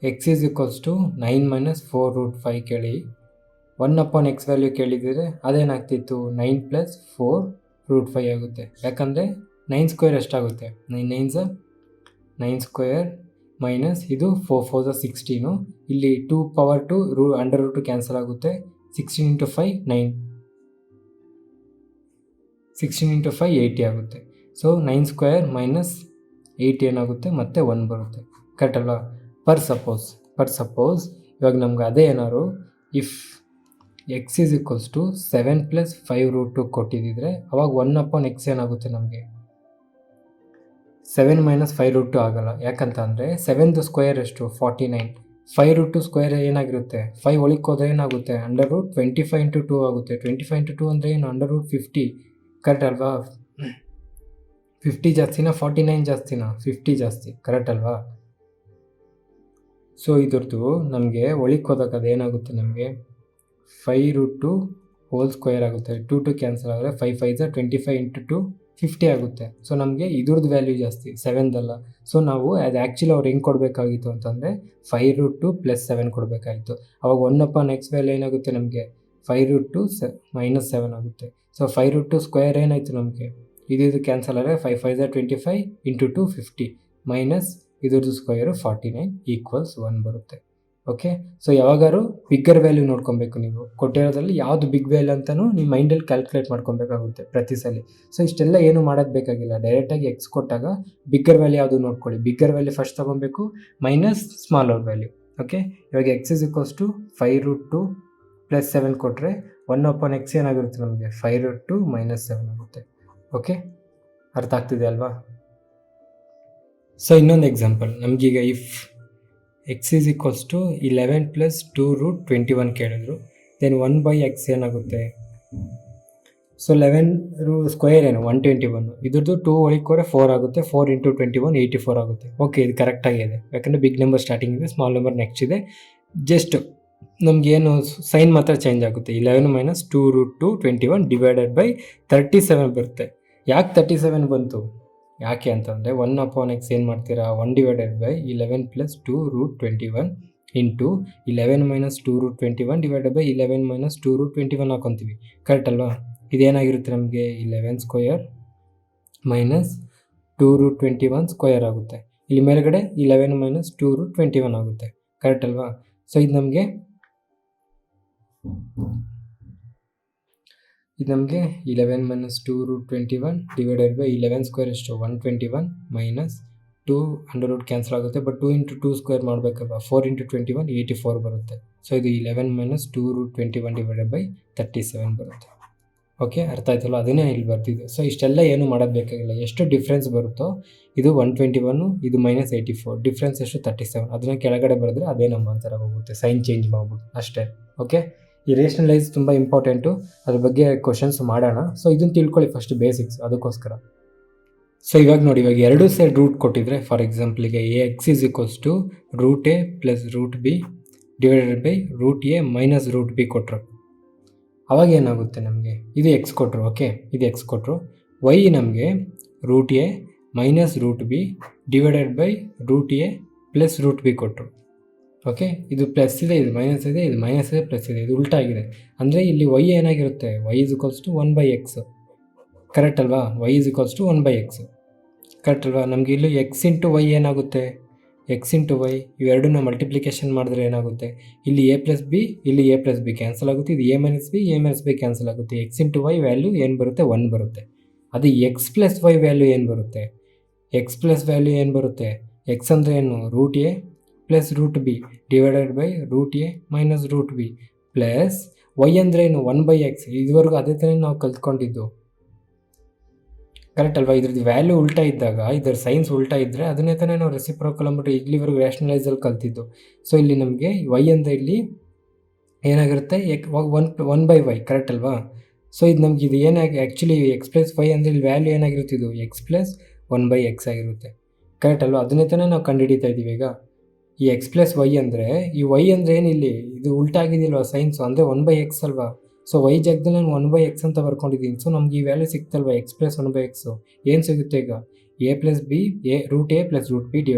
x = 9 - 4√5 ಕೇಳಿ 1/x ವ್ಯಾಲ್ಯೂ ಕೇಳಿದರೆ ಅದೇನಾಗ್ತಿತ್ತು 9 + 4√5 ಆಗುತ್ತೆ. ಯಾಕಂದರೆ 9² ಎಷ್ಟಾಗುತ್ತೆ, 9 9s are 9² ಮೈನಸ್ ಇದು 4 4s are 16. ಇಲ್ಲಿ 2 ಪವರ್ 2 ಅಂಡರ್ ರೂಟ್ ಕ್ಯಾನ್ಸಲ್ ಆಗುತ್ತೆ. 16 × 5 9, 16 × 5 80 ಆಗುತ್ತೆ. ಸೊ 9² - 80 ಏನಾಗುತ್ತೆ, ಮತ್ತೆ 1 ಬರುತ್ತೆ. ಕರೆಕ್ಟ್ ಅಲ್ವಾ? ಪರ್ ಸಪೋಸ್ ಇವಾಗ ನಮ್ಗೆ ಅದೇ ಏನಾದ್ರು ಇಫ್ x = 7 + 5√2 ಕೊಟ್ಟಿದ್ದಿದ್ರೆ ಅವಾಗ 1/x ಏನಾಗುತ್ತೆ ನಮಗೆ 7 - 5√2 ಆಗಲ್ಲ. ಯಾಕಂತ ಅಂದರೆ 7th ಸ್ಕ್ವೇರ್ ಎಷ್ಟು 49, 5√2 ಸ್ಕ್ವೇರ್ ಏನಾಗಿರುತ್ತೆ 5 ಒಳಕ್ಕೆ ಹೋದರೆ ಏನಾಗುತ್ತೆ √25 × 2 ಆಗುತ್ತೆ. 25 × 2 ಅಂದರೆ ಏನು √50. ಕರೆಕ್ಟ್ ಅಲ್ವಾ? 50 ಜಾಸ್ತಿನಾ 49 ಜಾಸ್ತಿನಾ? 50 ಜಾಸ್ತಿ. ಕರೆಕ್ಟ್ ಅಲ್ವಾ? ಸೊ ಇದ್ರದ್ದು ನಮಗೆ ಒಳಕ್ಕೆ ಹೋದಾಗ ಅದೇನಾಗುತ್ತೆ ನಮಗೆ 5√2 ಹೋಲ್ ಸ್ಕ್ವೇರ್ ಆಗುತ್ತೆ. 2 2 ಕ್ಯಾನ್ಸಲ್ ಆದರೆ 5 5s are 25 × 2 50 ಆಗುತ್ತೆ. ಸೊ ನಮಗೆ ಇದ್ರದ್ದು ವ್ಯಾಲ್ಯೂ ಜಾಸ್ತಿ 7ದಲ್ಲ. ಸೊ ನಾವು ಅದು ಆ್ಯಕ್ಚುಲಿ ಅವ್ರು ಹೆಂಗೆ ಕೊಡಬೇಕಾಗಿತ್ತು ಅಂತಂದರೆ 5√2 + 7 ಕೊಡಬೇಕಾಗಿತ್ತು. ಅವಾಗ 1/x ವ್ಯಾಲ್ಯೂ ಏನಾಗುತ್ತೆ ನಮಗೆ 5√2 - 7 ಆಗುತ್ತೆ. ಸೊ 5√2 ಸ್ಕ್ವೇರ್ ಏನಾಯಿತು ನಮಗೆ ಇದು ಕ್ಯಾನ್ಸಲ್ ಆದರೆ 5 5s are 25 × 2 50 ಮೈನಸ್ ಇದ್ರದ್ದು ಸ್ಕ್ವೇರು 49 = 1 ಬರುತ್ತೆ. ಓಕೆ, ಸೊ ಯಾವಾಗಾರು ಬಿಗ್ಗರ್ ವ್ಯಾಲ್ಯೂ ನೋಡ್ಕೊಬೇಕು. ನೀವು ಕೊಟ್ಟಿರೋದ್ರಲ್ಲಿ ಯಾವುದು ಬಿಗ್ ವ್ಯಾಲ್ಯೂ ಅಂತಲೂ ನಿಮ್ಮ ಮೈಂಡಲ್ಲಿ ಕ್ಯಾಲ್ಕುಲೇಟ್ ಮಾಡ್ಕೊಬೇಕಾಗುತ್ತೆ ಪ್ರತಿ ಸಲ. ಸೊ ಇಷ್ಟೆಲ್ಲ ಏನು ಮಾಡೋದು ಬೇಕಾಗಿಲ್ಲ. ಡೈರೆಕ್ಟಾಗಿ x ಕೊಟ್ಟಾಗ ಬಿಗ್ಗರ್ ವ್ಯಾಲ್ಯೂ ಯಾವುದು ನೋಡ್ಕೊಳ್ಳಿ. ಬಿಗ್ಗರ್ ವ್ಯಾಲ್ಯೂ ಫಸ್ಟ್ ತೊಗೊಬೇಕು ಮೈನಸ್ ಸ್ಮಾಲರ್ ವ್ಯಾಲ್ಯೂ. ಓಕೆ, ಇವಾಗ x = 5√2 + 7 ಕೊಟ್ಟರೆ 1/x ಏನಾಗಿರುತ್ತೆ ನಮಗೆ 5√2 - 7 ಆಗುತ್ತೆ. ಓಕೆ, ಅರ್ಥ ಆಗ್ತಿದೆ ಅಲ್ವಾ? ಸೊ ಇನ್ನೊಂದು ಎಕ್ಸಾಂಪಲ್ ನಮಗೀಗ ಇಫ್ x = 11 + 2√21 ಕೇಳಿದ್ರು ದೆನ್ 1/x ಏನಾಗುತ್ತೆ. ಸೊ 11 ಸ್ಕ್ವೇರ್ ಏನು 121, ಇದ್ರದ್ದು 2 ಒಳಕ್ಕೆ ಹೋದರೆ 4 ಆಗುತ್ತೆ. 4 × 21 84 ಆಗುತ್ತೆ. ಓಕೆ, ಇದು ಕರೆಕ್ಟಾಗಿದೆ. ಯಾಕಂದರೆ ಬಿಗ್ ನಂಬರ್ ಸ್ಟಾರ್ಟಿಂಗ್ ಇದೆ, ಸ್ಮಾಲ್ ನಂಬರ್ ನೆಕ್ಸ್ಟ್ ಇದೆ. ಜಸ್ಟ್ ನಮಗೇನು ಸೈನ್ ಮಾತ್ರ ಚೇಂಜ್ ಆಗುತ್ತೆ. 11 ಮೈನಸ್ 2√2 21/37 ಬರುತ್ತೆ. ಯಾಕೆ 37 ಬಂತು? ಯಾಕೆ ಅಂತಂದರೆ 1/x ಏನು ಮಾಡ್ತೀರಾ, 1/11 + 2√21 ಇಂಟು 11 ಮೈನಸ್ 2√21 ಮೈನಸ್ 2√21 ಹಾಕೊತೀವಿ. ಕರೆಕ್ಟ್ ಅಲ್ವಾ? ಇದೇನಾಗಿರುತ್ತೆ ನಮಗೆ 11 ಸ್ಕ್ವಯರ್ ಮೈನಸ್ 2√21 ಸ್ಕ್ವಯರ್ ಆಗುತ್ತೆ. ಇಲ್ಲಿ ಮೇಲ್ಗಡೆ 11 ಮೈನಸ್ 2√21 ಆಗುತ್ತೆ. ಕರೆಕ್ಟ್ ಅಲ್ವಾ? ಸೊ ಇದು ನಮಗೆ 11 ಮೈನಸ್ 2√21 11 ಸ್ಕ್ವೇರ್ ಎಷ್ಟು 121 ಮೈನಸ್ 2 ಅಂಡರ್ ರೂಟ್ ಕ್ಯಾನ್ಸಲ್ ಆಗುತ್ತೆ. ಬಟ್ 2 ಇಂಟು 2 ಸ್ಕ್ವೇರ್ ಮಾಡಬೇಕಲ್ವಾ, 4 ಇಂಟು 21 84 ಬರುತ್ತೆ. ಸೊ ಇದು 11 ಮೈನಸ್ 2√21/37 ಬರುತ್ತೆ. ಓಕೆ, ಅರ್ಥ ಆಯ್ತಲ್ಲ? ಅದನ್ನೇ ಇಲ್ಲಿ ಬರ್ತಿದ್ದು. ಸೊ ಇಷ್ಟೆಲ್ಲ ಏನು ಮಾಡೋದು ಬೇಕಾಗಿಲ್ಲ. ಎಷ್ಟು ಡಿಫ್ರೆನ್ಸ್ ಬರುತ್ತೋ, ಇದು 121, ಇದು -84, ಡಿಫ್ರೆನ್ಸ್ ಎಷ್ಟು 37, ಅದನ್ನ ಕೆಳಗಡೆ ಬರೆದ್ರೆ ಅದೇ ನಮ್ಮ ಆನ್ಸರ್ ಹೋಗುತ್ತೆ, ಸೈನ್ ಚೇಂಜ್ ಮಾಡ್ಬಿಟ್ಟು ಅಷ್ಟೇ. ಓಕೆ, ಈ ರೇಷನಲೈಸ್ ತುಂಬ ಇಂಪಾರ್ಟೆಂಟು, ಅದ್ರ ಬಗ್ಗೆ ಕ್ವಶನ್ಸ್ ಮಾಡೋಣ. ಸೊ ಇದನ್ನು ತಿಳ್ಕೊಳ್ಳಿ ಫಸ್ಟ್ ಬೇಸಿಕ್ಸ್, ಅದಕ್ಕೋಸ್ಕರ. ಸೊ ಇವಾಗ ನೋಡಿ, ಇವಾಗ ಎರಡು ಸೈಡ್ ರೂಟ್ ಕೊಟ್ಟಿದ್ರೆ, ಫಾರ್ ಎಕ್ಸಾಂಪಲ್ಗೆ x = √a + √b / √a minus √b ಕೊಟ್ಟರು. ಅವಾಗ ಏನಾಗುತ್ತೆ ನಮಗೆ, ಇದು x ಕೊಟ್ಟರು. ಓಕೆ, ಇದು x ಕೊಟ್ಟರು. y ನಮಗೆ √a minus √b / √a + √b ಕೊಟ್ಟರು. ಓಕೆ, ಇದು ಪ್ಲಸ್ ಇದೆ, ಇದು ಮೈನಸ್ ಇದೆ, ಇದು ಮೈನಸ್ ಇದೆ, ಪ್ಲಸ್ ಇದೆ, ಇದು ಉಲ್ಟಾ ಆಗಿದೆ. ಅಂದರೆ ಇಲ್ಲಿ y ಏನಾಗಿರುತ್ತೆ, y = 1/x. ಕರೆಕ್ಟ್ ಅಲ್ವಾ? y = 1/x. ಕರೆಕ್ಟ್ ಅಲ್ವಾ? ನಮಗೆ ಇಲ್ಲಿ x ಇಂಟು y ಏನಾಗುತ್ತೆ, x ಇಂಟು y ಇವೆರಡನ್ನ ಮಲ್ಟಿಪ್ಲಿಕೇಶನ್ ಮಾಡಿದ್ರೆ ಏನಾಗುತ್ತೆ, ಇಲ್ಲಿ a + b, ಇಲ್ಲಿ a + b ಕ್ಯಾನ್ಸಲ್ ಆಗುತ್ತೆ, ಇದು a - b ಕ್ಯಾನ್ಸಲ್ ಆಗುತ್ತೆ. x ಇಂಟು y ವ್ಯಾಲ್ಯೂ ಏನು ಬರುತ್ತೆ, 1 ಬರುತ್ತೆ. ಅದು x + y ವ್ಯಾಲ್ಯೂ ಏನು ಬರುತ್ತೆ, x + ವ್ಯಾಲ್ಯೂ ಏನು ಬರುತ್ತೆ, x ಅಂದರೆ ಏನು, √a + √b / √a minus √b plus y ಅಂದರೆ ಏನು, 1/x. ಇದುವರೆಗೂ ಅದೇ ಥರ ನಾವು ಕಲ್ತ್ಕೊಂಡಿದ್ದು. ಕರೆಕ್ಟ್ ಅಲ್ವಾ? ಇದ್ರದ್ದು ವ್ಯಾಲ್ಯೂ ಉಲ್ಟಾ ಇದ್ದಾಗ, ಇದರ ಸೈನ್ಸ್ ಉಲ್ಟಾ ಇದ್ದರೆ ಅದನ್ನೇ ತಾನೇ ನಾವು ರೆಸಿಪ್ರೋಕಲ್ ಅಂದ್ಬಿಟ್ಟು ಇಲ್ಲಿವರೆಗೂ ರ್ಯಾಷನಲೈಸಲ್ಲಿ ಕಲ್ತಿದ್ದು. ಸೊ ಇಲ್ಲಿ ನಮಗೆ y ಅಂದರೆ ಇಲ್ಲಿ ಏನಾಗಿರುತ್ತೆ, 1/y. ಕರೆಕ್ಟ್ ಅಲ್ವಾ? ಸೊ ಇದು ನಮ್ಗೆ ಇದು ಏನಾಗಿ ಆ್ಯಕ್ಚುಲಿ x + y ಅಂದರೆ ಇಲ್ಲಿ ವ್ಯಾಲ್ಯೂ ಏನಾಗಿರುತ್ತೆ, ಇದು x + 1/x ಆಗಿರುತ್ತೆ. ಕರೆಕ್ಟ್ ಅಲ್ವಾ? ಅದನ್ನೇ ತಾನೇ ನಾವು ಕಂಡುಹಿಡಿತಾ ಇದ್ದೀವಿ ಈಗ. ಈ x + y ಅಂದರೆ, ಈ y ಅಂದರೆ ಏನಿಲ್ಲಿ ಇದು ಉಲ್ಟಾ ಆಗಿದೆಯಲ್ವ ಸೈನ್ಸು, ಅಂದರೆ 1/x ಅಲ್ವಾ? ಸೊ y ಜಾಗದಲ್ಲಿ ನಾನು 1/x ಅಂತ ಬರ್ಕೊಂಡಿದ್ದೀನಿ. ಸೊ ನಮ್ಗೆ ಈ ವ್ಯಾಲ್ಯೂ ಸಿಕ್ತಲ್ವ, x + 1/x. ಏನು ಸಿಗುತ್ತೆ ಈಗ, a + b √a + √b /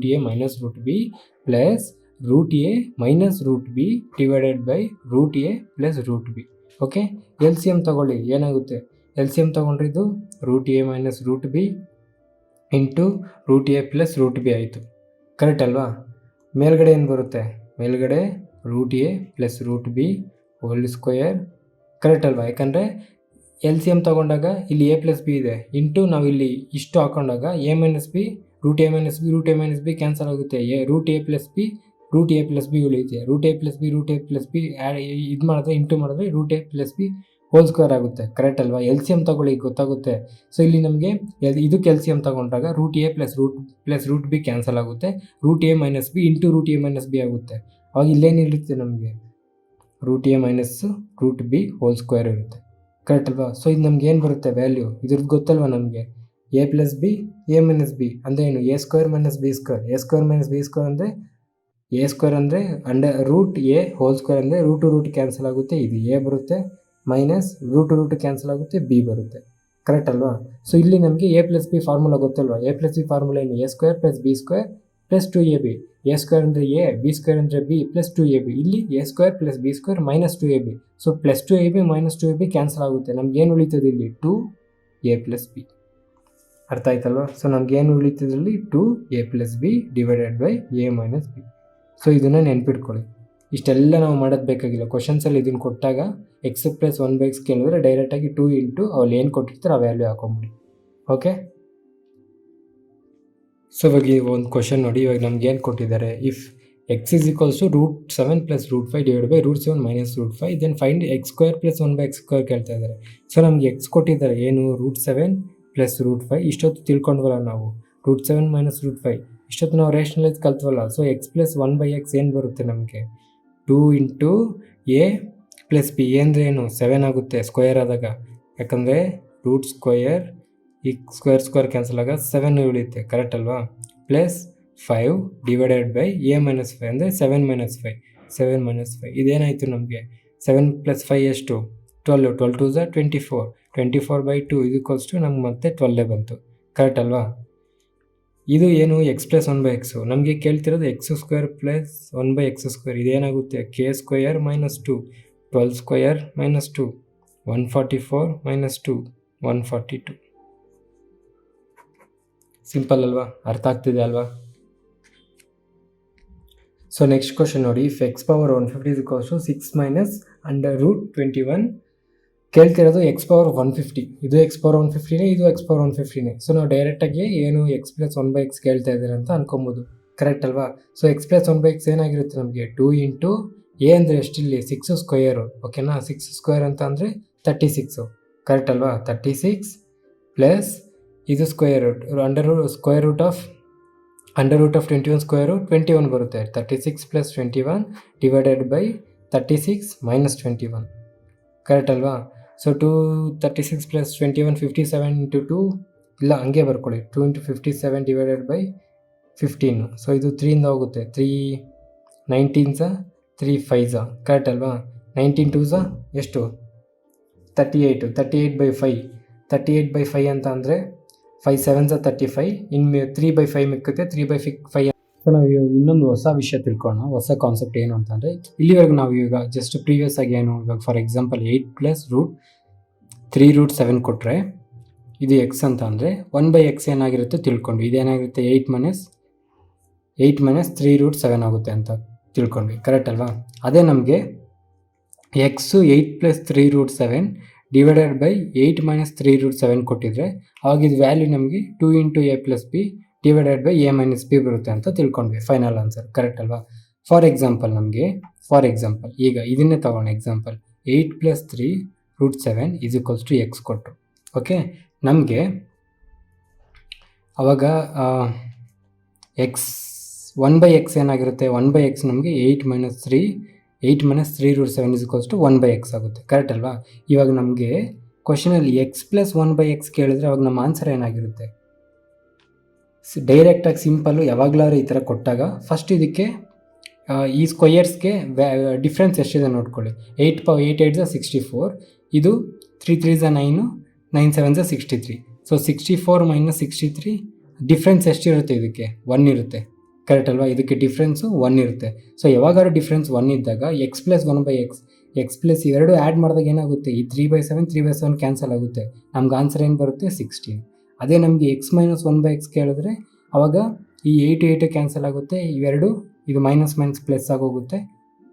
√a minus √b plus √a minus √b / √a + √b. Okay, LCM ತಗೊಳ್ಳಿ, ಏನಾಗುತ್ತೆ, LCM ತಗೊಂಡ್ರೆ ಇದು √a minus √b into √a + √b ಆಯಿತು. ಕರೆಕ್ಟ್ ಅಲ್ವಾ? ಮೇಲ್ಗಡೆ ಏನು ಬರುತ್ತೆ, ಮೇಲ್ಗಡೆ √a + √b whole square. Correct ಅಲ್ವಾ? ಯಾಕಂದರೆ LCM ತೊಗೊಂಡಾಗ ಇಲ್ಲಿ a + b ಇದೆ, ಇಂಟು ನಾವು ಇಲ್ಲಿ ಇಷ್ಟು ಹಾಕೊಂಡಾಗ a - b √a - b cancel ಆಗುತ್ತೆ. √a + b ಉಳಿಯುತ್ತೆ. √a + b ಇದು ಮಾಡಿದ್ರೆ, ಇಂಟು ಮಾಡಿದ್ರೆ √a + b ಹೋಲ್ ಸ್ಕ್ವೇರ್ ಆಗುತ್ತೆ. ಕರೆಕ್ಟ್ ಅಲ್ವಾ? LCM ತಗೊಳ್ಳಿ, ಗೊತ್ತಾಗುತ್ತೆ. ಸೊ ಇಲ್ಲಿ ನಮಗೆ ಇದಕ್ಕೆ LCM ತಗೊಂಡಾಗ √a + √b ಕ್ಯಾನ್ಸಲ್ ಆಗುತ್ತೆ, √a - b into √a - b ಆಗುತ್ತೆ. ಅವಾಗ ಇಲ್ಲೇನಿರುತ್ತೆ ನಮಗೆ, √a minus √b whole square ಇರುತ್ತೆ. ಕರೆಕ್ಟ್ ಅಲ್ವಾ? ಸೊ ಇದು ನಮ್ಗೆ ಏನು ಬರುತ್ತೆ ವ್ಯಾಲ್ಯೂ, ಇದ್ರದ್ದು ಗೊತ್ತಲ್ವ ನಮಗೆ, a + b a - b ಅಂದರೆ ಏನು, a² - b². a² - b² ಅಂದರೆ a² ಅಂದರೆ √a ಹೋಲ್ ಸ್ಕ್ವೇರ್ ಅಂದರೆ √√, ಕ್ಯಾನ್ಸಲ್ ಆಗುತ್ತೆ, ಇದು a ಬರುತ್ತೆ, ಮೈನಸ್ √√, ಕ್ಯಾನ್ಸಲ್ ಆಗುತ್ತೆ, b ಬರುತ್ತೆ. ಕರೆಕ್ಟ್ ಅಲ್ವಾ? ಸೊ ಇಲ್ಲಿ ನಮಗೆ a + b ಫಾರ್ಮುಲಾ ಗೊತ್ತಲ್ವಾ, a + b ಫಾರ್ಮುಲಾ ಏನು, a² + b² + 2ab. a² ಅಂದರೆ a, b² ಅಂದರೆ b + 2ab. ಇಲ್ಲಿ a² + b² minus 2ab. So plus 2ab minus 2ab cancel ಆಗುತ್ತೆ. ನಮ್ಗೆ ಏನು ಉಳಿತದೆ ಇಲ್ಲಿ, 2a + b. ಅರ್ಥ ಆಯ್ತಲ್ವಾ? ಸೊ ನಮ್ಗೆ ಏನು ಉಳಿತದ್ರಲ್ಲಿ, 2a + b / a minus b. So ಇದನ್ನು ನೆನ್ಪಿಟ್ಕೊಳ್ಳಿ. ಇಷ್ಟೆಲ್ಲ ನಾವು ಮಾಡೋದು ಬೇಕಾಗಿಲ್ಲ. ಕ್ವಶನ್ಸಲ್ಲಿ ಇದನ್ನು ಕೊಟ್ಟಾಗ x + 1/x ಕೇಳಿದ್ರೆ ಡೈರೆಕ್ಟಾಗಿ 2 ಇಂಟು ಅವ್ರು ಏನು ಕೊಟ್ಟಿರ್ತಾರೆ ಆ ವ್ಯಾಲ್ಯೂ ಹಾಕೊಂಬಿಡಿ. ಓಕೆ, ಸೊ ಇವಾಗ ಒಂದು ಕ್ವಶನ್ ನೋಡಿ, ಇವಾಗ ನಮ್ಗೆ ಏನು ಕೊಟ್ಟಿದ್ದಾರೆ, if x = √7 + √5 / √7 minus √5 then find x² + 1/x² ಕೇಳ್ತಾ ಇದ್ದಾರೆ. ಸೊ ನಮ್ಗೆ x ಕೊಟ್ಟಿದ್ದಾರೆ ಏನು, √7 + √5. ಇಷ್ಟೊತ್ತು ತಿಳ್ಕೊಂಡ್ವಲ್ಲ ನಾವು, √7 ಮೈನಸ್ √5 ಇಷ್ಟೊತ್ತು ನಾವು ರೇಷನಲೈಸ್ ಕಲ್ತ್ವಲ್ಲ. ಸೊ x + 1/x ಏನು ಬರುತ್ತೆ ನಮಗೆ, 2 ಇಂಟು a + b. ಅಂದರೆ ಏನು, 7 ಆಗುತ್ತೆ ಸ್ಕ್ವೇರ್ ಆದಾಗ, ಯಾಕಂದರೆ √² ಈ ಸ್ಕ್ವೇರ್ ಕ್ಯಾನ್ಸಲ್ ಆಗ 7 ಉಳಿಯುತ್ತೆ. ಕರೆಕ್ಟ್ ಅಲ್ವಾ? Plus 5 divided by A minus 5 ಅಂದರೆ 7 ಮೈನಸ್ 5 7 ಮೈನಸ್ 5 ಇದೇನಾಯಿತು ನಮಗೆ 7 + 5 ಎಷ್ಟು 12 12 2 24 24 ಬೈ 2 ಇದಕ್ಕೋಸ್ಟು ನಮ್ಗೆ ಮತ್ತೆ 12 ಬಂತು ಕರೆಕ್ಟ್ ಅಲ್ವಾ. ಇದು ಏನು ಎಕ್ಸ್ ಪ್ಲಸ್ 1/x ನಮಗೆ ಕೇಳ್ತಿರೋದು x² plus 1/x². ಇದೇನಾಗುತ್ತೆ k² minus 2 12² minus 2 144 minus 2 142. Simple ಅಲ್ವಾ, ಅರ್ಥ ಆಗ್ತಿದೆ ಅಲ್ವಾ. ಸೊ ನೆಕ್ಸ್ಟ್ ಕ್ವಶನ್ ನೋಡಿ, ಇಫ್ x ಪವರ್ 150 = 6 ಮೈನಸ್ √21 ಕೇಳ್ತಿರೋದು x ಪವರ್ 150. ಇದು x ಪವರ್ 150ನೇ, ಇದು x ಪವರ್ 150ನೇ. ಸೊ ನಾವು ಡೈರೆಕ್ಟಾಗಿ ಏನು x + 1/x ಕೇಳ್ತಾ ಇದ್ದಾರೆ ಅಂತ ಅನ್ಕೊಬೋದು, ಕರೆಕ್ಟ್ ಅಲ್ವಾ. ಸೊ x + 1/x ಏನಾಗಿರುತ್ತೆ ನಮಗೆ 2 ಇಂಟು ಎ ಅಂದರೆ ಎಷ್ಟಿಲ್ಲಿ 6², ಓಕೆನಾ. 6² ಅಂತ ಅಂದರೆ 36, ಕರೆಕ್ಟ್ ಅಲ್ವಾ. 36 ಪ್ಲಸ್ ಇದು square root square root of 21² 21 ಬರುತ್ತೆ. 36 + 21 ಡಿವೈಡೆಡ್ ಬೈ 36 ಮೈನಸ್ 21, ಕರೆಕ್ಟ್ ಅಲ್ವಾ. ಸೊ 36 + 21 57 ಇಂಟು 2 ಇಲ್ಲ ಹಂಗೆ ಬರ್ಕೊಳ್ಳಿ 2 ಇಂಟು 57 ಡಿವೈಡೆಡ್ ಬೈ 15. ಸೊ ಇದು 3ಇಂದ ಹೋಗುತ್ತೆ 3 19 3 5 ಕರೆಕ್ಟ್ ಅಲ್ವಾ. 19 2 ಎಷ್ಟು 38 38/5 38/5 ಅಂತ ಅಂದರೆ 5 7 35 ಇನ್ನು 3/5 ಮಿಕ್ಕುತ್ತೆ 3/5. ಸೊ ನಾವು ಇನ್ನೊಂದು ಹೊಸ ವಿಷಯ ತಿಳ್ಕೊಳ್ಳೋಣ, ಹೊಸ ಕಾನ್ಸೆಪ್ಟ್ ಏನು ಅಂತಂದರೆ ಇಲ್ಲಿವರೆಗೂ ನಾವು ಈಗ ಜಸ್ಟ್ ಪ್ರೀವಿಯಸ್ ಆಗಿ ಏನು ಇವಾಗ ಫಾರ್ ಎಕ್ಸಾಂಪಲ್ 8 + √3√7 ಕೊಟ್ಟರೆ ಇದು ಎಕ್ಸ್ ಅಂತ ಅಂದರೆ 1/x ಏನಾಗಿರುತ್ತೆ ತಿಳ್ಕೊಂಡು, ಇದೇನಾಗಿರುತ್ತೆ 8 ಮೈನಸ್ 3√7 ಆಗುತ್ತೆ ಅಂತ ತಿಳ್ಕೊಂಡ್ವಿ, ಕರೆಕ್ಟ್ ಅಲ್ವಾ. ಅದೇ ನಮಗೆ ಎಕ್ಸು 8 + 3√7 ಡಿವೈಡೆಡ್ ಬೈ 8 ಮೈನಸ್ 3√7 ಕೊಟ್ಟಿದ್ರೆ ಆವಾಗ ಇದು ವ್ಯಾಲ್ಯೂ ನಮಗೆ 2 into a + b divided by a minus b ಬರುತ್ತೆ ಅಂತ ತಿಳ್ಕೊಂಡ್ವಿ, ಫೈನಲ್ ಆನ್ಸರ್, ಕರೆಕ್ಟ್ ಅಲ್ವಾ. ಫಾರ್ ಎಕ್ಸಾಂಪಲ್ ಈಗ ಇದನ್ನೇ ತಗೋಣ ಎಕ್ಸಾಂಪಲ್ 8 + 3√7 = x ಕೊಟ್ಟರು, ಓಕೆ. ನಮಗೆ ಅವಾಗ ಎಕ್ಸ್ 1/x ಏನಾಗಿರುತ್ತೆ 1/x ನಮಗೆ 8 ಮೈನಸ್ 3√7 = 1/x ಆಗುತ್ತೆ, ಕರೆಕ್ಟ್ ಅಲ್ವಾ. ಇವಾಗ ನಮಗೆ ಕ್ವಶನಲ್ಲಿ x + 1/x ಕೇಳಿದ್ರೆ ಅವಾಗ ನಮ್ಮ ಆನ್ಸರ್ ಏನಾಗಿರುತ್ತೆ, ಡೈರೆಕ್ಟಾಗಿ ಸಿಂಪಲ್ಲು ಯಾವಾಗಲಾದ್ರೂ ಈ ಥರ ಕೊಟ್ಟಾಗ ಫಸ್ಟ್ ಇದಕ್ಕೆ ಈ ಸ್ಕ್ವಯರ್ಸ್ಗೆ ಡಿಫ್ರೆನ್ಸ್ ಎಷ್ಟಿದೆ ನೋಡ್ಕೊಳ್ಳಿ. 8 8 64, ಇದು 3 3 9 9 7 63. ಸೊ 64 ಮೈನಸ್ 63 ಡಿಫ್ರೆನ್ಸ್ ಎಷ್ಟಿರುತ್ತೆ, ಇದಕ್ಕೆ 1 ಇರುತ್ತೆ, ಕರೆಕ್ಟ್ ಅಲ್ವಾ. ಇದಕ್ಕೆ ಡಿಫ್ರೆನ್ಸು 1 ಇರುತ್ತೆ. ಸೊ ಯಾವಾಗಾದ್ರೂ ಡಿಫ್ರೆನ್ಸ್ 1 ಇದ್ದಾಗ x + 1/x ಇವೆರಡು ಆ್ಯಡ್ ಮಾಡಿದಾಗ ಏನಾಗುತ್ತೆ, ಈ 3/7 ಕ್ಯಾನ್ಸಲ್ ಆಗುತ್ತೆ, ನಮ್ಗೆ ಆನ್ಸರ್ ಏನು ಬರುತ್ತೆ 16. ಅದೇ ನಮಗೆ x - 1/x ಕೇಳಿದ್ರೆ ಅವಾಗ ಈ 8 8 ಕ್ಯಾನ್ಸಲ್ ಆಗುತ್ತೆ, ಇವೆರಡು ಇದು ಮೈನಸ್ ಪ್ಲಸ್ ಆಗೋಗುತ್ತೆ,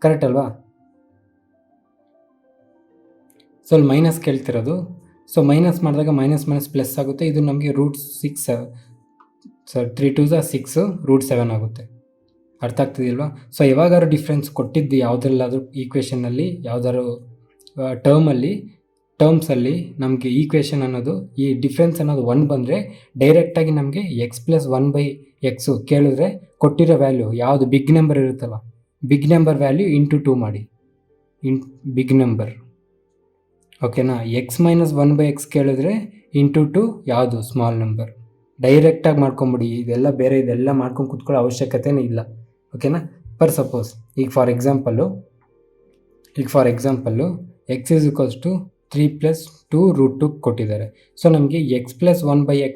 ಕರೆಕ್ಟ್ ಅಲ್ವಾ. ಸೊ ಅಲ್ಲಿ ಮೈನಸ್ ಕೇಳ್ತಿರೋದು, ಸೊ ಮೈನಸ್ ಮಾಡಿದಾಗ ಮೈನಸ್ ಪ್ಲಸ್ ಆಗುತ್ತೆ, ಇದು ನಮಗೆ √6 3 2 6 √7 ಆಗುತ್ತೆ, ಅರ್ಥ ಆಗ್ತಿದೆಯಲ್ವಾ. ಸೊ ಯಾವಾಗಾದ್ರೂ ಡಿಫ್ರೆನ್ಸ್ ಕೊಟ್ಟಿದ್ದು ಯಾವುದ್ರಲ್ಲಾದ್ರೂ ಈಕ್ವೇಷನಲ್ಲಿ ಯಾವ್ದಾದ್ರು ಟರ್ಮ್ಸಲ್ಲಿ ನಮಗೆ ಈಕ್ವೇಷನ್ ಅನ್ನೋದು ಈ ಡಿಫ್ರೆನ್ಸ್ ಅನ್ನೋದು 1 ಬಂದರೆ ಡೈರೆಕ್ಟಾಗಿ ನಮಗೆ x + 1/x ಕೇಳಿದ್ರೆ ಕೊಟ್ಟಿರೋ ವ್ಯಾಲ್ಯೂ ಯಾವುದು ಬಿಗ್ ನಂಬರ್ ಇರುತ್ತಲ್ಲ, ಬಿಗ್ ನಂಬರ್ ವ್ಯಾಲ್ಯೂ ಇಂಟು 2 ಮಾಡಿ, ಬಿಗ್ ನಂಬರ್, ಓಕೆನಾ. x - 1/x ಕೇಳಿದ್ರೆ ಇಂಟು 2 ಯಾವುದು ಸ್ಮಾಲ್ ನಂಬರ್, ಡೈರೆಕ್ಟಾಗಿ ಮಾಡ್ಕೊಂಬಿಡಿ, ಇದೆಲ್ಲ ಮಾಡ್ಕೊಂಡು ಕೂತ್ಕೊಳ್ಳೋ ಅವಶ್ಯಕತೆನೇ ಇಲ್ಲ, ಓಕೆನಾ. ಸಪೋಸ್ ಈಗ ಫಾರ್ ಎಕ್ಸಾಂಪಲ್ಲು x = 3 + 2√2 ಕೊಟ್ಟಿದ್ದಾರೆ. ಸೊ ನಮಗೆ x + 1/x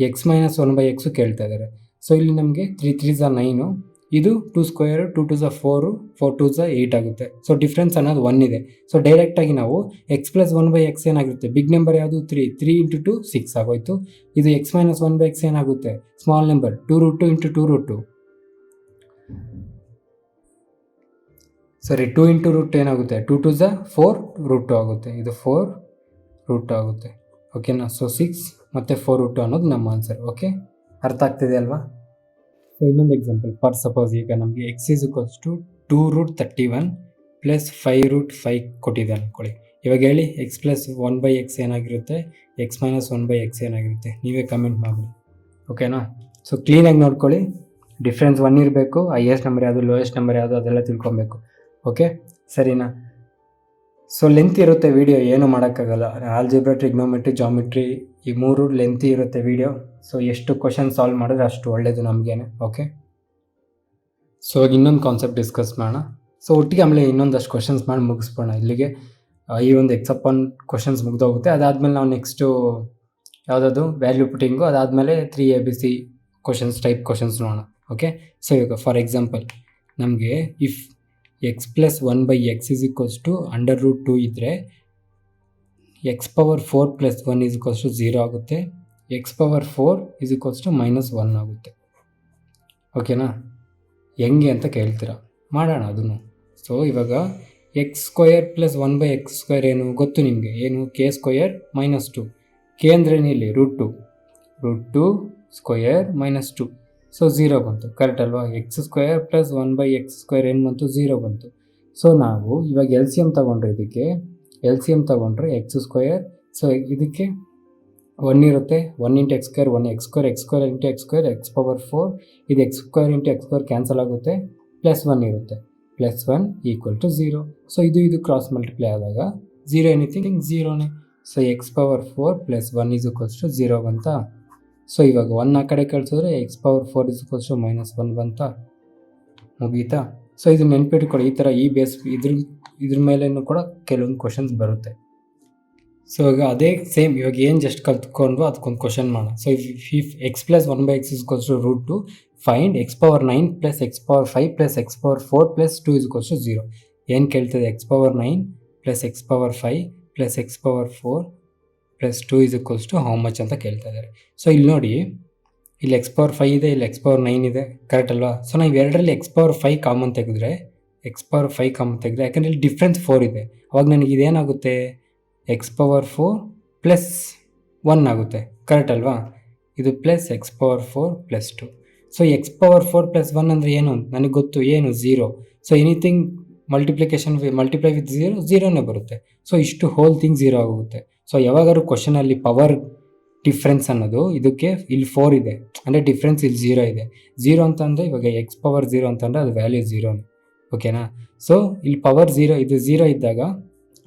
x - 1/x ಕೇಳ್ತಾ ಇದ್ದಾರೆ. ಸೊ ಇಲ್ಲಿ ನಮಗೆ 3 3 9, ಇದು 2 ಸ್ಕ್ವೇರ್ 2 2 4 4 2 8 ಆಗುತ್ತೆ. ಸೊ ಡಿಫ್ರೆನ್ಸ್ ಅನ್ನೋದು 1 ಇದೆ. ಸೊ ಡೈರೆಕ್ಟಾಗಿ ನಾವು x + 1/x ಏನಾಗುತ್ತೆ, ಬಿಗ್ ನಂಬರ್ ಯಾವುದು 3 ಇಂಟು 2 6 ಆಗೋಯ್ತು. ಇದು x - 1/x ಏನಾಗುತ್ತೆ ಸ್ಮಾಲ್ ನಂಬರ್ 2√2 ಇಂಟು 2√2, ಸರಿ 2 ಇಂಟು ರೂಟ್ ಏನಾಗುತ್ತೆ 2 2 4 √2 ಆಗುತ್ತೆ, ಇದು 4 √2 ಆಗುತ್ತೆ, ಓಕೆನಾ. ಸೊ 6 ಮತ್ತು 4 √2 ಅನ್ನೋದು ನಮ್ಮ ಆನ್ಸರ್, ಓಕೆ. ಅರ್ಥ ಆಗ್ತಿದೆ ಅಲ್ವಾ. ಸೊ ಇನ್ನೊಂದು ಎಕ್ಸಾಂಪಲ್ ಸಪೋಸ್ ಈಗ ನಮಗೆ x = 2√31 + 5√5 ಕೊಟ್ಟಿದೆ ಅಂದ್ಕೊಳ್ಳಿ. ಇವಾಗ ಹೇಳಿ x + 1/x ಏನಾಗಿರುತ್ತೆ, x - 1/x ಏನಾಗಿರುತ್ತೆ, ನೀವೇ ಕಮೆಂಟ್ ಮಾಡಿ, ಓಕೆನಾ. ಸೊ ಕ್ಲೀನಾಗಿ ನೋಡ್ಕೊಳ್ಳಿ, ಡಿಫ್ರೆನ್ಸ್ 1 ಇರಬೇಕು, ಹೈಯೆಸ್ಟ್ ನಂಬರ್ ಯಾವುದು ಲೋಯೆಸ್ಟ್ ನಂಬರ್ ಯಾವುದು ಅದೆಲ್ಲ ತಿಳ್ಕೊಬೇಕು, ಓಕೆ ಸರಿನಾ. ಸೊ ಲೆಂತ್ ಇರುತ್ತೆ ವಿಡಿಯೋ, ಏನು ಮಾಡೋಕ್ಕಾಗಲ್ಲ. ಆಲ್ಜಿಬ್ರಾ, ಟ್ರಿಗ್ನೋಮೆಟ್ರಿ, ಜಾಮಿಟ್ರಿ ಈ 3 ಲೆಂತಿ ಇರುತ್ತೆ ವಿಡಿಯೋ. ಸೊ ಎಷ್ಟು ಕ್ವಶನ್ ಸಾಲ್ವ್ ಮಾಡಿದ್ರೆ ಅಷ್ಟು ಒಳ್ಳೆಯದು ನಮಗೇನೆ. ಓಕೆ, ಸೊ ಇನ್ನೊಂದು ಕಾನ್ಸೆಪ್ಟ್ ಡಿಸ್ಕಸ್ ಮಾಡೋಣ. ಸೊ ಒಟ್ಟಿಗೆ ಆಮೇಲೆ ಇನ್ನೊಂದಷ್ಟು ಕ್ವಶನ್ಸ್ ಮಾಡಿ ಮುಗಿಸ್ಬೋಣ. ಇಲ್ಲಿಗೆ ಈ ಒಂದು ಎಕ್ಸಪ್ಟ್ ಕ್ವಶನ್ಸ್ ಮುಗ್ದೋಗುತ್ತೆ. ಅದಾದಮೇಲೆ ನಾವು ನೆಕ್ಸ್ಟು ಯಾವುದಾದ್ರು ವ್ಯಾಲ್ಯೂ ಪುಟಿಂಗು, ಅದಾದಮೇಲೆ 3 ABC ಕ್ವಶನ್ಸ್ ಟೈಪ್ ಕ್ವಶನ್ಸ್ ನೋಡೋಣ. ಓಕೆ, ಸೊ ಇವಾಗ ಫಾರ್ ಎಕ್ಸಾಂಪಲ್ ನಮಗೆ ಇಫ್ x + 1/x = √2 ಇದ್ದರೆ x⁴ + 1 = 0 ಆಗುತ್ತೆ. x⁴ -1 ಆಗುತ್ತೆ. ಓಕೆನಾ? ಹೆಂಗೆ ಅಂತ ಕೇಳ್ತೀರಾ, ಮಾಡೋಣ ಅದನ್ನು. ಸೊ ಇವಾಗ x² + 1/x² ಏನು ಗೊತ್ತು ನಿಮಗೆ, ಏನು k² - 2. k ಅಂದ್ರೇನು ಇಲ್ಲಿ √2 √2² - 2. ಸೊ 0 ಬಂತು, ಕರೆಕ್ಟ್ ಅಲ್ವಾ? x² + 1/x² ಏನು ಬಂತು, 0 ಬಂತು. ಸೊ ನಾವು ಇವಾಗ LCM ತೊಗೊಂಡ್ರೆ x², ಸೊ ಇದಕ್ಕೆ 1 ಇರುತ್ತೆ. 1 × x², 1 x², x² × x², x⁴. ಇದು x² × x² ಕ್ಯಾನ್ಸಲ್ ಆಗುತ್ತೆ, +1 ಇರುತ್ತೆ. +1 = 0. ಸೊ ಇದು ಕ್ರಾಸ್ ಮಲ್ಟಿಪ್ಲೈ ಆದಾಗ 0 ಎನಿಥಿಂಗ್ 0ನೇ. ಸೊ x⁴ + 1 = 0 ಬಂತಾ? ಸೊ ಇವಾಗ 1 ಆ ಕಡೆ ಕಳಿಸಿದ್ರೆ x⁴ -1 ಬಂತಾ? ಮುಗೀತಾ? ಸೊ ಇದು ನೆನ್ಪಿಟ್ಕೊಳ್ಳಿ. ಈ ಥರ ಈ ಬೇಸ್ ಇದ್ರ ಮೇಲೇನು ಕೂಡ ಕೆಲವೊಂದು ಕ್ವಶನ್ಸ್ ಬರುತ್ತೆ. ಸೊ ಇವಾಗ ಅದೇ ಸೇಮ್ ಇವಾಗ ಏನು ಜಸ್ಟ್ ಕಲ್ತ್ಕೊಂಡು ಅದಕ್ಕೊಂದು ಕ್ವಶನ್ ಮಾಡೋಣ. So if x + 1/x = √2, find x⁴9 + x⁴5 + x⁴4 + 2 = 0. ಏನು ಕೇಳ್ತದೆ? x⁴9 + x⁴5 + x⁴4 + 2 = how much ಅಂತ ಕೇಳ್ತಾ ಇದ್ದಾರೆ. ಸೊ ಇಲ್ಲಿ ನೋಡಿ, ಇಲ್ಲಿ x⁴5 ಇದೆ, ಇಲ್ಲಿ x⁴9 ಇದೆ, ಕರೆಕ್ಟ್ ಅಲ್ವಾ? ಸೊ ನಾವು ಎರಡರಲ್ಲಿ x⁴5 ಕಾಮನ್ ತೆಗೆದ್ರೆ ಯಾಕಂದರೆ ಇಲ್ಲಿ ಡಿಫ್ರೆನ್ಸ್ 4 ಇದೆ. ಅವಾಗ ನನಗೆ ಇದೇನಾಗುತ್ತೆ, x⁴4 + 1 ಆಗುತ್ತೆ, ಕರೆಕ್ಟ್ ಅಲ್ವಾ? ಇದು ಪ್ಲಸ್ x⁴4 + 2. ಸೊ x⁴4 + 1 ಅಂದರೆ ಏನು ನನಗೆ ಗೊತ್ತು, ಏನು 0. ಸೊ ಎನಿಥಿಂಗ್ ಮಲ್ಟಿಪ್ಲೈ ವಿತ್ 0ನೇ ಬರುತ್ತೆ. ಸೊ ಇಷ್ಟು ಹೋಲ್ ಥಿಂಗ್ 0 ಆಗುತ್ತೆ. ಸೊ ಯಾವಾಗಾದ್ರು ಕ್ವಶನಲ್ಲಿ ಪವರ್ ಡಿಫ್ರೆನ್ಸ್ ಅನ್ನೋದು ಇದಕ್ಕೆ ಇಲ್ಲಿ 4 ಇದೆ ಅಂದರೆ ಡಿಫ್ರೆನ್ಸ್ ಇಲ್ಲಿ 0 ಇದೆ. 0 ಅಂತಂದರೆ ಇವಾಗ x⁴0 ಅಂತಂದರೆ ಅದು ವ್ಯಾಲ್ಯೂ 0ನೇ. ಓಕೆನಾ? ಸೊ ಇಲ್ಲಿ ಪವರ್ 0 ಇದು 0 ಇದ್ದಾಗ,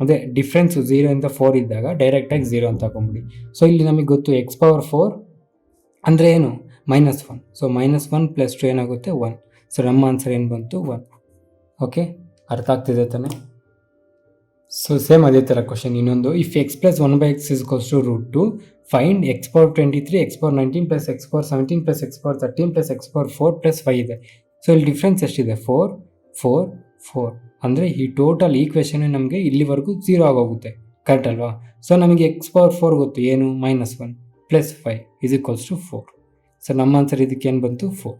ಅದೇ ಡಿಫ್ರೆನ್ಸು 0 ಇಂದ 4 ಇದ್ದಾಗ ಡೈರೆಕ್ಟಾಗಿ 0 ಅಂತ ಹಾಕೊಂಬಿಡಿ. ಸೊ ಇಲ್ಲಿ ನಮಗೆ ಗೊತ್ತು x⁴4 ಅಂದರೆ ಏನು, -1. ಸೊ -1 + 2 ಏನಾಗುತ್ತೆ, 1. ಸೊ ನಮ್ಮ ಆನ್ಸರ್ ಏನು ಬಂತು, 1. ಓಕೆ, ಅರ್ಥ ಆಗ್ತಿದೆ ತಾನೆ? ಸೊ ಸೇಮ್ ಅದೇ ಥರ ಕ್ವಶನ್ ಇನ್ನೊಂದು. If x + 1/x = √2, find x⁴23, x⁴19 + x⁴17 + x⁴13 + x⁴4 + 5 ಇದೆ. ಸೊ ಇಲ್ಲಿ ಡಿಫ್ರೆನ್ಸ್ ಎಷ್ಟಿದೆ, 4 4 4. ಅಂದರೆ ಈ ಟೋಟಲ್ ಈಕ್ವೇಷನ್ ನಮಗೆ ಇಲ್ಲಿವರೆಗೂ 0 ಆಗೋಗುತ್ತೆ, ಕರೆಕ್ಟ್ ಅಲ್ವಾ? ಸೊ ನಮಗೆ x⁴4 ಗೊತ್ತು, ಏನು -1 + 5 = 4. ಸೊ ನಮ್ಮ ಆನ್ಸರ್ ಇದಕ್ಕೆ ಏನು ಬಂತು, 4.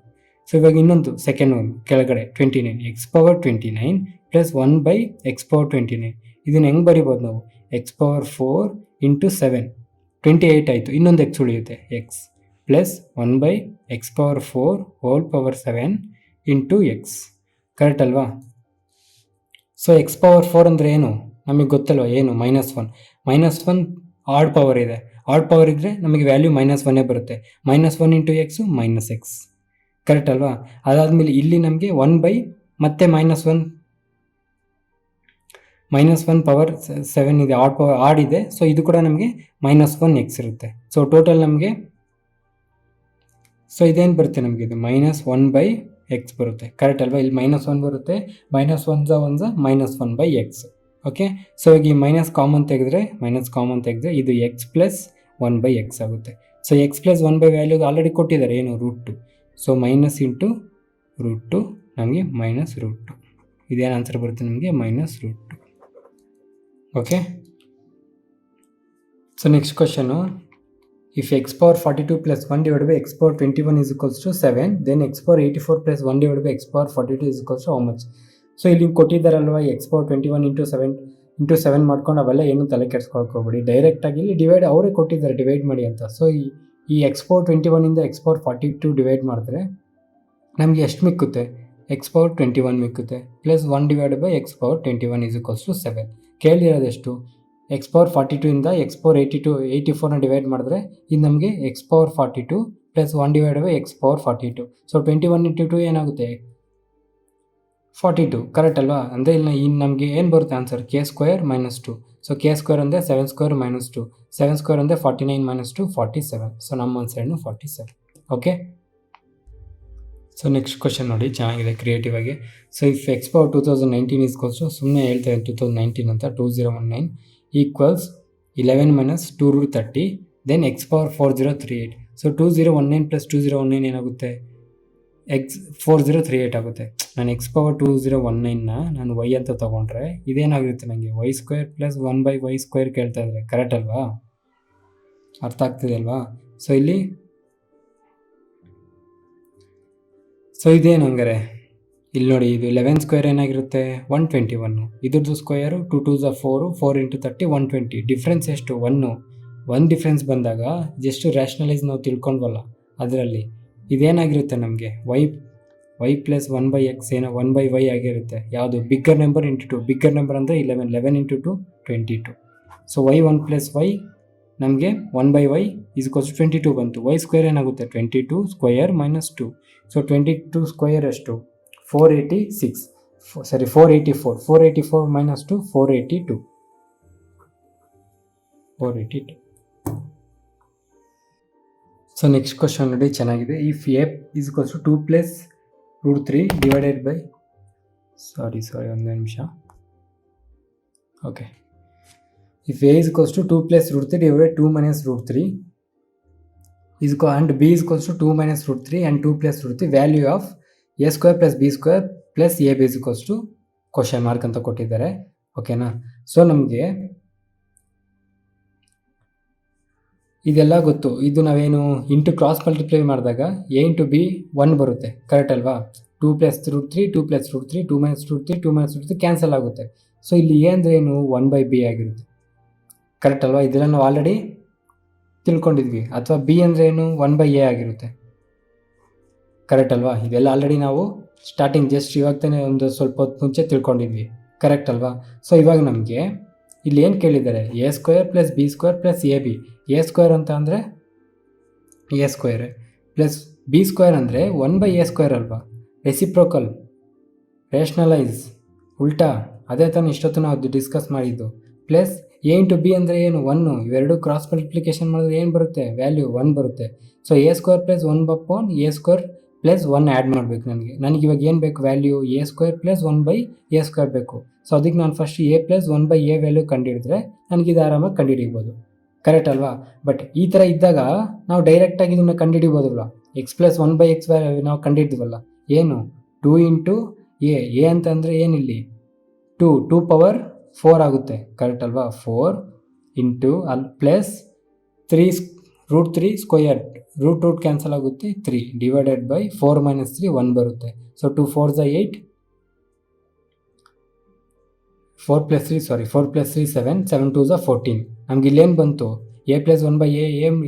ಸೊ ಇವಾಗ ಇನ್ನೊಂದು ಸೆಕೆಂಡ್ ಒಂದು ಕೆಳಗಡೆ 29, x⁴29 + 1/x⁴29. ಇದನ್ನು ಹೆಂಗೆ ಬರಿಬೋದು ನಾವು, x⁴4 × 7 28 ಆಯಿತು. ಇನ್ನೊಂದು x ಉಳಿಯುತ್ತೆ, x + 1/x⁴7 × x, ಕರೆಕ್ಟ್ ಅಲ್ವಾ? ಸೊ x⁴4 ಅಂದರೆ ಏನು ನಮಗೆ ಗೊತ್ತಲ್ವ, ಏನು -1. -1 ಆಡ್ ಪವರ್ ಇದೆ, ಆಡ್ ಪವರ್ ಇದ್ದರೆ ನಮಗೆ ವ್ಯಾಲ್ಯೂ -1 ಬರುತ್ತೆ. -1 × x -x, ಕರೆಕ್ಟ್ ಅಲ್ವಾ? ಅದಾದಮೇಲೆ ಇಲ್ಲಿ ನಮಗೆ 1/ ಮತ್ತೆ -1 ಪವರ್ 7 ಇದೆ, ಆಡ್ ಪವರ್ ಆಡ್ ಇದೆ. ಸೊ ಇದು ಕೂಡ ನಮಗೆ -1x ಇರುತ್ತೆ. ಸೊ ಟೋಟಲ್ ನಮಗೆ, ಸೊ ಇದೇನು ಬರುತ್ತೆ ನಮಗೆ, ಇದು -1/x ಬರುತ್ತೆ, ಕರೆಕ್ಟ್ ಅಲ್ವಾ? ಇಲ್ಲಿ -1 ಬರುತ್ತೆ, -1 -1/x. ಓಕೆ, ಸೊ ಈಗ ಈ ಮೈನಸ್ ಕಾಮನ್ ತೆಗೆದ್ರೆ ಇದು x + 1/x ಆಗುತ್ತೆ. ಸೊ x + 1 ವ್ಯಾಲ್ಯೂ ಆಲ್ರೆಡಿ ಕೊಟ್ಟಿದ್ದಾರೆ, ಏನು √2. ಸೊ ಮೈನಸ್ ಇಂಟು √2 ನಮಗೆ -√2. ಇದೇನು ಆನ್ಸರ್ ಬರುತ್ತೆ ನಮಗೆ, -√2. Okay, so next question, if x⁴42 + 1/x⁴21 = 7, then x⁴84 + 1/x⁴42 = how much? So ಇಲ್ಲಿ ಕೊಟ್ಟಿದ್ದಾರಲ್ವ, x⁴21 × 7 ಮಾಡ್ಕೊಂಡು ಅವೆಲ್ಲ ಏನು ತಲೆ ಕೆಡ್ಸ್ಕೊಳ್ಕೋಬೇಡಿ, ಡೈರೆಕ್ಟಾಗಿ ಇಲ್ಲಿ ಡಿವೈಡ್ ಅವರೇ ಕೊಟ್ಟಿದ್ದಾರೆ, ಡಿವೈಡ್ ಮಾಡಿ ಅಂತ. ಸೊ ಈ x⁴21 ಇಂದ x⁴42 ಡಿವೈಡ್ ಮಾಡಿದ್ರೆ ನಮಗೆ ಎಷ್ಟು ಮಿಕ್ಕುತ್ತೆ, x⁴21 ಮಿಕ್ಕುತ್ತೆ, + 1/x⁴21 = 7. ಕೇಳಿರೋದೆಷ್ಟು, x⁴42 ಇಂದ x⁴84ನ ಡಿವೈಡ್ ಮಾಡಿದ್ರೆ ಇದು ನಮಗೆ x⁴42 + 1/x⁴42. ಸೊ 21 × 2 ಏನಾಗುತ್ತೆ, 42 ಕರೆಕ್ಟ್ ಅಲ್ವಾ? ಅಂದರೆ ಇನ್ನು ನಮಗೆ ಏನು ಬರುತ್ತೆ answer? K square minus 2. So k square ಅಂದರೆ 7 ಸ್ಕ್ವೇರ್ ಮೈನಸ್ 2. 7 ಸ್ಕ್ವೇರ್ ಅಂದರೆ 49 ಮೈನಸ್ 2 47. ಸೊ ನಮ್ಮ answer 47. Okay. So next question ನೋಡಿ, ಚೆನ್ನಾಗಿದೆ ಕ್ರಿಯೇಟಿವ್ ಆಗಿ. So if x power 2019 equals, ಸುಮ್ಮನೆ ಹೇಳ್ತಾರೆ 2019 ಅಂತ, 2019 equals 11 minus 2 root 30, then x power 4038. So 2019 plus 2019 ಏನಾಗುತ್ತೆ? ಎಕ್ಸ್ 4038 ಆಗುತ್ತೆ. ನಾನು ಎಕ್ಸ್ ಪವರ್ 2019ನ ನಾನು ವೈ ಅಂತ ತೊಗೊಂಡ್ರೆ ಇದೇನಾಗಿರುತ್ತೆ ನನಗೆ? Y square plus 1/y square ಕೇಳ್ತಾ ಇದ್ದಾರೆ, ಕರೆಕ್ಟ್ ಅಲ್ವಾ? ಅರ್ಥ ಆಗ್ತಿದೆ ಅಲ್ವಾ? ಸೊ ಇಲ್ಲಿ ಇದೇನು ಹಂಗಾರೆ? ಇಲ್ಲಿ ನೋಡಿ, ಇದು 11 ಸ್ಕ್ವೇರ್ ಏನಾಗಿರುತ್ತೆ? 121. ಇದ್ರದ್ದು ಸ್ಕ್ವೇರು 2 2s 4, 4 × 30 120. ಡಿಫ್ರೆನ್ಸ್ ಎಷ್ಟು? 1 ಡಿಫ್ರೆನ್ಸ್ ಬಂದಾಗ ಜಸ್ಟ್ ರ್ಯಾಷನಲೈಸ್ ನಾವು ತಿಳ್ಕೊಂಡ್ವಲ್ಲ, ಅದರಲ್ಲಿ ಇದೇನಾಗಿರುತ್ತೆ ನಮಗೆ? ವೈ ಪ್ಲಸ್ 1/x ಏನೋ 1/y ಆಗಿರುತ್ತೆ. ಯಾವುದು? Bigger number into 2. Bigger number ಅಂದರೆ 11 × 2 22. ಸೊ ವೈ 1 ಪ್ಲಸ್ ವೈ ನಮಗೆ 1/y = 22 ಬಂತು. ವೈ ಸ್ಕ್ವೇರ್ ಏನಾಗುತ್ತೆ? 22 ಸ್ಕ್ವೇರ್ ಮೈನಸ್ 2. ಸೊ 22 ಸ್ಕ್ವೇರ್ ಎಷ್ಟು? 486. 484. 484 ಮೈನಸ್ 2 482. 482. ಸೊ ನೆಕ್ಸ್ಟ್ ಕ್ವಶನ್ ನೋಡಿ, ಚೆನ್ನಾಗಿದೆ. If a = 2 plus root 3 divided by sorry ಒಂದು ನಿಮಿಷ. Okay. If a = 2 plus root 3 divided 2 minus root 3 and b = 2 minus root 3 and 2 plus root 3, value of a square plus b square plus a b = question mark ಅಂತ ಕೊಟ್ಟಿದ್ದಾರೆ. ಓಕೆನಾ? So ನಮಗೆ ಇದೆಲ್ಲ ಗೊತ್ತು. ಇದು ನಾವೇನು ಇಂಟು ಕ್ರಾಸ್ ಮಲ್ಟಿಪ್ಲೈ ಮಾಡಿದಾಗ a into b 1 ಬರುತ್ತೆ, ಕರೆಕ್ಟ್ ಅಲ್ವಾ? 2 plus root 3 2 plus root 3 2 minus root 3 2 minus root 3 cancel ಆಗುತ್ತೆ. ಸೊ ಇಲ್ಲಿ a ಅಂದರೆ ಏನು? 1/b ಆಗಿರುತ್ತೆ, ಕರೆಕ್ಟ್ ಅಲ್ವಾ? ಇದೆಲ್ಲ ನಾವು ಆಲ್ರೆಡಿ ತಿಳ್ಕೊಂಡಿದ್ವಿ. ಅಥವಾ ಬಿ ಅಂದರೆ ಏನು? 1/a ಆಗಿರುತ್ತೆ, ಕರೆಕ್ಟ್ ಅಲ್ವಾ? ಇದೆಲ್ಲ ಆಲ್ರೆಡಿ ನಾವು ಸ್ಟಾರ್ಟಿಂಗ್ ಜಸ್ಟ್ ಇವಾಗ ತಾನೇ ಒಂದು ಸ್ವಲ್ಪ ಹೊತ್ತು ಮುಂಚೆ ತಿಳ್ಕೊಂಡಿದ್ವಿ, ಕರೆಕ್ಟ್ ಅಲ್ವಾ? ಸೊ ಇವಾಗ ನಮಗೆ ಇಲ್ಲಿ ಏನು ಕೇಳಿದ್ದಾರೆ? A square plus b square plus a B. A square ಅಂತ ಅಂದರೆ A square plus b square ಅಂದರೆ 1/a ಸ್ಕ್ವೇರ್ ಅಲ್ವಾ? ರೆಸಿಪ್ರೋಕಲ್, ರೇಷ್ನಲೈಸ್, ಉಲ್ಟಾ, ಅದೇ ತಾನು ಇಷ್ಟೊತ್ತು ನಾವು ಡಿಸ್ಕಸ್ ಮಾಡಿದ್ದು. ಪ್ಲಸ್ ಎ ಇಂಟು ಬಿ ಅಂದರೆ ಏನು? 1. ಇವೆರಡು ಕ್ರಾಸ್ ಮಲ್ಟಿಪ್ಲಿಕೇಶನ್ ಮಾಡಿದ್ರೆ ಏನು ಬರುತ್ತೆ? ವ್ಯಾಲ್ಯೂ 1 ಬರುತ್ತೆ. So a square plus 1/a square plus 1 add ಮಾಡಬೇಕು ನನಗೆ ಇವಾಗ ಏನು ಬೇಕು? Value a square plus 1/a square ಬೇಕು. ಸೊ ಅದಕ್ಕೆ ನಾನು first a plus 1/a value ಕಂಡುಹಿಡಿದ್ರೆ ನನಗಿದು ಆರಾಮಾಗಿ ಕಂಡುಹಿಡಿಬೋದು, ಕರೆಕ್ಟ್ ಅಲ್ವಾ? ಬಟ್ ಈ ಥರ ಇದ್ದಾಗ ನಾವು ಡೈರೆಕ್ಟಾಗಿ ಇದನ್ನು ಕಂಡುಹಿಡಿಬೋದಲ್ಲ. ಎಕ್ಸ್ ಪ್ಲಸ್ 1/x ನಾವು ಕಂಡುಹಿಡಿದ್ವಲ್ಲ, ಏನು? 2 ಇಂಟು ಎ ಅಂತಂದರೆ ಏನಿಲ್ಲಿ? 2 ಪವರ್ 4 ಆಗುತ್ತೆ, ಕರೆಕ್ಟ್ ಅಲ್ವಾ? 4 ಇಂಟು ಅಲ್ಲಿ plus 3 root 3 square, root cancel ಆಗುತ್ತೆ, 3 ಡಿವೈಡೆಡ್ ಬೈ 4 ಮೈನಸ್ 3 1 ಬರುತ್ತೆ. So 2 4s 8, 4 plus 3 7, 7 2s 14. ನಮ್ಗೆ ಇಲ್ಲೇನು ಬಂತು? ಎ ಪ್ಲಸ್ 1/a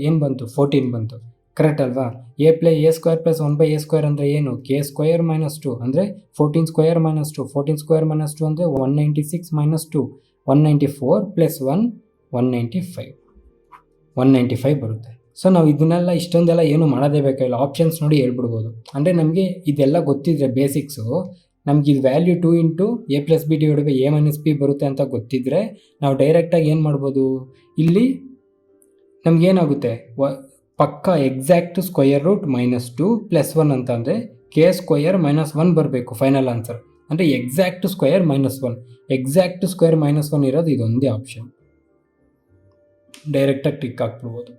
ಏನು ಬಂತು? 14 ಬಂತು, ಕರೆಕ್ಟ್ ಅಲ್ವಾ? A square plus 1/a square ಅಂದರೆ ಏನು? ಕೆ ಸ್ಕ್ವೇರ್ ಮೈನಸ್ 2 ಅಂದರೆ 14 ಸ್ಕ್ವೇರ್ ಮೈನಸ್ 2. 14 ಸ್ಕ್ವೇರ್ ಮೈನಸ್ 2 ಅಂದರೆ 196 ಮೈನಸ್ 2 194 ಪ್ಲಸ್ 1 195 ಬರುತ್ತೆ. ಸೊ ನಾವು ಇದನ್ನೆಲ್ಲ ಇಷ್ಟೊಂದೆಲ್ಲ ಏನು ಮಾಡೋದೇ ಬೇಕಾಗಿಲ್ಲ, ಆಪ್ಷನ್ಸ್ ನೋಡಿ ಹೇಳ್ಬಿಡ್ಬೋದು. ಅಂದರೆ ನಮಗೆ ಇದೆಲ್ಲ ಗೊತ್ತಿದ್ರೆ ಬೇಸಿಕ್ಸು, ನಮ್ಗೆ ಇದು value 2 into A plus B divide by A minus B ಬರುತ್ತೆ ಅಂತ ಗೊತ್ತಿದ್ರೆ ನಾವು ಡೈರೆಕ್ಟಾಗಿ ಏನು ಮಾಡ್ಬೋದು? ಇಲ್ಲಿ ನಮಗೇನಾಗುತ್ತೆ? ಪಕ್ಕ ಎಕ್ಸಾಕ್ಟ್ ಸ್ಕ್ವಯರ್ ರೂಟ್ -2 ಪ್ಲಸ್ 1 ಅಂತ ಅಂದರೆ ಕೆ ಸ್ಕ್ವಯರ್ -1 ಬರಬೇಕು ಫೈನಲ್ ಆನ್ಸರ್. ಅಂದರೆ ಎಕ್ಸಾಕ್ಟ್ ಸ್ಕ್ವಯರ್ -1. ಎಕ್ಸಾಕ್ಟ್ ಸ್ಕ್ವಯರ್ -1 ಇರೋದು ಇದೊಂದೇ ಆಪ್ಷನ್, ಡೈರೆಕ್ಟಾಗಿ ಟಿಕ್ ಹಾಕ್ಬಿಡ್ಬೋದು.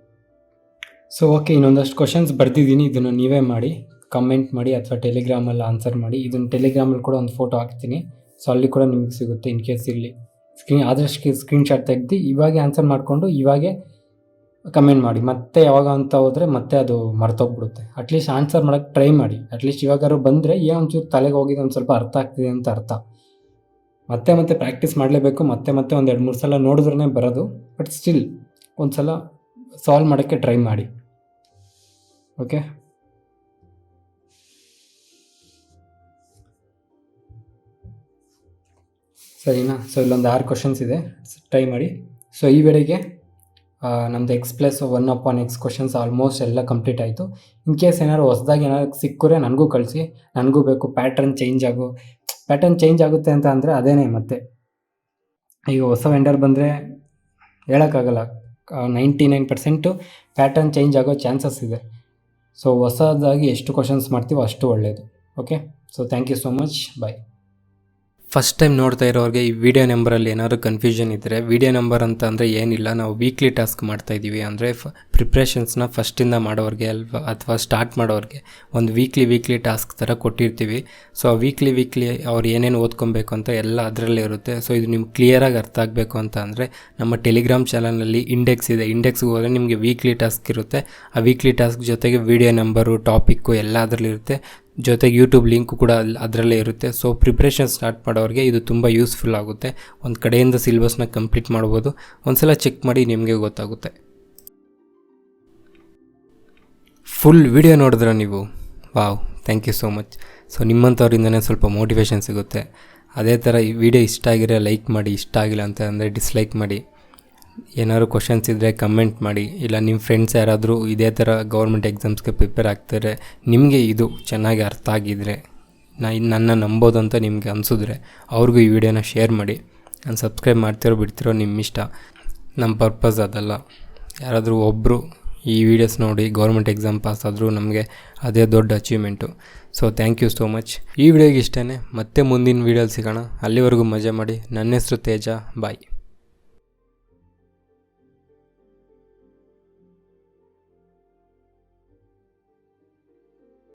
ಸೊ ಓಕೆ, ಇನ್ನೊಂದಷ್ಟು ಕ್ವಶನ್ಸ್ ಬರ್ತಿದ್ದೀನಿ, ಇದನ್ನು ನೀವೇ ಮಾಡಿ, ಕಮೆಂಟ್ ಮಾಡಿ ಅಥವಾ ಟೆಲಿಗ್ರಾಮಲ್ಲಿ ಆನ್ಸರ್ ಮಾಡಿ. ಇದನ್ನು ಟೆಲಿಗ್ರಾಮಲ್ಲಿ ಕೂಡ ಒಂದು ಫೋಟೋ ಹಾಕ್ತೀನಿ, ಸೊ ಅಲ್ಲಿ ಕೂಡ ನಿಮಗೆ ಸಿಗುತ್ತೆ. ಇನ್ ಕೇಸ್ ಇರಲಿ ಆದಷ್ಟು ಸ್ಕ್ರೀನ್ಶಾಟ್ ತೆಗೆದು ಇವಾಗೆ ಆನ್ಸರ್ ಮಾಡಿಕೊಂಡು ಇವಾಗೆ ಕಮೆಂಟ್ ಮಾಡಿ. ಮತ್ತೆ ಯಾವಾಗ ಅಂತ ಹೋದರೆ ಮತ್ತೆ ಅದು ಮರ್ತೋಗ್ಬಿಡುತ್ತೆ. ಅಟ್ಲೀಸ್ಟ್ ಆನ್ಸರ್ ಮಾಡೋಕ್ಕೆ ಟ್ರೈ ಮಾಡಿ. ಅಟ್ಲೀಸ್ಟ್ ಇವಾಗಾದ್ರು ಬಂದರೆ ಒಂಚೂರು ತಲೆಗೆ ಹೋಗಿದ್ದು ಒಂದು ಸ್ವಲ್ಪ ಅರ್ಥ ಆಗ್ತಿದೆ ಅಂತ ಅರ್ಥ. ಮತ್ತೆ ಪ್ರಾಕ್ಟೀಸ್ ಮಾಡಲೇಬೇಕು. ಮತ್ತೆ ಒಂದು 2-3 ಸಲ ನೋಡಿದ್ರೇ ಬರೋದು. ಬಟ್ ಸ್ಟಿಲ್ ಒಂದು ಸಲ ಸಾಲ್ವ್ ಮಾಡೋಕ್ಕೆ ಟ್ರೈ ಮಾಡಿ. ಓಕೆ, ಸರಿನಾ? ಸೊ ಇಲ್ಲೊಂದು 6 ಕ್ವಶನ್ಸ್ ಇದೆ, ಟ್ರೈ ಮಾಡಿ. ಸೊ ಈ ವೇಳೆಗೆ ನಮ್ಮದು X plus 1/x questions almost ಎಲ್ಲ ಕಂಪ್ಲೀಟ್ ಆಯಿತು. ಇನ್ ಕೇಸ್ ಏನಾದ್ರು ಹೊಸದಾಗಿ ಏನಾದ್ರು ಸಿಕ್ಕರೆ ನನಗೂ ಕಳಿಸಿ, ನನಗೂ ಬೇಕು ಪ್ಯಾಟ್ರನ್ ಚೇಂಜ್ ಆಗೋ ಪ್ಯಾಟರ್ನ್ ಚೇಂಜ್ ಆಗುತ್ತೆ ಅಂತ ಅಂದರೆ ಅದೇನೇ ಮತ್ತೆ. ಈಗ ಹೊಸ ವೆಂಡರ್ ಬಂದರೆ ಹೇಳೋಕ್ಕಾಗಲ್ಲ, 99% ಪ್ಯಾಟರ್ನ್ ಚೇಂಜ್ ಆಗೋ ಚಾನ್ಸಸ್ ಇದೆ. ಸೊ ಹೊಸದಾಗಿ ಎಷ್ಟು ಕ್ವಶನ್ಸ್ ಮಾಡ್ತೀವೋ ಅಷ್ಟು ಒಳ್ಳೆಯದು. Okay, so thank you so much, bye. First time ನೋಡ್ತಾ ಇರೋರಿಗೆ ಈ ವಿಡಿಯೋ ನಂಬರಲ್ಲಿ ಏನಾದರೂ ಕನ್ಫ್ಯೂಷನ್ ಇದ್ದರೆ, ವಿಡಿಯೋ ನಂಬರ್ ಅಂತ ಅಂದರೆ ಏನಿಲ್ಲ, ನಾವು ವೀಕ್ಲಿ ಟಾಸ್ಕ್ ಮಾಡ್ತಾಯಿದ್ದೀವಿ. ಅಂದರೆ ಪ್ರಿಪ್ರೇಷನ್ಸ್ನ ಫಸ್ಟಿಂದ ಮಾಡೋರಿಗೆ ಅಥವಾ ಸ್ಟಾರ್ಟ್ ಮಾಡೋರಿಗೆ ಒಂದು ವೀಕ್ಲಿ ಟಾಸ್ಕ್ ಥರ ಕೊಟ್ಟಿರ್ತೀವಿ. ಸೊ ಆ ವೀಕ್ಲಿ ಅವ್ರು ಏನೇನು ಓದ್ಕೊಬೇಕು ಅಂತ ಎಲ್ಲ ಅದರಲ್ಲೇ ಇರುತ್ತೆ. ಸೊ ಇದು ನಿಮ್ಗೆ ಕ್ಲಿಯರಾಗಿ ಅರ್ಥ ಆಗಬೇಕು ಅಂತ ಅಂದರೆ ನಮ್ಮ ಟೆಲಿಗ್ರಾಮ್ ಚಾನಲ್ನಲ್ಲಿ ಇಂಡೆಕ್ಸ್ ಇದೆ. ಇಂಡೆಕ್ಸ್ಗೆ ಹೋದರೆ ನಿಮಗೆ ವೀಕ್ಲಿ ಟಾಸ್ಕ್ ಇರುತ್ತೆ. ಆ ವೀಕ್ಲಿ ಟಾಸ್ಕ್ ಜೊತೆಗೆ ವಿಡಿಯೋ ನಂಬರು, ಟಾಪಿಕ್ಕು ಎಲ್ಲ ಅದರಲ್ಲಿರುತ್ತೆ. ಜೊತೆಗೆ ಯೂಟ್ಯೂಬ್ ಲಿಂಕು ಕೂಡ ಅದರಲ್ಲೇ ಇರುತ್ತೆ. ಸೊ ಪ್ರಿಪ್ರೇಷನ್ ಸ್ಟಾರ್ಟ್ ಮಾಡೋರಿಗೆ ಇದು ತುಂಬ ಯೂಸ್ಫುಲ್ ಆಗುತ್ತೆ. ಒಂದು ಕಡೆಯಿಂದ ಸಿಲೆಬಸ್ನ ಕಂಪ್ಲೀಟ್ ಮಾಡ್ಬೋದು. ಒಂದ್ಸಲ ಚೆಕ್ ಮಾಡಿ, ನಿಮಗೆ ಗೊತ್ತಾಗುತ್ತೆ. ಫುಲ್ ವಿಡಿಯೋ ನೋಡಿದ್ರೆ ನೀವು, wow, thank you so much. So ನಿಮ್ಮಂಥವ್ರಿಂದನೇ ಸ್ವಲ್ಪ ಮೋಟಿವೇಶನ್ ಸಿಗುತ್ತೆ. ಅದೇ ಥರ ಈ ವಿಡಿಯೋ ಇಷ್ಟ ಆಗಿರೋ ಲೈಕ್ ಮಾಡಿ, ಇಷ್ಟ ಆಗಿಲ್ಲ ಅಂತ ಅಂದರೆ ಡಿಸ್ಲೈಕ್ ಮಾಡಿ. ಏನಾದ್ರು ಕ್ವಶನ್ಸ್ ಇದ್ದರೆ ಕಮೆಂಟ್ ಮಾಡಿ. ಇಲ್ಲ ನಿಮ್ಮ ಫ್ರೆಂಡ್ಸ್ ಯಾರಾದರೂ ಇದೇ ಥರ ಗೌರ್ಮೆಂಟ್ ಎಕ್ಸಾಮ್ಸ್ಗೆ ಪ್ರಿಪೇರ್ ಆಗ್ತಾರೆ, ನಿಮಗೆ ಇದು ಚೆನ್ನಾಗಿ ಅರ್ಥ ಆಗಿದ್ದರೆ, ನನ್ನ ನಂಬೋದು ಅಂತ ನಿಮಗೆ ಅನಿಸಿದ್ರೆ ಅವ್ರಿಗೂ ಈ ವಿಡಿಯೋನ ಶೇರ್ ಮಾಡಿ. ನಾನು ಸಬ್ಸ್ಕ್ರೈಬ್ ಮಾಡ್ತಿರೋ ಬಿಡ್ತಿರೋ ನಿಮ್ಮ ಇಷ್ಟ. ನಮ್ಮ ಪರ್ಪಸ್ ಅದಲ್ಲ. ಯಾರಾದರೂ ಒಬ್ಬರು ಈ ವಿಡಿಯೋಸ್ ನೋಡಿ ಗೌರ್ಮೆಂಟ್ ಎಕ್ಸಾಮ್ ಪಾಸ್ ಆದರೂ ನಮಗೆ ಅದೇ ದೊಡ್ಡ achievement. So thank you so much. ಈ ವಿಡಿಯೋಗೆ ಇಷ್ಟೇ. ಮತ್ತೆ ಮುಂದಿನ ವೀಡಿಯೋಲಿ ಸಿಗೋಣ. ಅಲ್ಲಿವರೆಗೂ ಮಜಾ ಮಾಡಿ. ನನ್ನ ಹೆಸರು ತೇಜ. ಬಾಯ್.